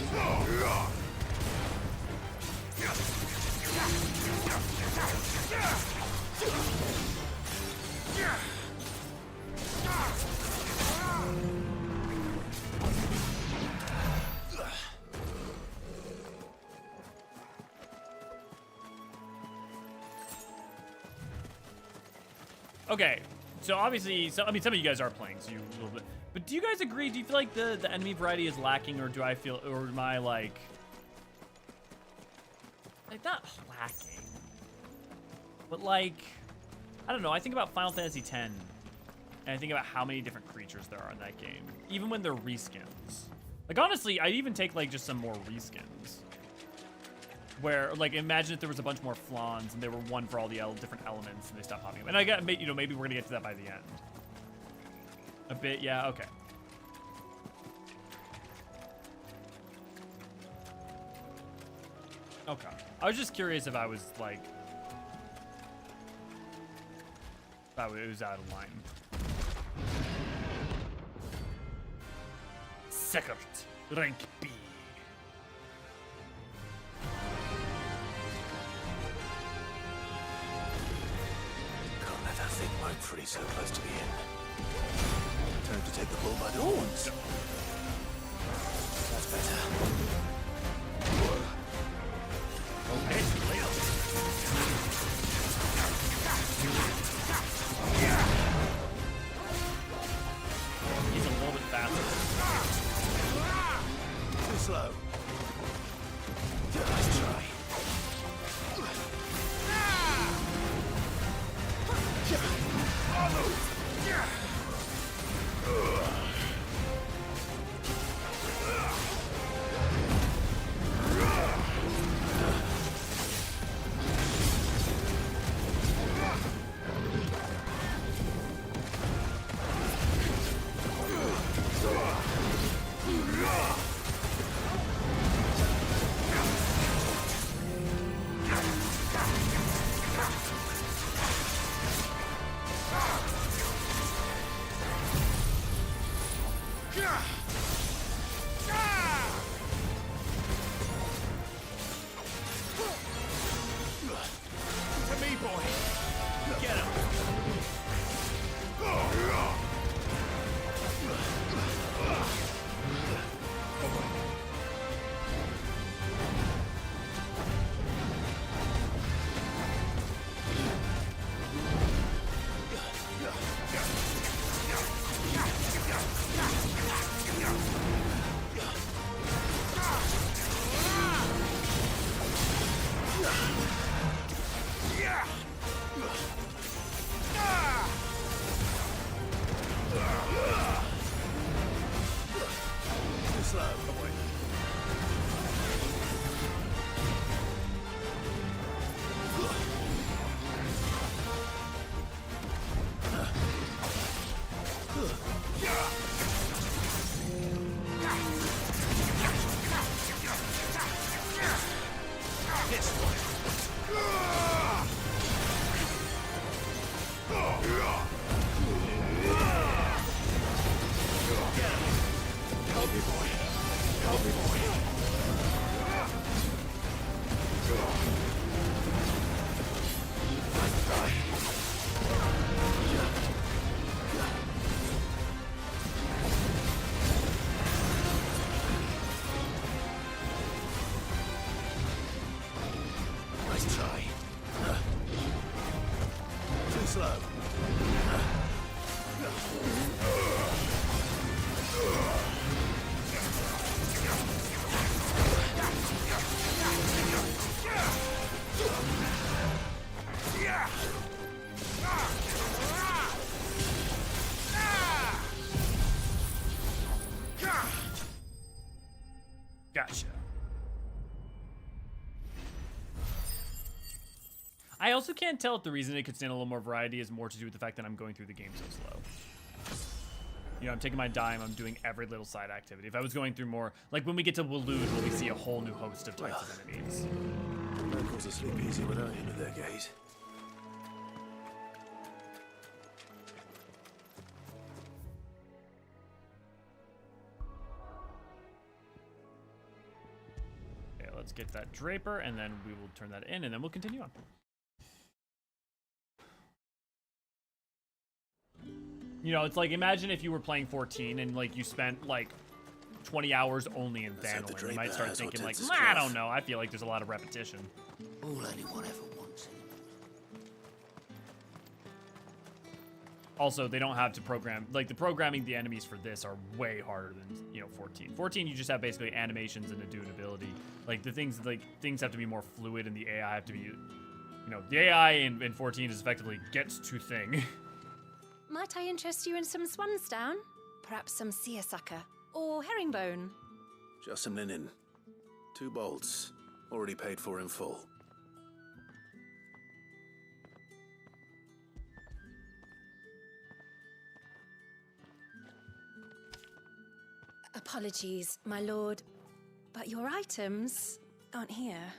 Okay, so obviously, I mean, some of you guys are playing, so you a little bit. But do you guys agree? Do you feel like the enemy variety is lacking, or do I feel, or am I like not lacking, but like, I don't know. I think about Final Fantasy X, and I think about how many different creatures there are in that game, even when they're reskins. Like honestly, I'd even take like just some more reskins. Where, like, imagine if there was a bunch more flans and they were one for all the different elements and they stopped popping up. And I got, you know, maybe we're gonna get to that by the end. A bit, yeah, okay. Okay. I was just curious if I was, like, it was out of line. Second, rank B. That thing won't free so close to the end. Time to take the bull by the horns. That's better. Okay, he's a little bit faster. Too slow. Nice try. Gotcha. I also can't tell if the reason it could stand a little more variety is more to do with the fact that I'm going through the game so slow. You know, I'm taking my time, I'm doing every little side activity. If I was going through more, like when we get to Waloed, will we see a whole new host of types of enemies? Locals are sleep easy without him at their gate. Okay, let's get that Draper, and then we will turn that in, and then we'll continue on. You know, it's like, imagine if you were playing 14 and like you spent like 20 hours only in Vandalin. You might start thinking like, I don't know, I feel like there's a lot of repetition. All anyone ever wants Also, they don't have to program, like the programming the enemies for this are way harder than, you know, 14. 14, you just have basically animations and a dude ability. Like the things have to be more fluid and the AI have to be, you know, the AI in 14 is effectively gets to thing. Might I interest you in some swansdown? Perhaps some seersucker or herringbone? Just some linen. 2 bolts. Already paid for in full. Apologies, my lord, but your items aren't here.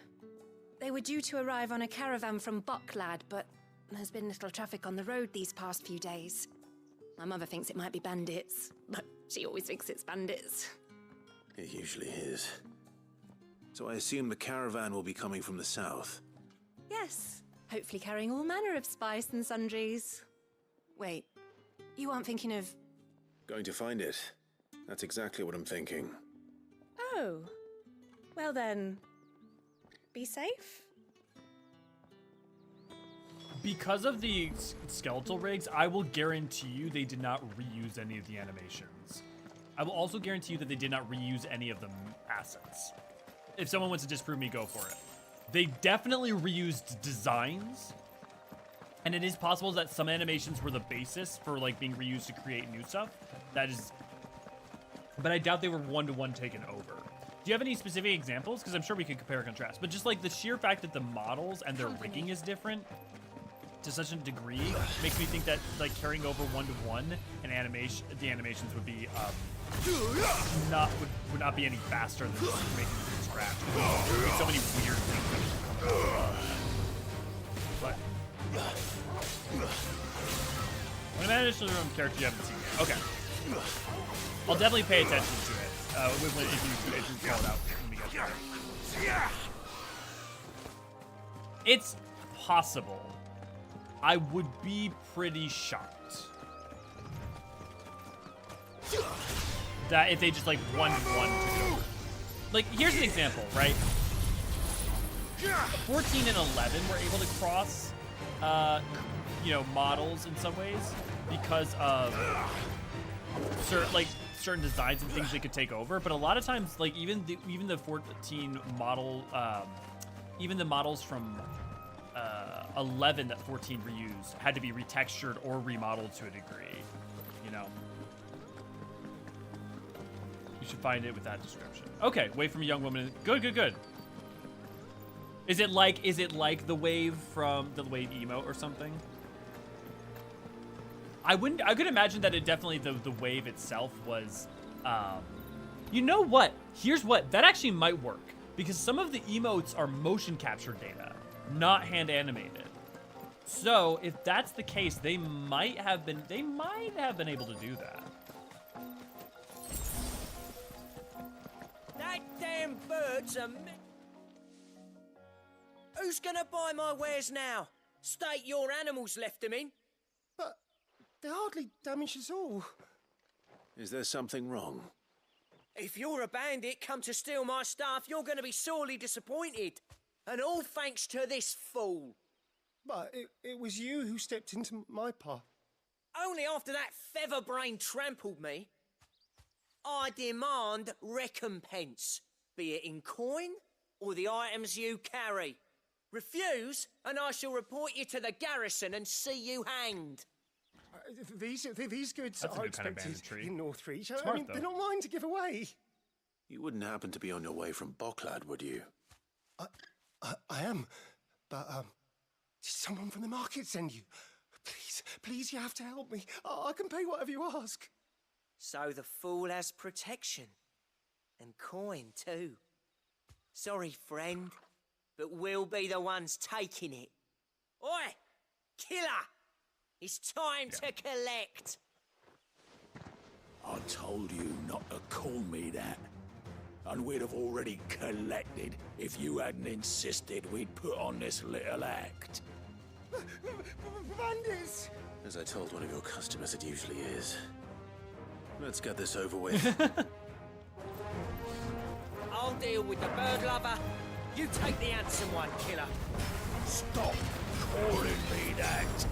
They were due to arrive on a caravan from Boklad, but there's been little traffic on the road these past few days. My mother thinks it might be bandits, but she always thinks it's bandits. It usually is. So I assume the caravan will be coming from the south. Yes, hopefully carrying all manner of spice and sundries. Wait, you aren't thinking of... Going to find it. That's exactly what I'm thinking. Oh, well then, be safe? Because of the skeletal rigs, I will guarantee you they did not reuse any of the animations. I will also guarantee you that they did not reuse any of the assets. If someone wants to disprove me, go for it. They definitely reused designs, and it is possible that some animations were the basis for like being reused to create new stuff. That is, but I doubt they were one-to-one taken over. Do you have any specific examples? Because I'm sure we could compare and contrast. But just like the sheer fact that the models and their rigging is different to such a degree makes me think that like carrying over one-to-one and the animations would be would not be any faster than just making it from scratch. There'd be so many weird things that would come out. But when I initially run character you haven't seen yet. Okay. I'll definitely pay attention to it. If you call it out when we get there. It's possible. I would be pretty shocked that if they just like one-to-one took it over. Like, here's an example, right? 14 and 11 were able to cross, you know, models in some ways because of certain designs and things they could take over. But a lot of times, like even the 14 model, even the models from 11 that 14 reused had to be retextured or remodeled to a degree, you know. You should find it with that description. Okay, wave from a young woman. Good. Is it like the wave from the wave emote or something? I could imagine that it definitely the wave itself was you know what? Here's what that actually might work, because some of the emotes are motion capture data, not hand animated. So if that's the case, they might have been able to do that. That damn bird's a... Who's gonna buy my wares now? State your animals left them in. But they hardly damage us all. Is there something wrong? If you're a bandit come to steal my stuff, you're gonna be sorely disappointed. And all thanks to this fool. But it was you who stepped into my path. Only after that featherbrain trampled me. I demand recompense, be it in coin or the items you carry. Refuse, and I shall report you to the garrison and see you hanged. These goods That's a are new kind of expected banditry. in Northreach. Smart, I mean, though. they're not mine to give away. You wouldn't happen to be on your way from Boklad, would you? I am, but did someone from the market send you? Please, you have to help me. I can pay whatever you ask. So the fool has protection. And coin, too. Sorry, friend, but we'll be the ones taking it. Oi! Killer! It's time to collect! I told you not to call me that. And we'd have already collected if you hadn't insisted we'd put on this little act. Bandits! As I told one of your customers, it usually is. Let's get this over with. I'll deal with the bird lover. You take the handsome one, killer. Stop calling me that.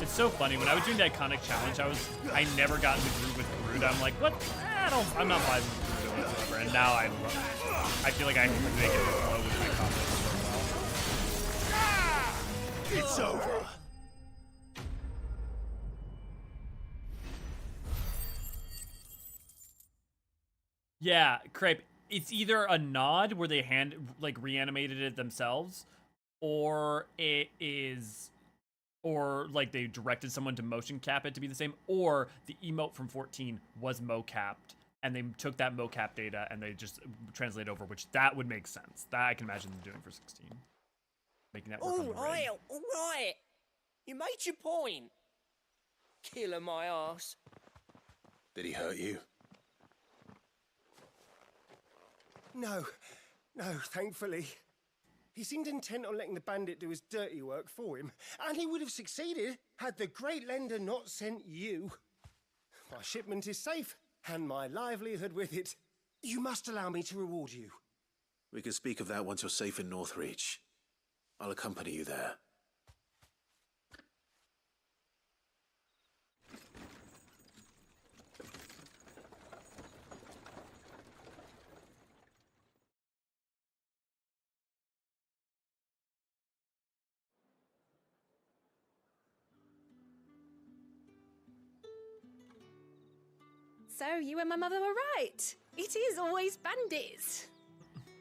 So funny when I was doing the iconic challenge, I never got in the groove with Groot. I'm like, what? I'm not vibing with Groot whatsoever. And now I feel like I make it flow with my confidence so well. It's over. Yeah, Crepe. It's either a nod where they reanimated it themselves, or it is. Or like they directed someone to motion cap it to be the same, or the emote from 14 was mocapped and they took that mocap data and they just translate over, which that would make sense. That I can imagine them doing for 16. Making that work on the ring. All right. You made your point. Killer my ass. Did he hurt you? No, thankfully. He seemed intent on letting the bandit do his dirty work for him, and he would have succeeded had the Great Lender not sent you. My shipment is safe, and my livelihood with it. You must allow me to reward you. We can speak of that once you're safe in Northreach. I'll accompany you there. So, you and my mother were right. It is always bandits.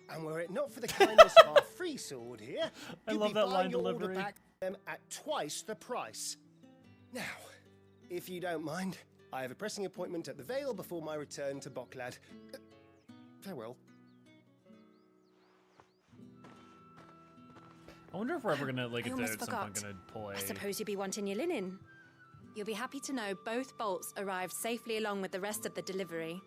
And were it not for the kindness of our free sword here, you'd be buying your order back from them at twice the price. Now, if you don't mind, I have a pressing appointment at the Vale before my return to Boklad. Farewell. I wonder if we're ever gonna I if almost at some point forgot. gonna pull a. I suppose you'll be wanting your linen. You'll be happy to know both bolts arrived safely along with the rest of the delivery.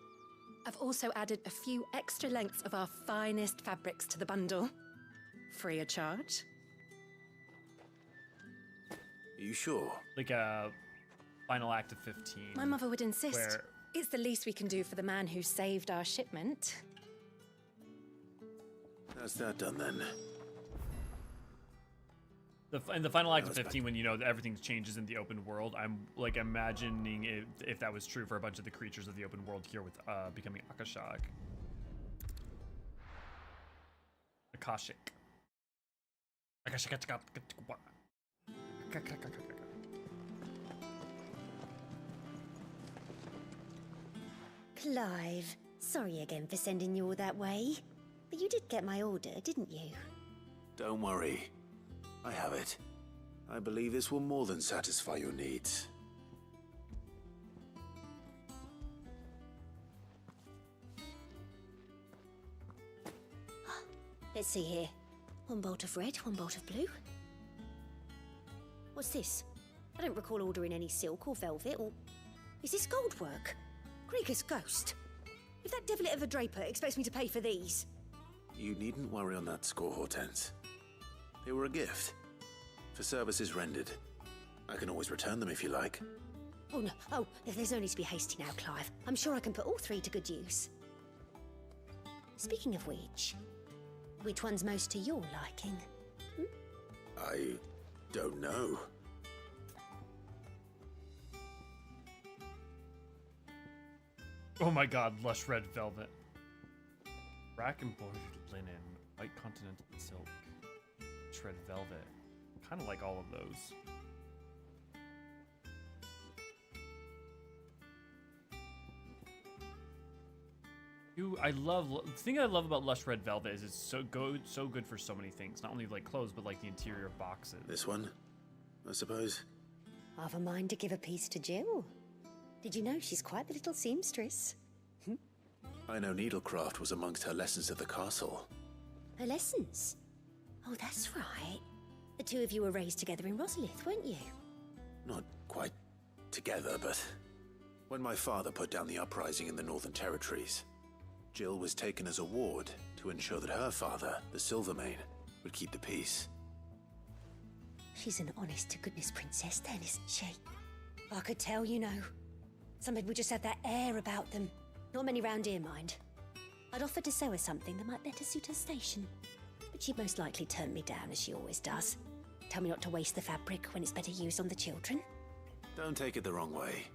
I've also added a few extra lengths of our finest fabrics to the bundle. Free of charge. Are you sure? Like a final act of 15. My mother would insist. Where... It's the least we can do for the man who saved our shipment. How's that done then? In the final act of 15, when everything changes in the open world, I'm like imagining if that was true for a bunch of the creatures of the open world here with becoming Akashic. Clive, sorry again for sending you all that way. But you did get my order, didn't you? Don't worry. I have it. I believe this will more than satisfy your needs. Let's see here. One bolt of red, one bolt of blue. What's this? I don't recall ordering any silk or velvet, or... Is this gold work? Krieger's ghost. If that devilet of a Draper expects me to pay for these... You needn't worry on that score, Hortense. They were a gift. For services rendered. I can always return them if you like. Oh, no. Oh, there's no need to be hasty now, Clive. I'm sure I can put all three to good use. Speaking of which one's most to your liking? I don't know. Oh my god, lush red velvet. Rack embroidered linen, white continental silk, red velvet. Kind of like all of those. The thing I love about lush red velvet is it's so good for so many things. Not only like clothes, but like the interior of boxes. This one, I suppose. I've a mind to give a piece to Jill. Did you know she's quite the little seamstress? I know needlecraft was amongst her lessons at the castle. Her lessons? Oh, that's right. The two of you were raised together in Rosalith, weren't you? Not quite together, but when my father put down the uprising in the Northern Territories, Jill was taken as a ward to ensure that her father, the Silvermane, would keep the peace. She's an honest-to-goodness princess then, isn't she? I could tell, you know. Some people just have that air about them. Not many round here, mind. I'd offered to sew her something that might better suit her station. But she'd most likely turn me down, as she always does. Tell me not to waste the fabric when it's better used on the children. Don't take it the wrong way.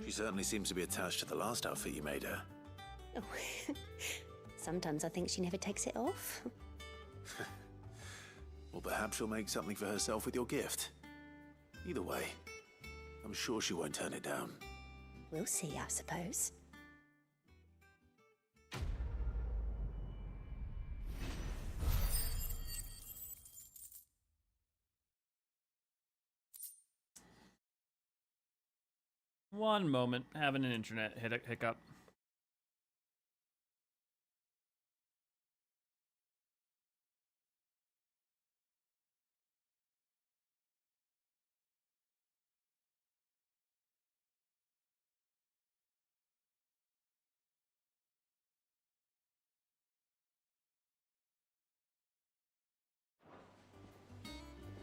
She certainly seems to be attached to the last outfit you made her. Oh. Sometimes I think she never takes it off. Well, perhaps she'll make something for herself with your gift. Either way, I'm sure she won't turn it down. We'll see, I suppose. One moment, having an internet hiccup.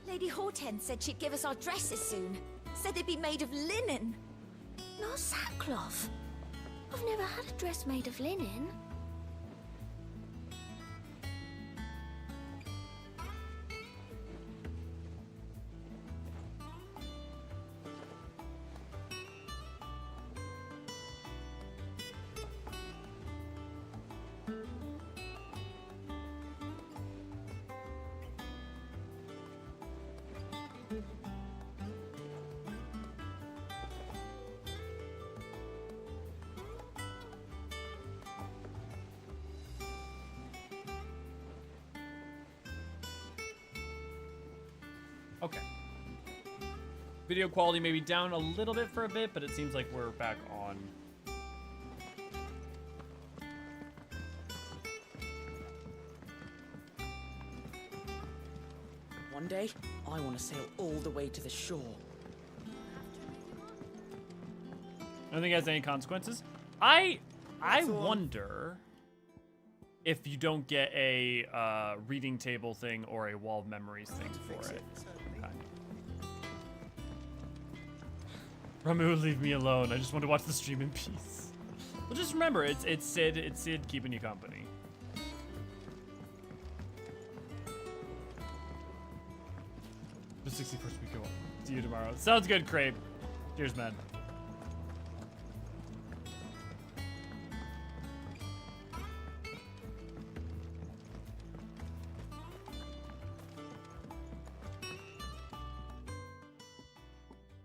Lady Hortense said she'd give us our dresses soon. Said they'd be made of linen. Not sackcloth. I've never had a dress made of linen. Okay. Video quality may be down a little bit for a bit, but it seems like we're back on. One day, I want to sail all the way to the shore. I don't think it has any consequences. I wonder if you don't get a reading table thing or a wall of memories thing for it. Ramu, leave me alone. I just want to watch the stream in peace. Well, just remember, it's Sid keeping you company. The 61st week go on. See you tomorrow. Sounds good, Crabe. Cheers, man.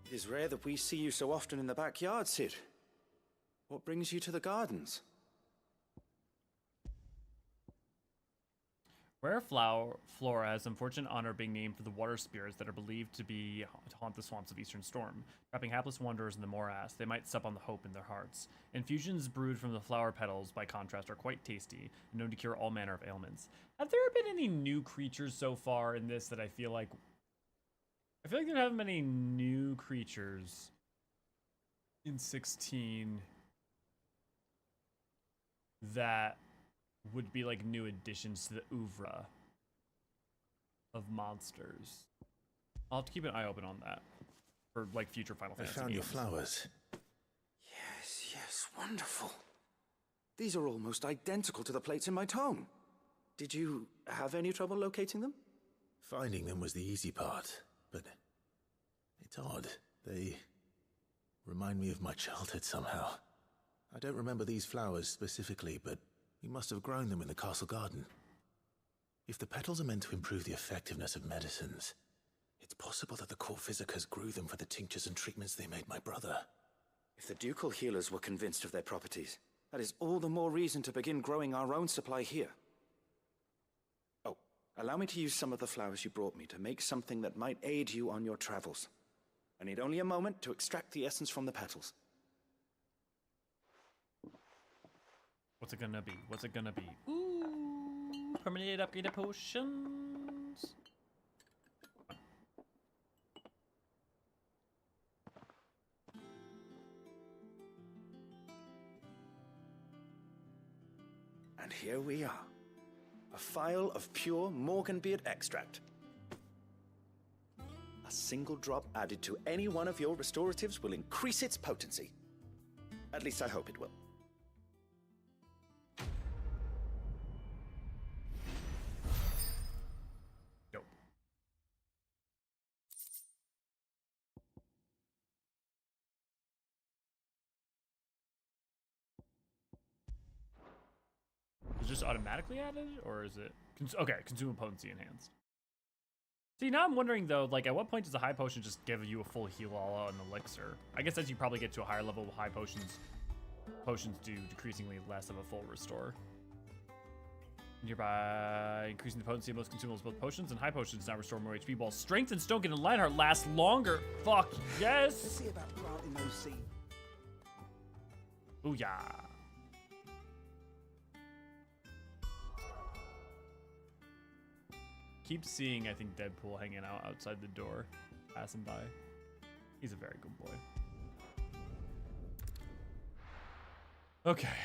It is rare that we see you so often in the backyard, Sid. What brings you to the gardens? Rare flora has unfortunate honor of being named for the water spirits that are believed to haunt the swamps of Eastern Storm, trapping hapless wanderers in the morass. They might sup on the hope in their hearts. Infusions brewed from the flower petals, by contrast, are quite tasty and known to cure all manner of ailments. Have there been any new creatures so far in this that I feel like there haven't been any new creatures in 16 that would be like new additions to the oeuvre of monsters. I'll have to keep an eye open on that for like future Final Fantasy I found games. your flowers. Yes, wonderful. These are almost identical to the plates in my tome. Did you have any trouble locating them? Finding them was the easy part, but it's odd. They remind me of my childhood somehow. I don't remember these flowers specifically, but we must have grown them in the castle garden. If the petals are meant to improve the effectiveness of medicines, it's possible that the court physicers grew them for the tinctures and treatments they made my brother. If the ducal healers were convinced of their properties, that is all the more reason to begin growing our own supply here. Oh, allow me to use some of the flowers you brought me to make something that might aid you on your travels. I need only a moment to extract the essence from the petals. What's it gonna be? What's it gonna be? Ooh, permanent upgraded potions. And here we are. A phial of pure Morganbeard extract. A single drop added to any one of your restoratives will increase its potency. At least I hope it will. Dope. Is it just automatically added, or is it... okay, consumable potency enhanced. See, now I'm wondering, though, like, at what point does a high potion just give you a full heal all an elixir? I guess as you probably get to a higher level, high potions do decreasingly less of a full restore. Nearby, increasing the potency of most consumables, both potions and high potions now restore more HP, while strength and Stonekin and Lionheart last longer. Fuck, yes! Let's see about granting those seeds. Booyah. Keep seeing, I think, Deadpool hanging out outside the door, passing by. He's a very good boy. Okay.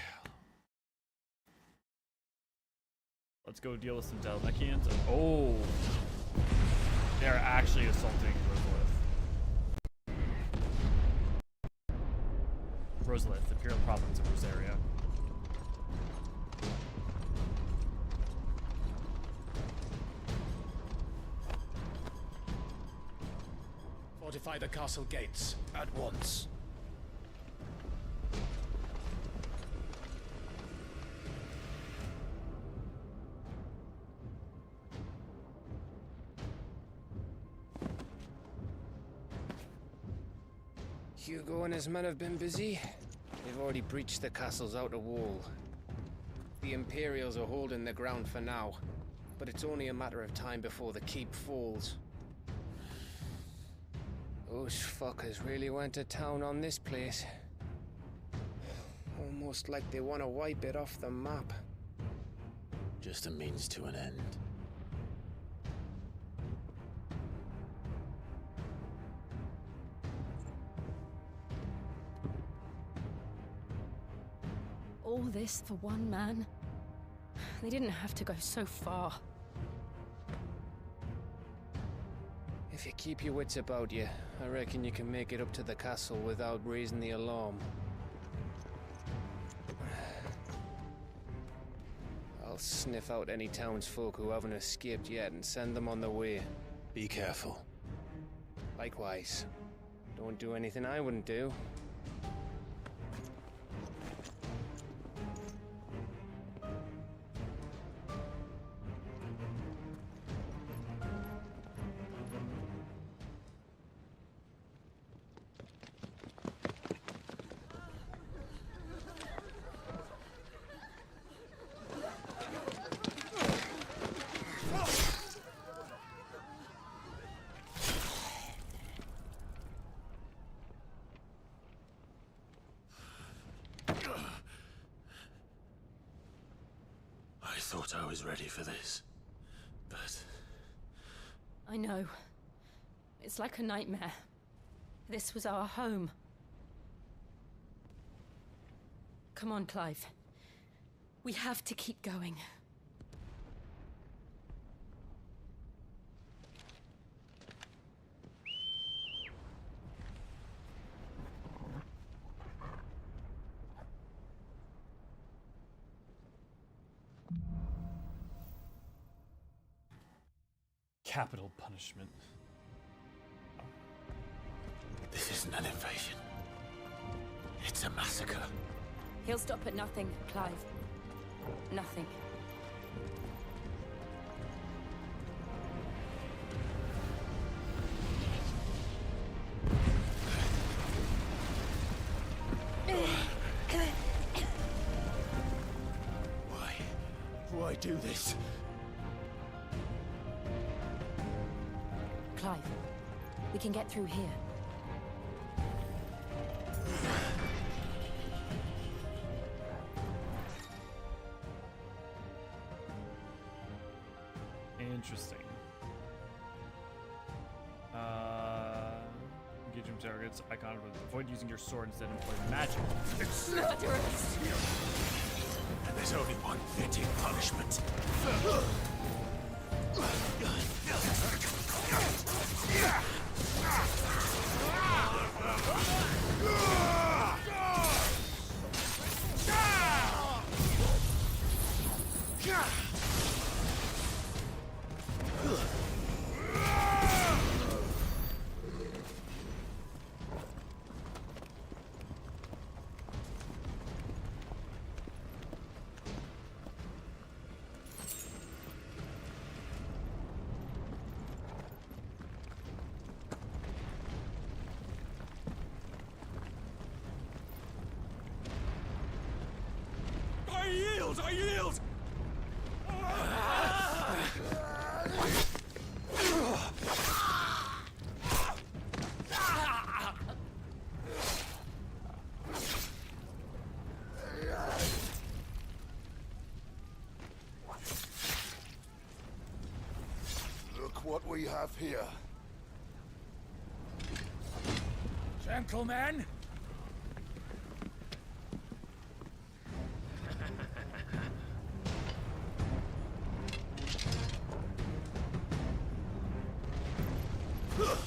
Let's go deal with some Dalamekians. Oh! They're actually assaulting Rosalith. Rosalith, the Imperial Province of Rosaria. Fortify the castle gates at once. Hugo and his men have been busy. They've already breached the castle's outer wall. The Imperials are holding the ground for now, but it's only a matter of time before the keep falls. Those fuckers really went to town on this place. Almost like they want to wipe it off the map. Just a means to an end. All this for one man? They didn't have to go so far. If you keep your wits about you, I reckon you can make it up to the castle without raising the alarm. I'll sniff out any townsfolk who haven't escaped yet and send them on their way. Be careful. Likewise. Don't do anything I wouldn't do. I thought I was ready for this, but... I know. It's like a nightmare. This was our home. Come on, Clive. We have to keep going. Capital punishment. This isn't an invasion. It's a massacre. He'll stop at nothing, Clive. Nothing. Why do this? Clive, we can get through here. Interesting. Engaging targets, icon, avoid using your sword, instead employ magic. Murderous! And there's only one fitting punishment. I yield! Look what we have here. Gentlemen!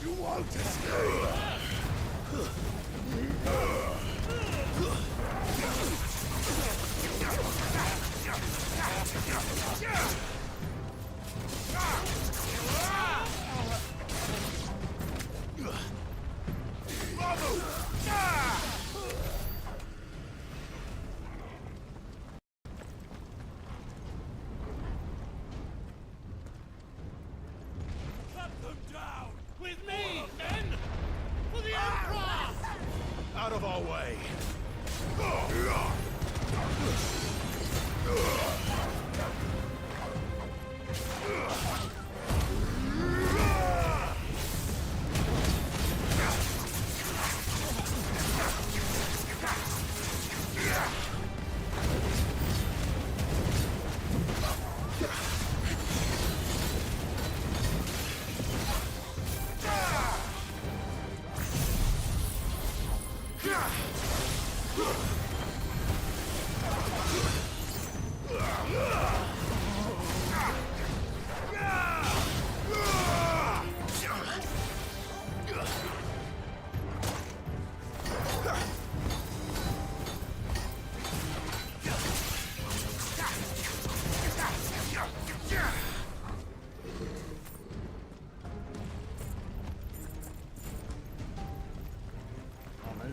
You won't escape! Cut them down! With me, men! For the Emperor! Out of our way!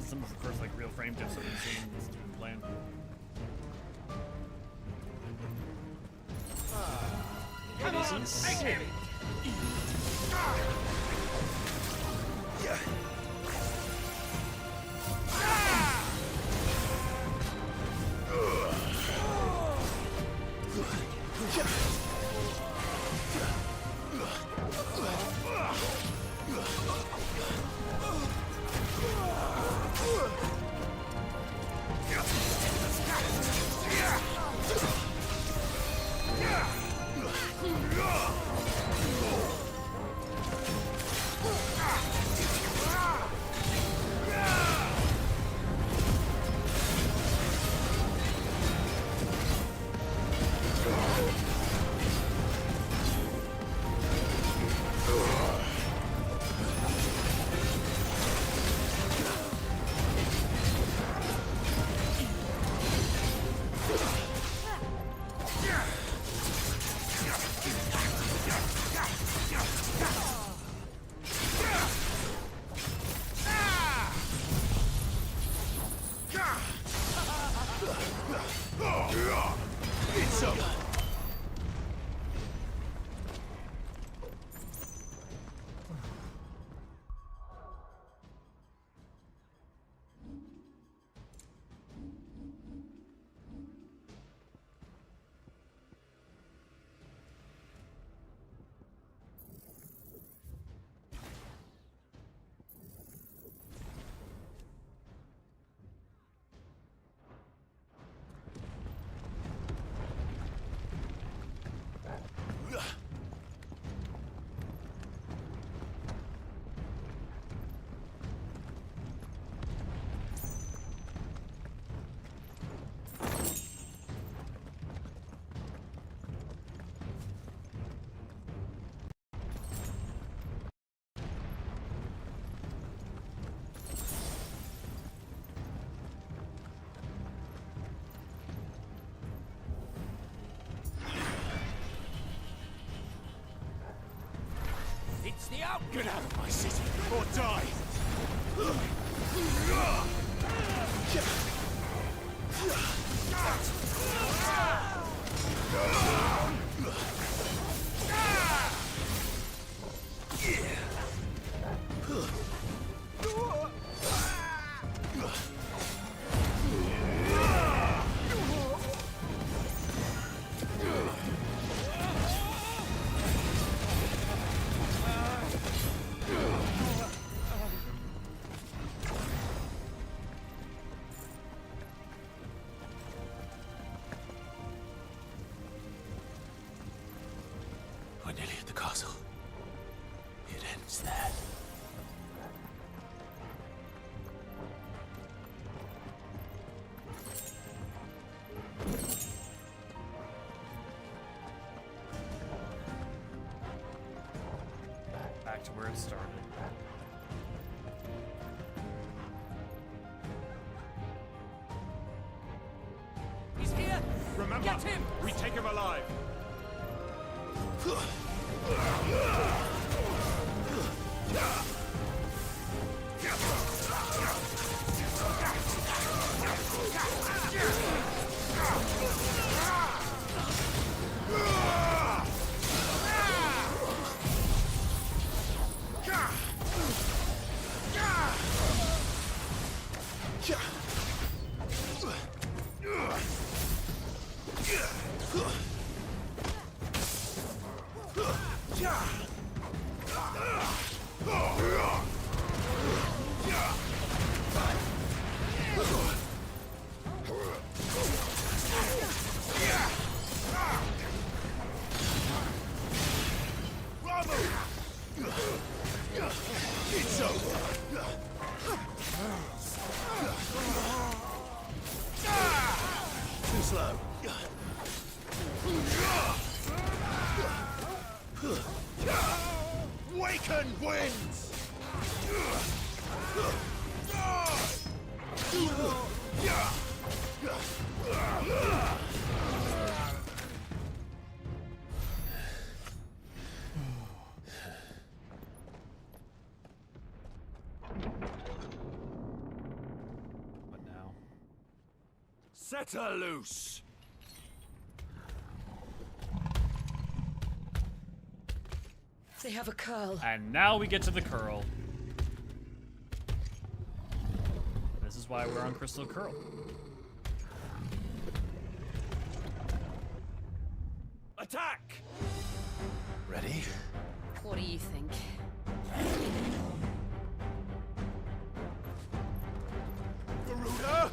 Some of the first like real frame dips I've been seeing this dude playing. Come on, take him! Yeah. It's up. the outcome. Get out of my city or die. We're nearly at the castle. It ends there. Back to where it started. He's here. Remember, get him. We take him alive. It's over. Too slow. Waken winds. What now? Set her loose. They have a curl. And now we get to the curl. This is why we're on Crystal Curl. Attack! Ready? What do you think? Garuda!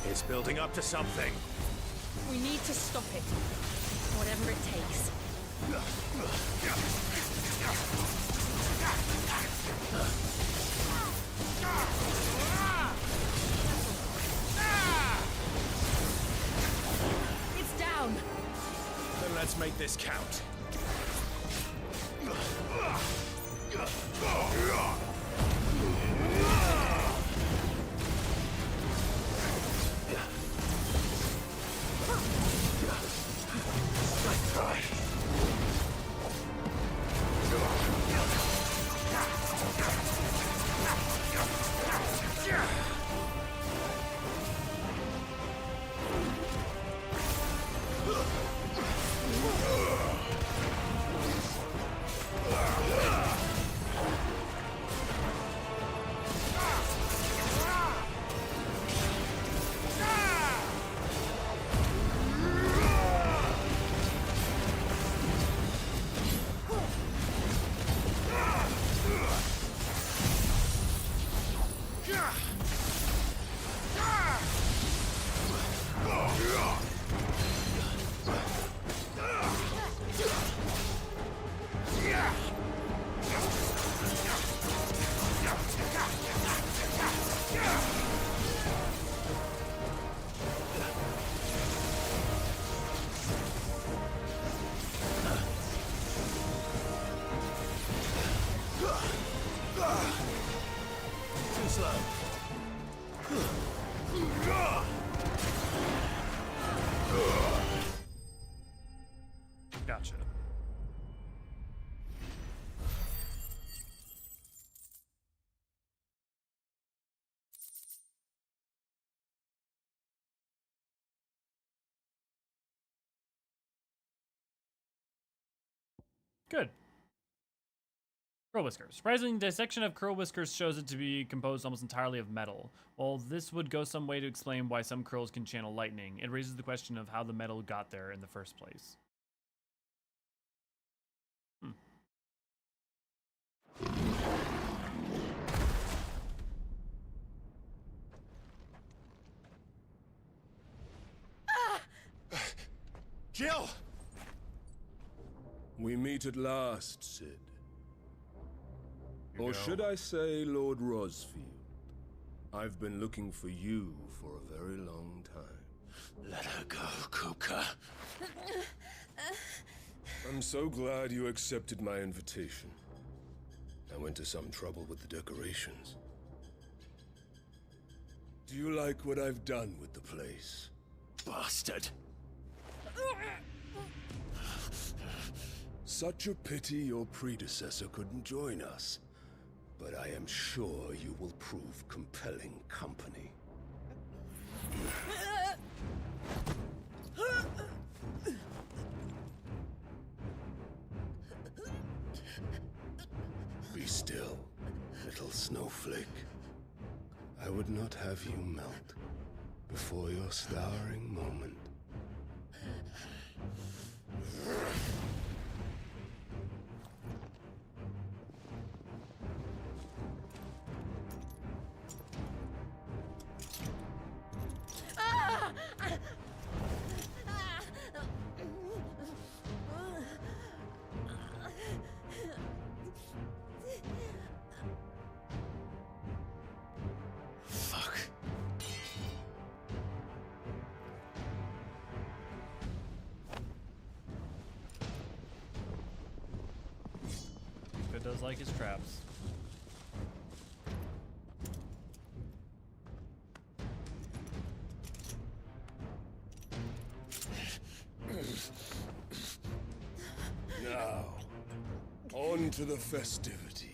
It's building up to something. We need to stop it. Whatever it takes. It's down. Then let's make this count. Gotcha. Good. Curl whiskers. Surprising dissection of curl whiskers shows it to be composed almost entirely of metal. While this would go some way to explain why some curls can channel lightning, it raises the question of how the metal got there in the first place. Jill! We meet at last, Sid. Or should I say, Lord Rosfield? I've been looking for you for a very long time. Let her go, Kupka. I'm so glad you accepted my invitation. I went to some trouble with the decorations. Do you like what I've done with the place? Bastard. Such a pity your predecessor couldn't join us. But I am sure you will prove compelling company. Be still, little snowflake. I would not have you melt before your starring moment. Does like his traps. Now, on to the festivities.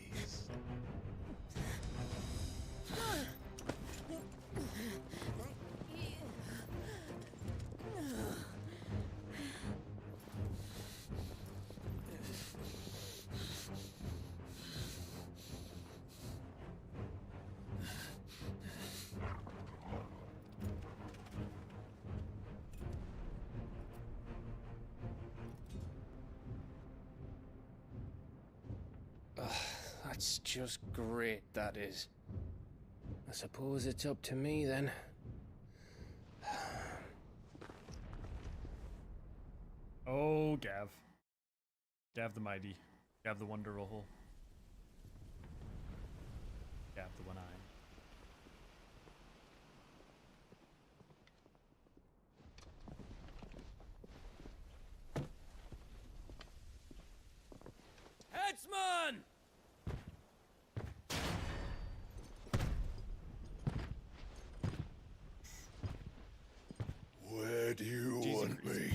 That's just great, that is. I suppose it's up to me then. Oh, Gav. Gav the mighty. Gav the wonderful. Gav the one eye. Headsman! Where do you want me?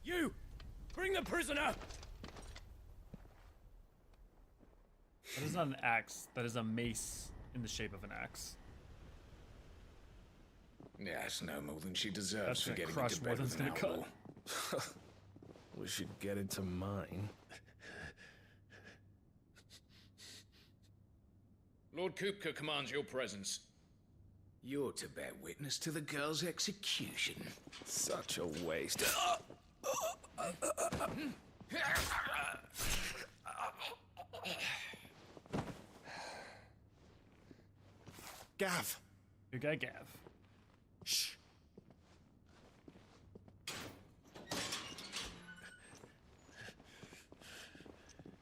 You! Bring the prisoner! That is not an axe. That is a mace in the shape of an axe. Yeah, it's no more than she deserves That's for gonna getting crush into more bed than with it's an gonna outlaw. We should get into mine. Lord Kupka commands your presence. You're to bear witness to the girl's execution. Such a waste. Gav. Your guy Gav. Shh.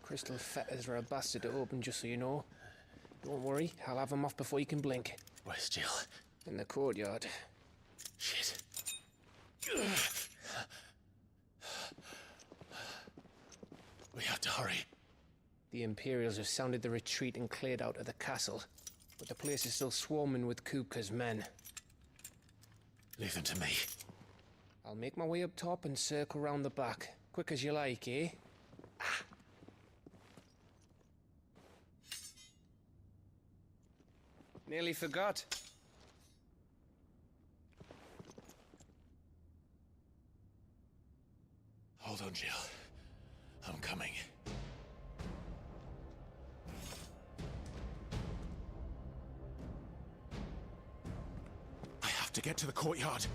Crystal fetters are a bastard to open, just so you know. Don't worry, I'll have them off before you can blink. Where's Jill? In the courtyard. Shit. We have to hurry. The Imperials have sounded the retreat and cleared out of the castle, but the place is still swarming with Kupka's men. Leave them to me. I'll make my way up top and circle round the back. Quick as you like, eh? Nearly forgot. Hold on, Jill. I'm coming. I have to get to the courtyard.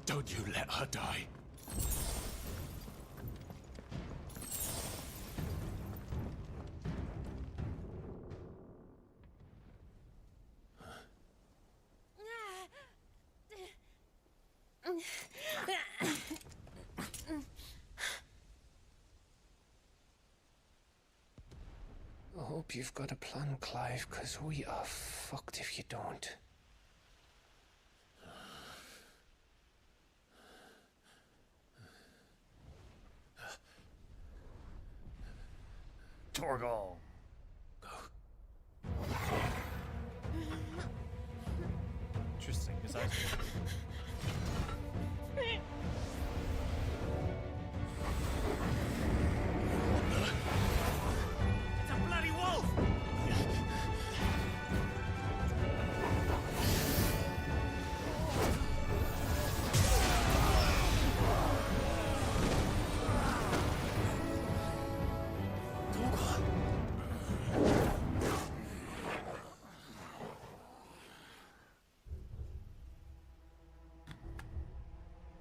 Don't you let her die. I hope you've got a plan, Clive, because we are fucked if you don't. Torgal. Interesting. His eyes. It's a bloody wolf!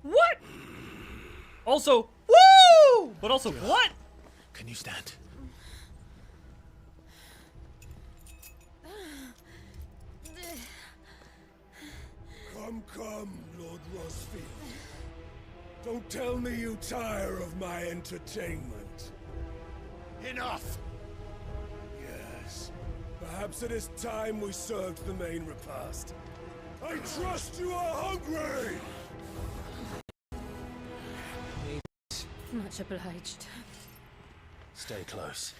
What? Also, woo! But also, what? Can you stand? Come, Lord Rosfield. Don't tell me you tire of my entertainment. Enough! Yes. Perhaps it is time we served the main repast. I trust you are hungry! Much obliged. Stay close.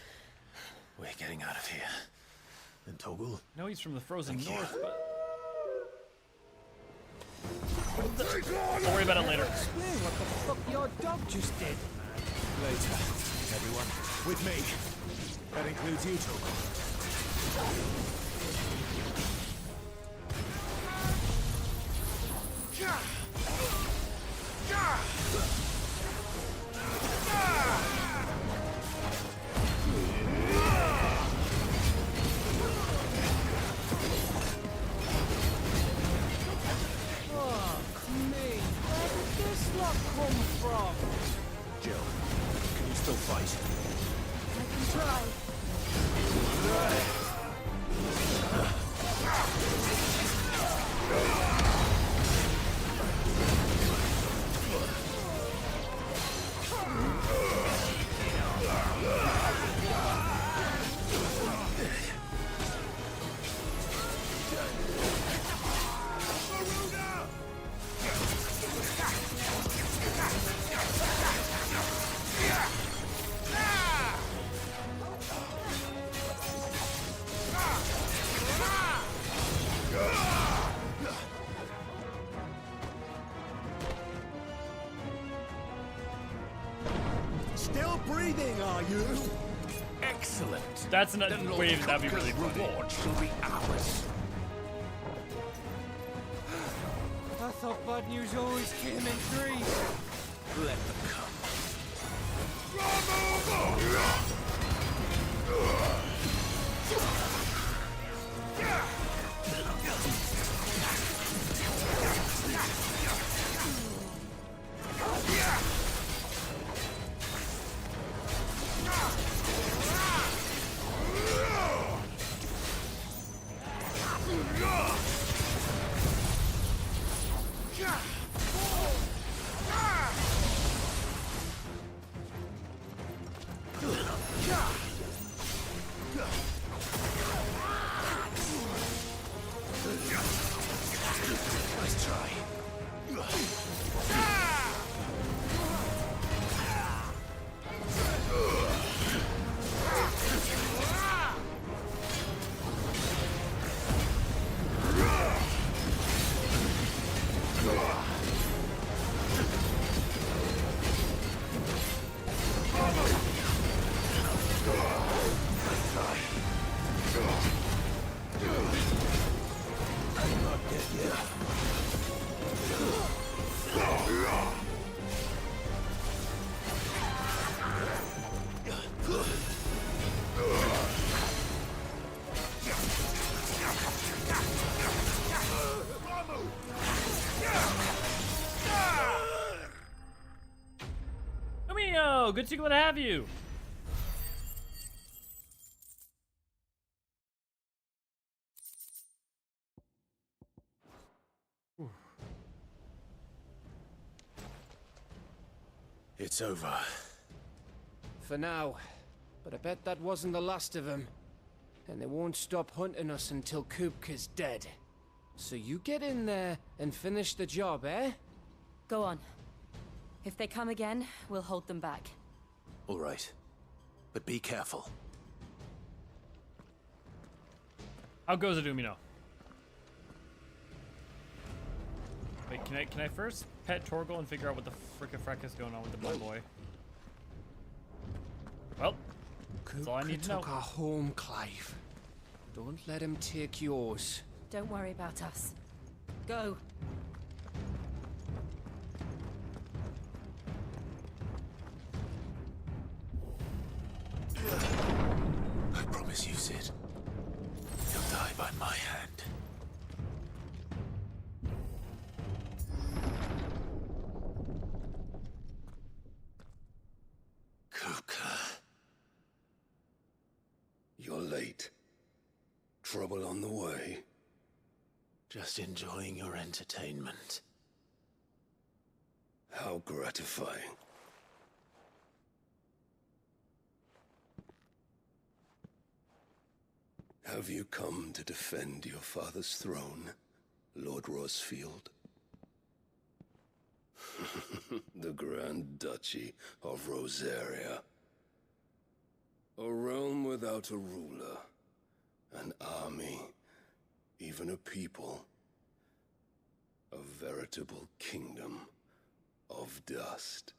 We're getting out of here. And Toggle? No, he's from the frozen Thank north, you. but... Don't worry about it later. Explain what the fuck your dog just did. Later, everyone. With me. That includes you, Toggle. Jill, can you still fight? I can try. Still breathing, are you? Excellent. That's not wave. That'd be really funny. Reward shall be ours. I thought bad news always came in threes. Let them come. Nice try. Good to glad to have you. It's over. For now. But I bet that wasn't the last of them. And they won't stop hunting us until Kupka's dead. So you get in there and finish the job, eh? Go on. If they come again, we'll hold them back. All right. But be careful. How goes it, Umino? Wait, can I first pet Torgal and figure out what the fricka-freck is going on with the blood boy? Well, that's all I need to know. Took our home, Clive. Don't let him take yours. Don't worry about us. Go. I promise you, Sid. You'll die by my hand. Kupka. You're late. Trouble on the way? Just enjoying your entertainment. How gratifying. Have you come to defend your father's throne, Lord Rosfield? The Grand Duchy of Rosaria. A realm without a ruler, an army, even a people. A veritable kingdom of dust.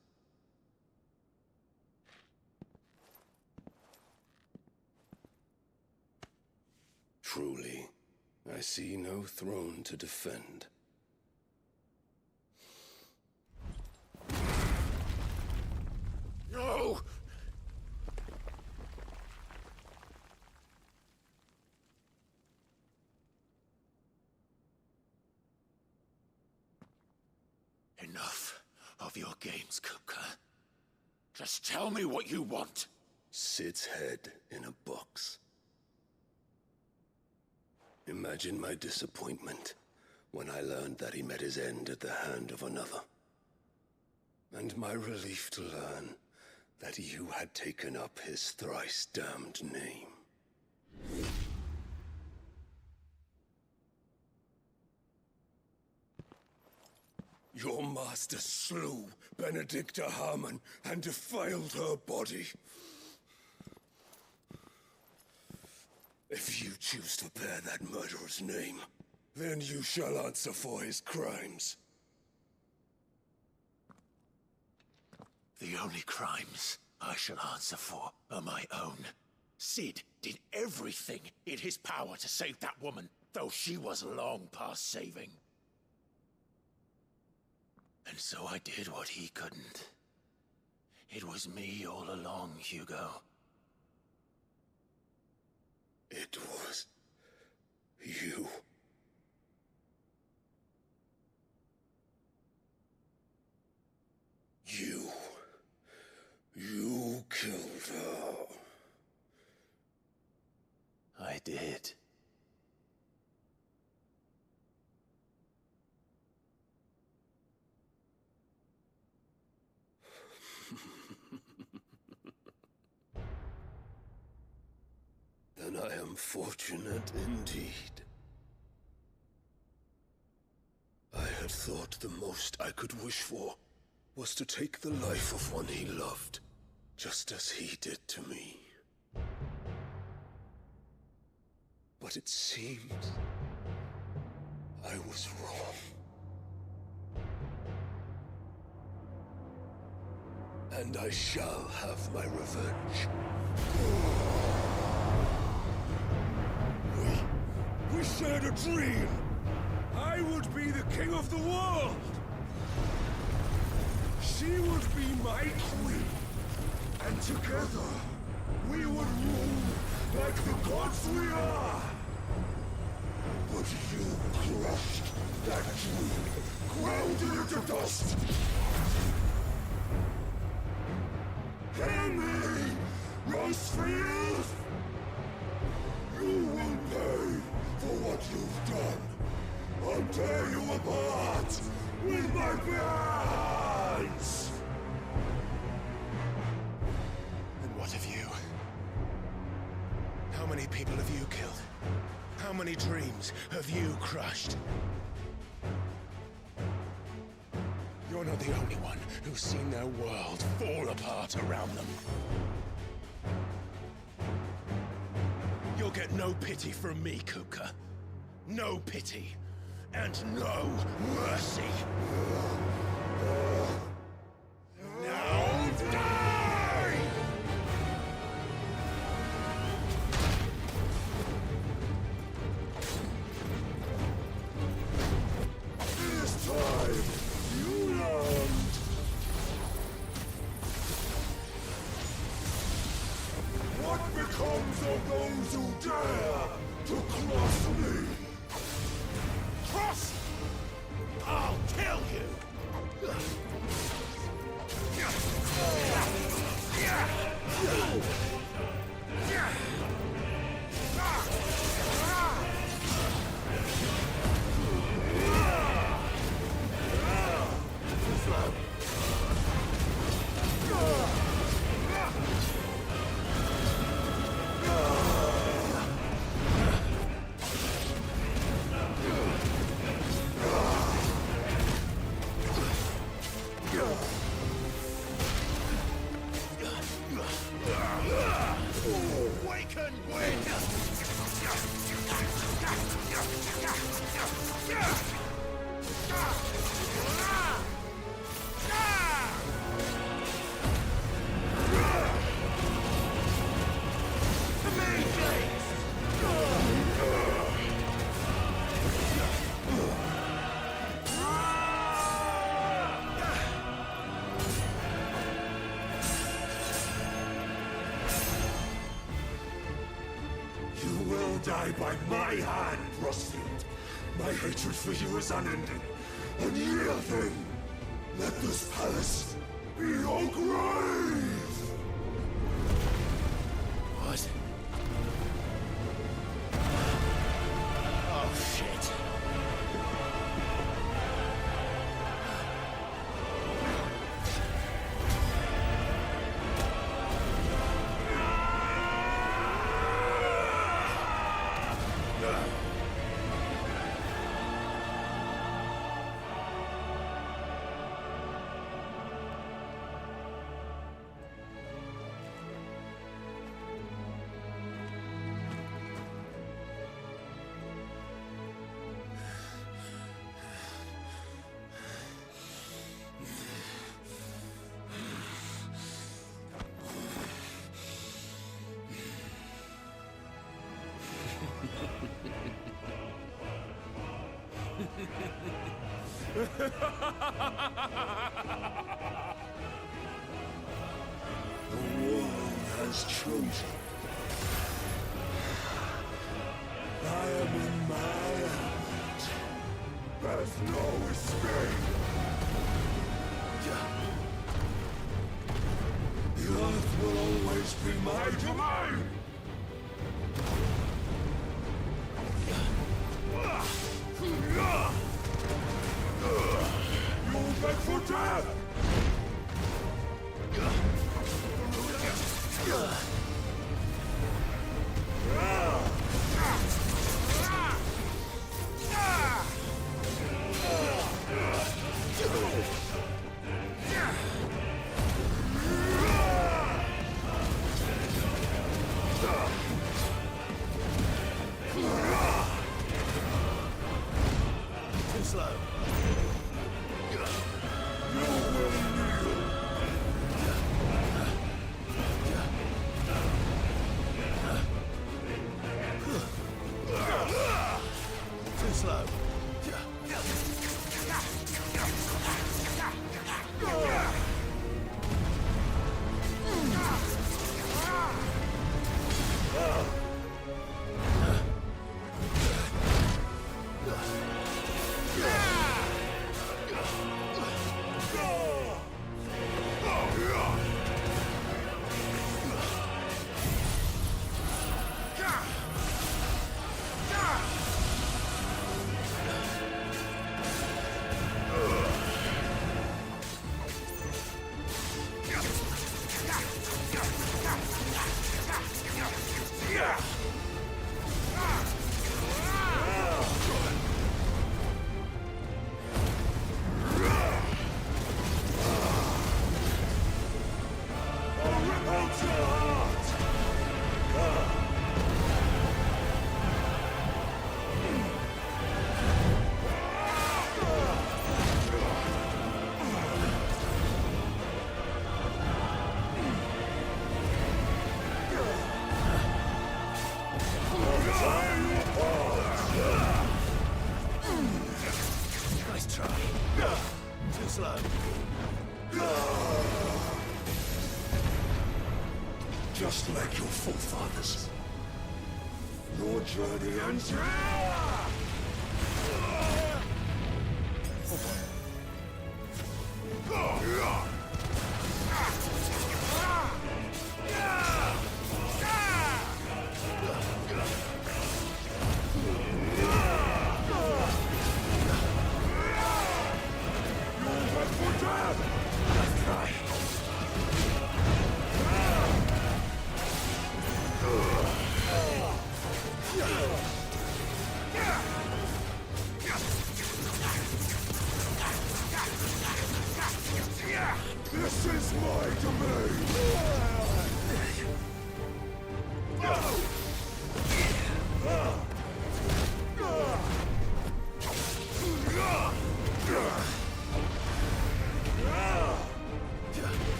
Truly, I see no throne to defend. No! Enough of your games, Kupka. Just tell me what you want. Sid's head in a box. Imagine my disappointment when I learned that he met his end at the hand of another. And my relief to learn that you had taken up his thrice-damned name. Your master slew Benedicta Harmon and defiled her body. If you choose to bear that murderer's name, then you shall answer for his crimes. The only crimes I shall answer for are my own. Sid did everything in his power to save that woman, though she was long past saving. And so I did what he couldn't. It was me all along, Hugo. It was you. You killed her. I did. Then I am fortunate indeed. I had thought the most I could wish for was to take the life of one he loved, just as he did to me. But it seems I was wrong. And I shall have my revenge. We shared a dream! I would be the king of the world! She would be my queen! And together, we would rule like the gods we are! But you crushed that dream, ground it into dust! Hear me, Rosefield! You will pay for what you've done. I'll tear you apart with my bare hands! And what of you? How many people have you killed? How many dreams have you crushed? You're not the only one who's seen their world fall apart around them. You'll get no pity from me, Kupka. No pity. And no mercy. Now die! This time, you learned! What becomes of those who dare to cross me? Cross! I'll kill you! Awaken wind! Die by my hand, Rossfield. My hatred for you is unending. Unyielding. Let this palace be your grave! What? Oh, shit. The world has chosen. I am in my element. There's no escape. The earth will always be my domain. You'll beg for death! Too slow. Too slow. Nice try. Too slow. Just like your forefathers. Your journey ends now! This is my domain!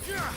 Yeah!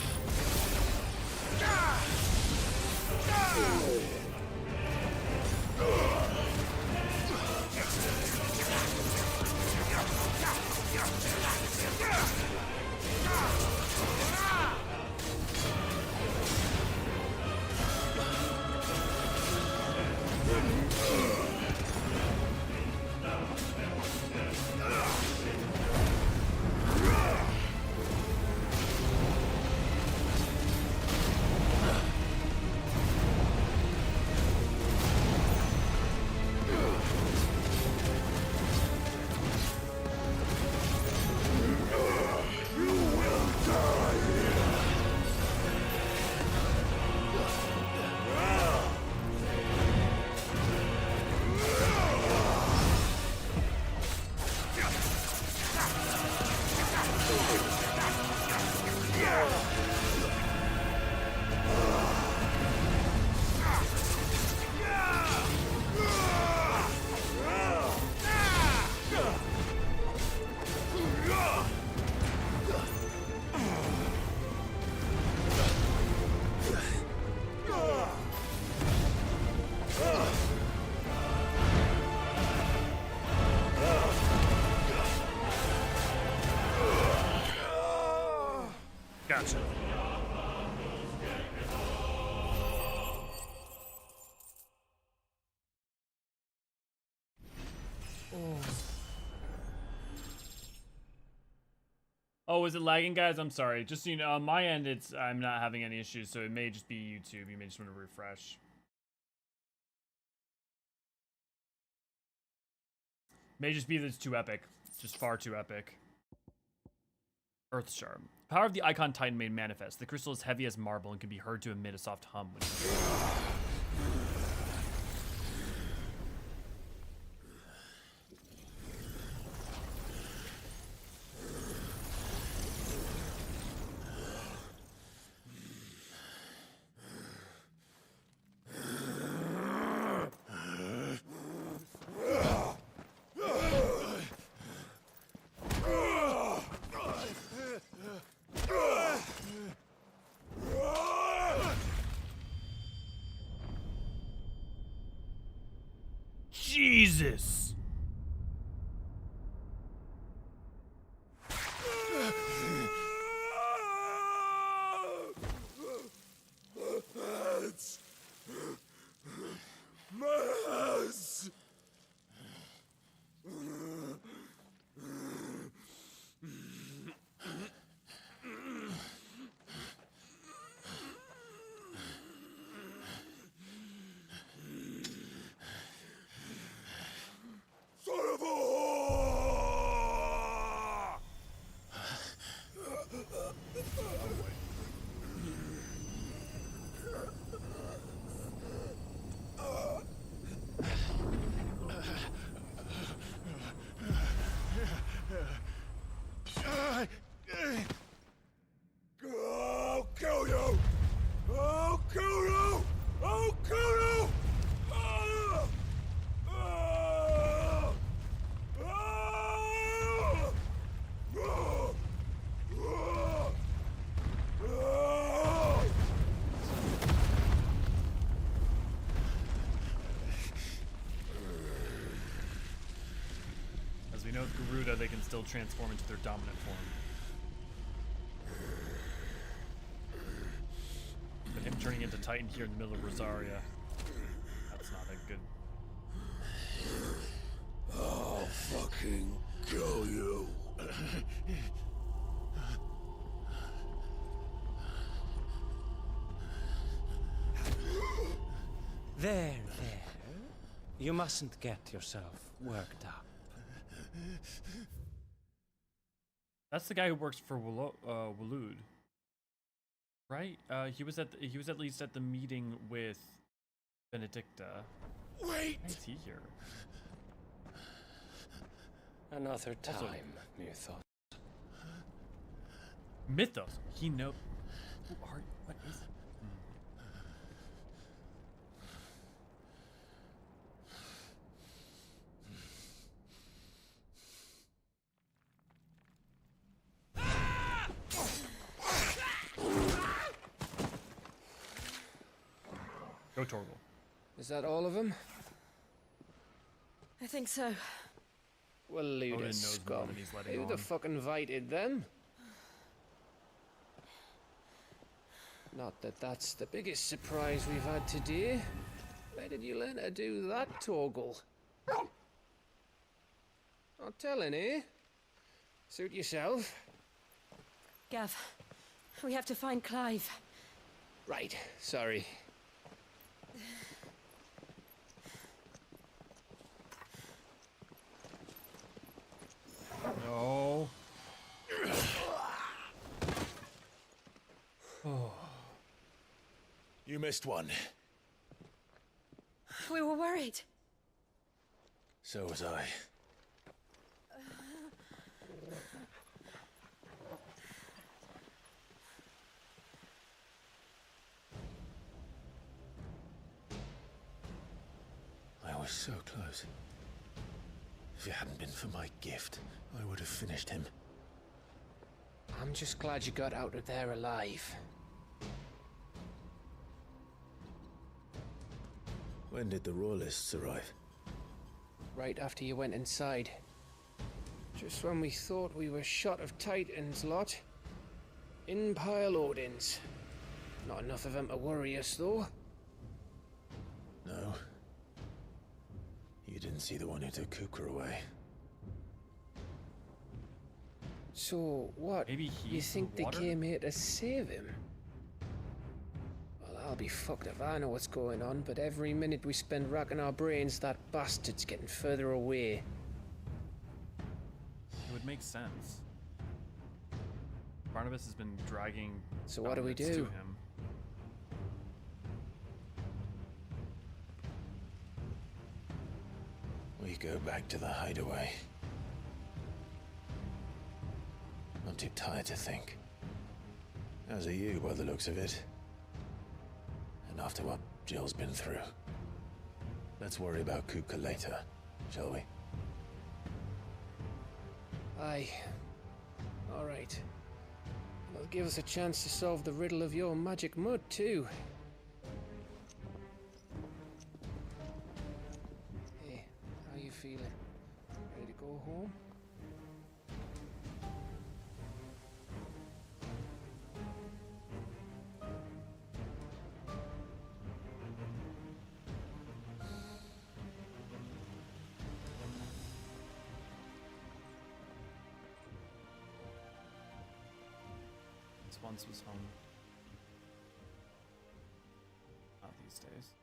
out. Oh, is it lagging, guys? I'm sorry. Just so you know, on my end, I'm not having any issues, so it may just be YouTube. You may just want to refresh. May just be that it's too epic. Just far too epic. Earth Shard. Power of the Icon Titan made manifest. The crystal is heavy as marble and can be heard to emit a soft hum when Jesus! I'll kill you! I'll kill you! I'll kill you! As we know with Garuda, they can still transform into their dominant form. But him turning into Titan here in the middle of Rosaria, that's not a good... I'll fucking kill you. There. You mustn't get yourself worked up. That's the guy who works for Waloed, right? He was at least at the meeting with Benedicta. Wait! Why is he here? Another time, Also, Mythos. Mythos. He knows. Who are you? What is? Go Torgal. Is that all of them? I think so. Well, Odin Luda knows more scum. than he's letting Who the on. fuck invited them? Not that that's the biggest surprise we've had today. Where did you learn to do that, Torgal? Not telling, eh? Suit yourself. Gav, we have to find Clive. Right, sorry. No. Oh. You missed one. We were worried. So was I. I was so close. If it hadn't been for my gift, I would have finished him. I'm just glad you got out of there alive. When did the Royalists arrive? Right after you went inside. Just when we thought we were shot of Titans, lot. In pile Odins. Not enough of them to worry us, though. No. You didn't see the one who took Kupka away. So, what? Maybe You think they came here to save him? Well, I'll be fucked if I know what's going on, but every minute we spend racking our brains, that bastard's getting further away. It would make sense. Barnabas has been dragging. So what do we Bandits do? To him. We go back to the hideaway. I'm too tired to think. As are you, by the looks of it. And after what Jill's been through. Let's worry about Kupka later, shall we? Aye. All right. That'll give us a chance to solve the riddle of your magic mud, too. Hey, how you feeling? Ready to go home? Once was home. Not these days.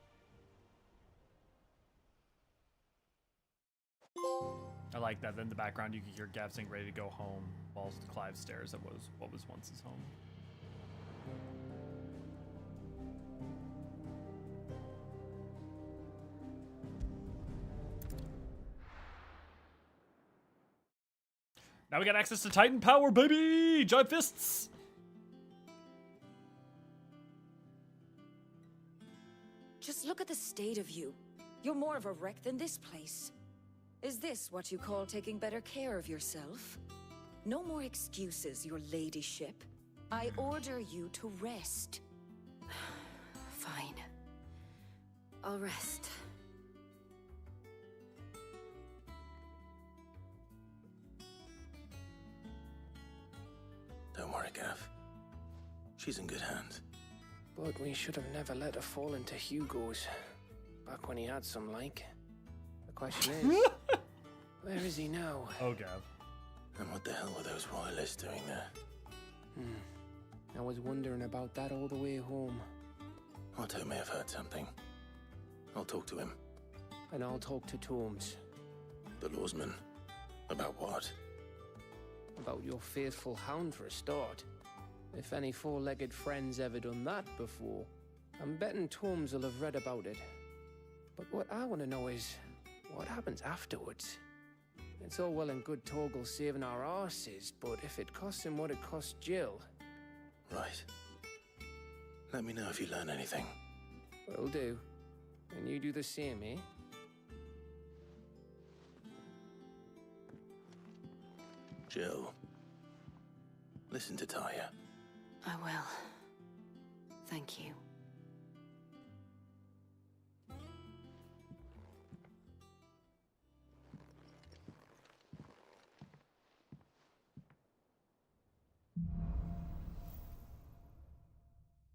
I like that. Then in the background you can hear Gav saying ready to go home while Clive stares at what was once his home. Now we got access to Titan power, baby! Giant fists! Just look at the state of you. You're more of a wreck than this place. Is this what you call taking better care of yourself? No more excuses, your ladyship. I order you to rest. Fine. I'll rest. Don't worry, Gav. She's in good hands. But we should have never let her fall into Hugo's. Back when he had some like. The question is, where is he now? Oh, Gav. And what the hell were those royalists doing there? I was wondering about that all the way home. Otto may have heard something. I'll talk to him. And I'll talk to Tomes. The lawsman. About what? About your faithful hound for a start. If any four-legged friend's ever done that before, I'm betting Tomes will have read about it. But what I want to know is, what happens afterwards? It's all well and good Torgal saving our arses, but if it costs him what it cost Jill... Right. Let me know if you learn anything. Will do. And you do the same, eh? Jill. Listen to Taya. I will. Thank you.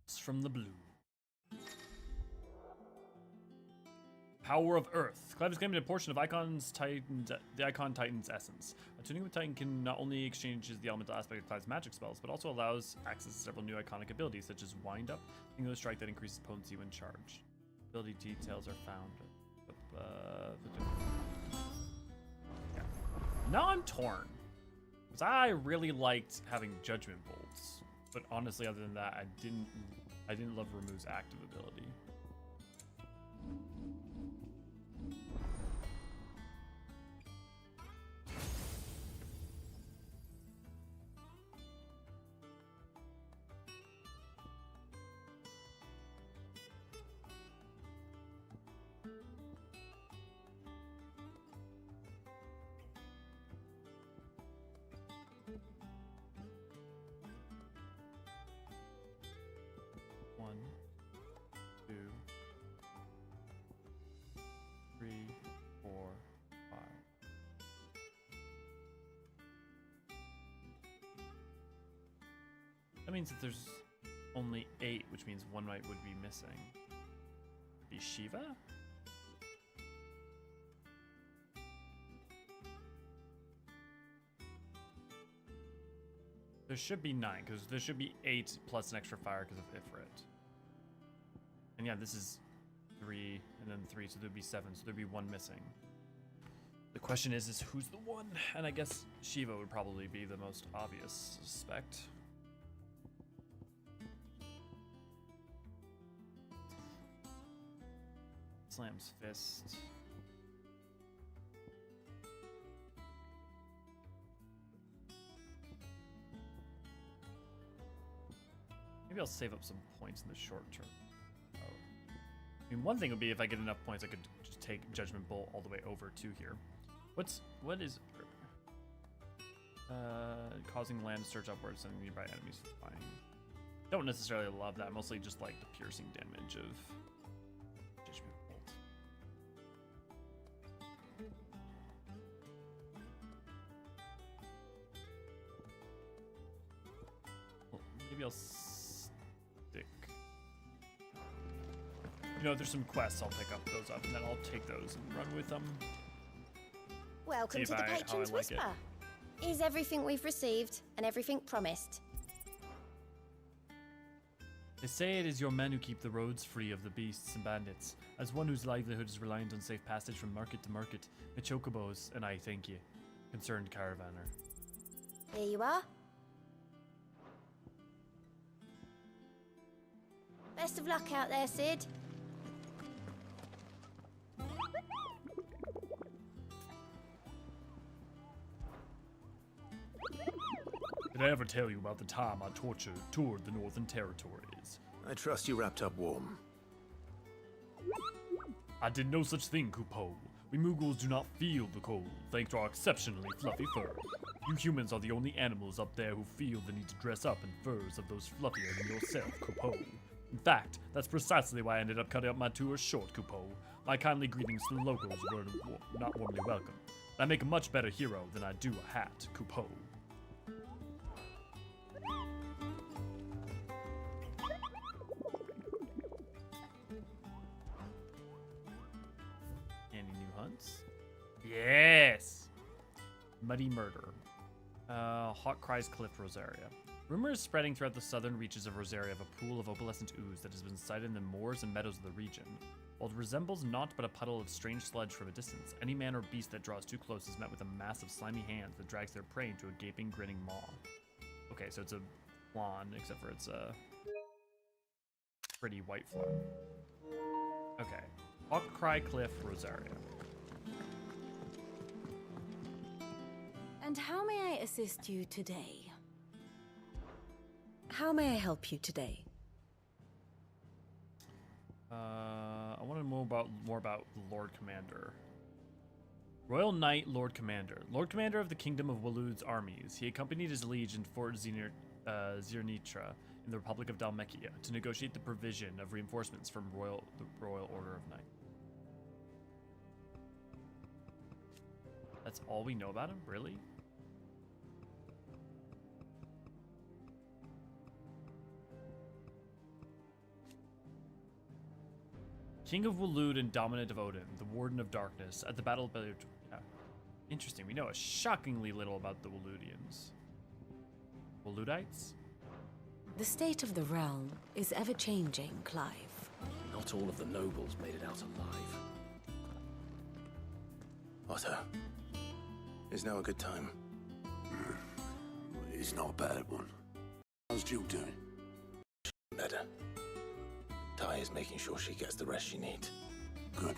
It's from the blue. Power of Earth. Clive has claimed a portion of the Icon Titan's essence. Attuning with Titan can not only exchanges the elemental aspect of Clive's magic spells, but also allows access to several new iconic abilities, such as Wind Up, Singular Strike that increases potency when charged. Ability details are found. Yeah. Now I'm torn. Because I really liked having Judgment Bolts. But honestly, other than that, I didn't love Ramu's active ability. One, two, That means that there's only 8, which means one would be missing. Be Shiva? There should be 9, because there should be 8 plus an extra fire because of Ifrit. And yeah, this is 3, and then 3, so there'd be 7, so there'd be 1 missing. The question is who's the one? And I guess Shiva would probably be the most obvious suspect. Slams fist. Maybe I'll save up some points in the short term. Oh. I mean, one thing would be if I get enough points, I could just take Judgment Bolt all the way over to here. What is causing land to surge upwards and nearby enemies flying? Don't necessarily love that. Mostly just like the piercing damage of Judgment Bolt. Well, maybe I'll stick. You know, there's some quests. I'll pick up those up, and then I'll take those and run with them. Welcome to the Patron's Whisper. Is everything we've received and everything promised? They say it is your men who keep the roads free of the beasts and bandits. As one whose livelihood is reliant on safe passage from market to market, the chocobos, and I thank you, concerned caravaner. Here you are. Best of luck out there, Sid. Did I ever tell you about the time I toured the Northern Territories? I trust you wrapped up warm. I did no such thing, Kupo. We Mughals do not feel the cold, thanks to our exceptionally fluffy fur. You humans are the only animals up there who feel the need to dress up in furs of those fluffier than yourself, Kupo. In fact, that's precisely why I ended up cutting up my tour short, Kupo. My kindly greetings to the locals were not warmly welcome. I make a much better hero than I do a hat, Kupo. Yes! Muddy Murder. Hawk Cries Cliff, Rosaria. Rumor is spreading throughout the southern reaches of Rosaria of a pool of opalescent ooze that has been sighted in the moors and meadows of the region. While it resembles naught but a puddle of strange sludge from a distance, any man or beast that draws too close is met with a mass of slimy hands that drags their prey into a gaping, grinning maw. Okay, so it's a flan, except for it's a pretty white flan. Okay. Hawk Cry Cliff, Rosaria. And how may I assist you today? How may I help you today? I want to know more about Lord Commander. Royal Knight Lord Commander. Lord Commander of the Kingdom of Walud's armies. He accompanied his liege in Fort Zirnitra in the Republic of Dalmekia to negotiate the provision of reinforcements from the Royal Order of Knight. That's all we know about him? Really? King of Walud and Dominant of Odin, the Warden of Darkness, at the Battle of yeah. Interesting, we know a shockingly little about the Waludians. Waludites? The state of the realm is ever-changing, Clive. Not all of the nobles made it out alive. Otto, is now a good time? It's not a bad one. How's Jill doing? Better. Ty is making sure she gets the rest she needs. Good.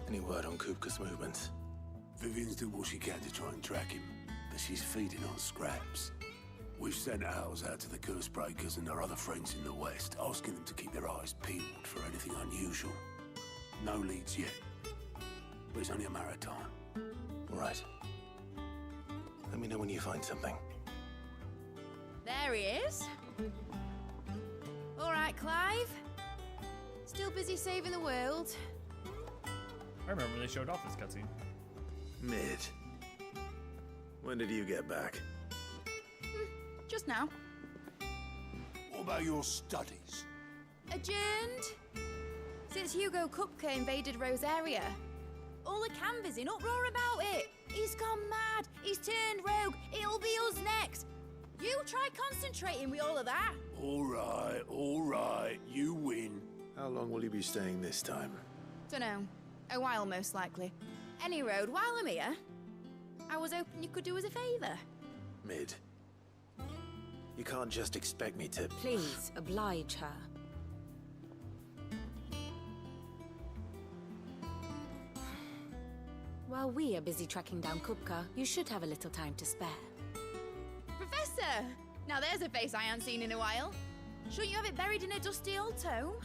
Any word on Kupka's movements? Vivian's doing what she can to try and track him, but she's feeding on scraps. We've sent ours out to the Cursebreakers and their other friends in the west, asking them to keep their eyes peeled for anything unusual. No leads yet, but it's only a matter of time. All right. Let me know when you find something. There he is. All right, Clive. Still busy saving the world. I remember they showed off this cutscene. Mid. When did you get back? Just now. What about your studies? Adjourned? Since Hugo Kupka invaded Rosaria. All the canvas in uproar about it. He's gone mad. He's turned rogue. It'll be us next. You try concentrating with all of that. All right, you win. How long will you be staying this time? Dunno. A while, most likely. Any road, while I'm here, I was hoping you could do us a favour. Mid. You can't just expect me to... Please, oblige her. While we are busy tracking down Kupka, you should have a little time to spare. Professor! Now there's a face I haven't seen in a while. Shouldn't you have it buried in a dusty old tome?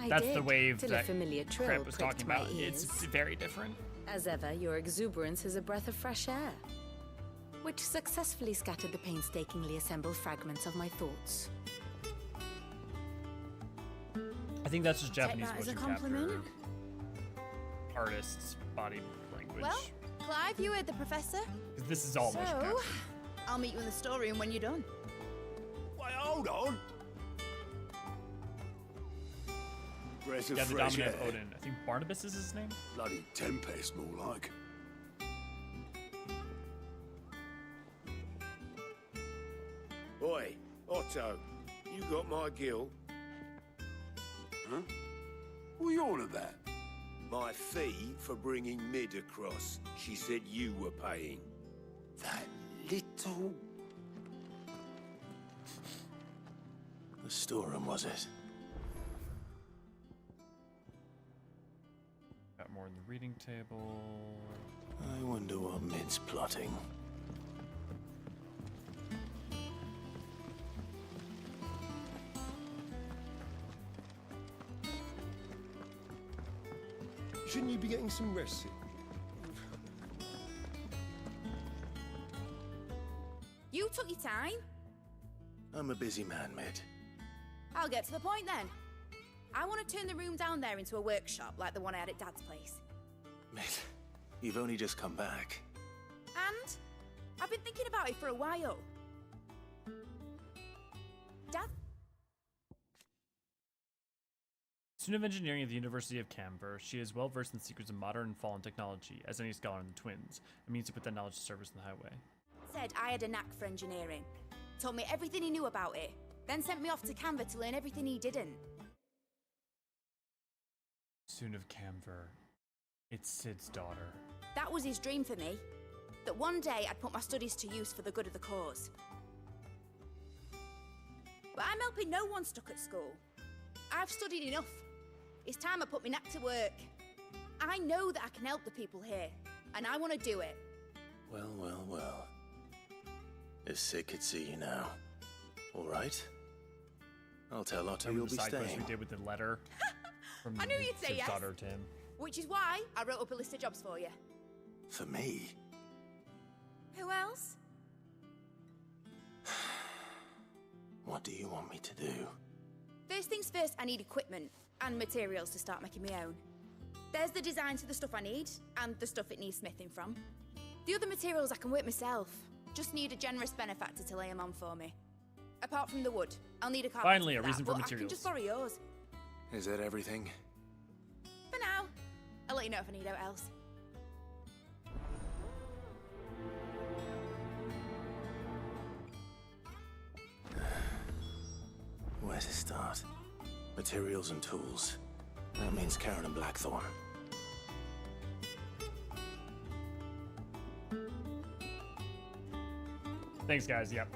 That's the wave till that a familiar trill Crep was pricked talking my about. ears. It's very different. As ever, your exuberance is a breath of fresh air, which successfully scattered the painstakingly assembled fragments of my thoughts. I think that's just Take Japanese that as a motion compliment. capture artists' body language. Well, Clive, you heard the professor. 'Cause this is all motion capture. I'll meet you in the storeroom when you're done. Wait, hold on. Breath of Yeah, the fresh dominant air. Odin. I think Barnabas is his name. Bloody Tempest, more like. Oi, Otto, you got my gill? Huh? What are you on about? My fee for bringing Mid across. She said you were paying. That little... The storeroom, was it? Got more in the reading table. I wonder what Mid's plotting. Shouldn't you be getting some rest? You took your time. I'm a busy man, Mid. I'll get to the point then. I want to turn the room down there into a workshop like the one I had at Dad's place. Mid, you've only just come back. And I've been thinking about it for a while. Dad? Student of engineering at the University of Canberra, she is well versed in the secrets of modern and fallen technology, as any scholar in the twins, and means to put that knowledge to service in the highway. Said I had a knack for engineering. Told me everything he knew about it. Then sent me off to Canberra to learn everything he didn't. Student of Canberra. It's Sid's daughter. That was his dream for me. That one day I'd put my studies to use for the good of the cause. But I'm helping no one stuck at school. I've studied enough. It's time I put my knack to work. I know that I can help the people here, and I want to do it. Well, well, well. If Sid could see you now. All right? I'll tell Otto you'll be side quest staying. we did with the letter from I knew you'd say Sid's yes. daughter to him. Which is why I wrote up a list of jobs for you. For me? Who else? What do you want me to do? First things first, I need equipment and materials to start making my own. There's the designs for the stuff I need, and the stuff it needs smithing from. The other materials I can work myself. Just need a generous benefactor to lay them on for me. Apart from the wood, I'll need a carpenter. Finally, a for that, reason for but materials. I can just borrow yours. Is that everything? For now. I'll let you know if I need out else. Where to start? Materials and tools. That means Karen and Blackthorn. Thanks, guys. Yep.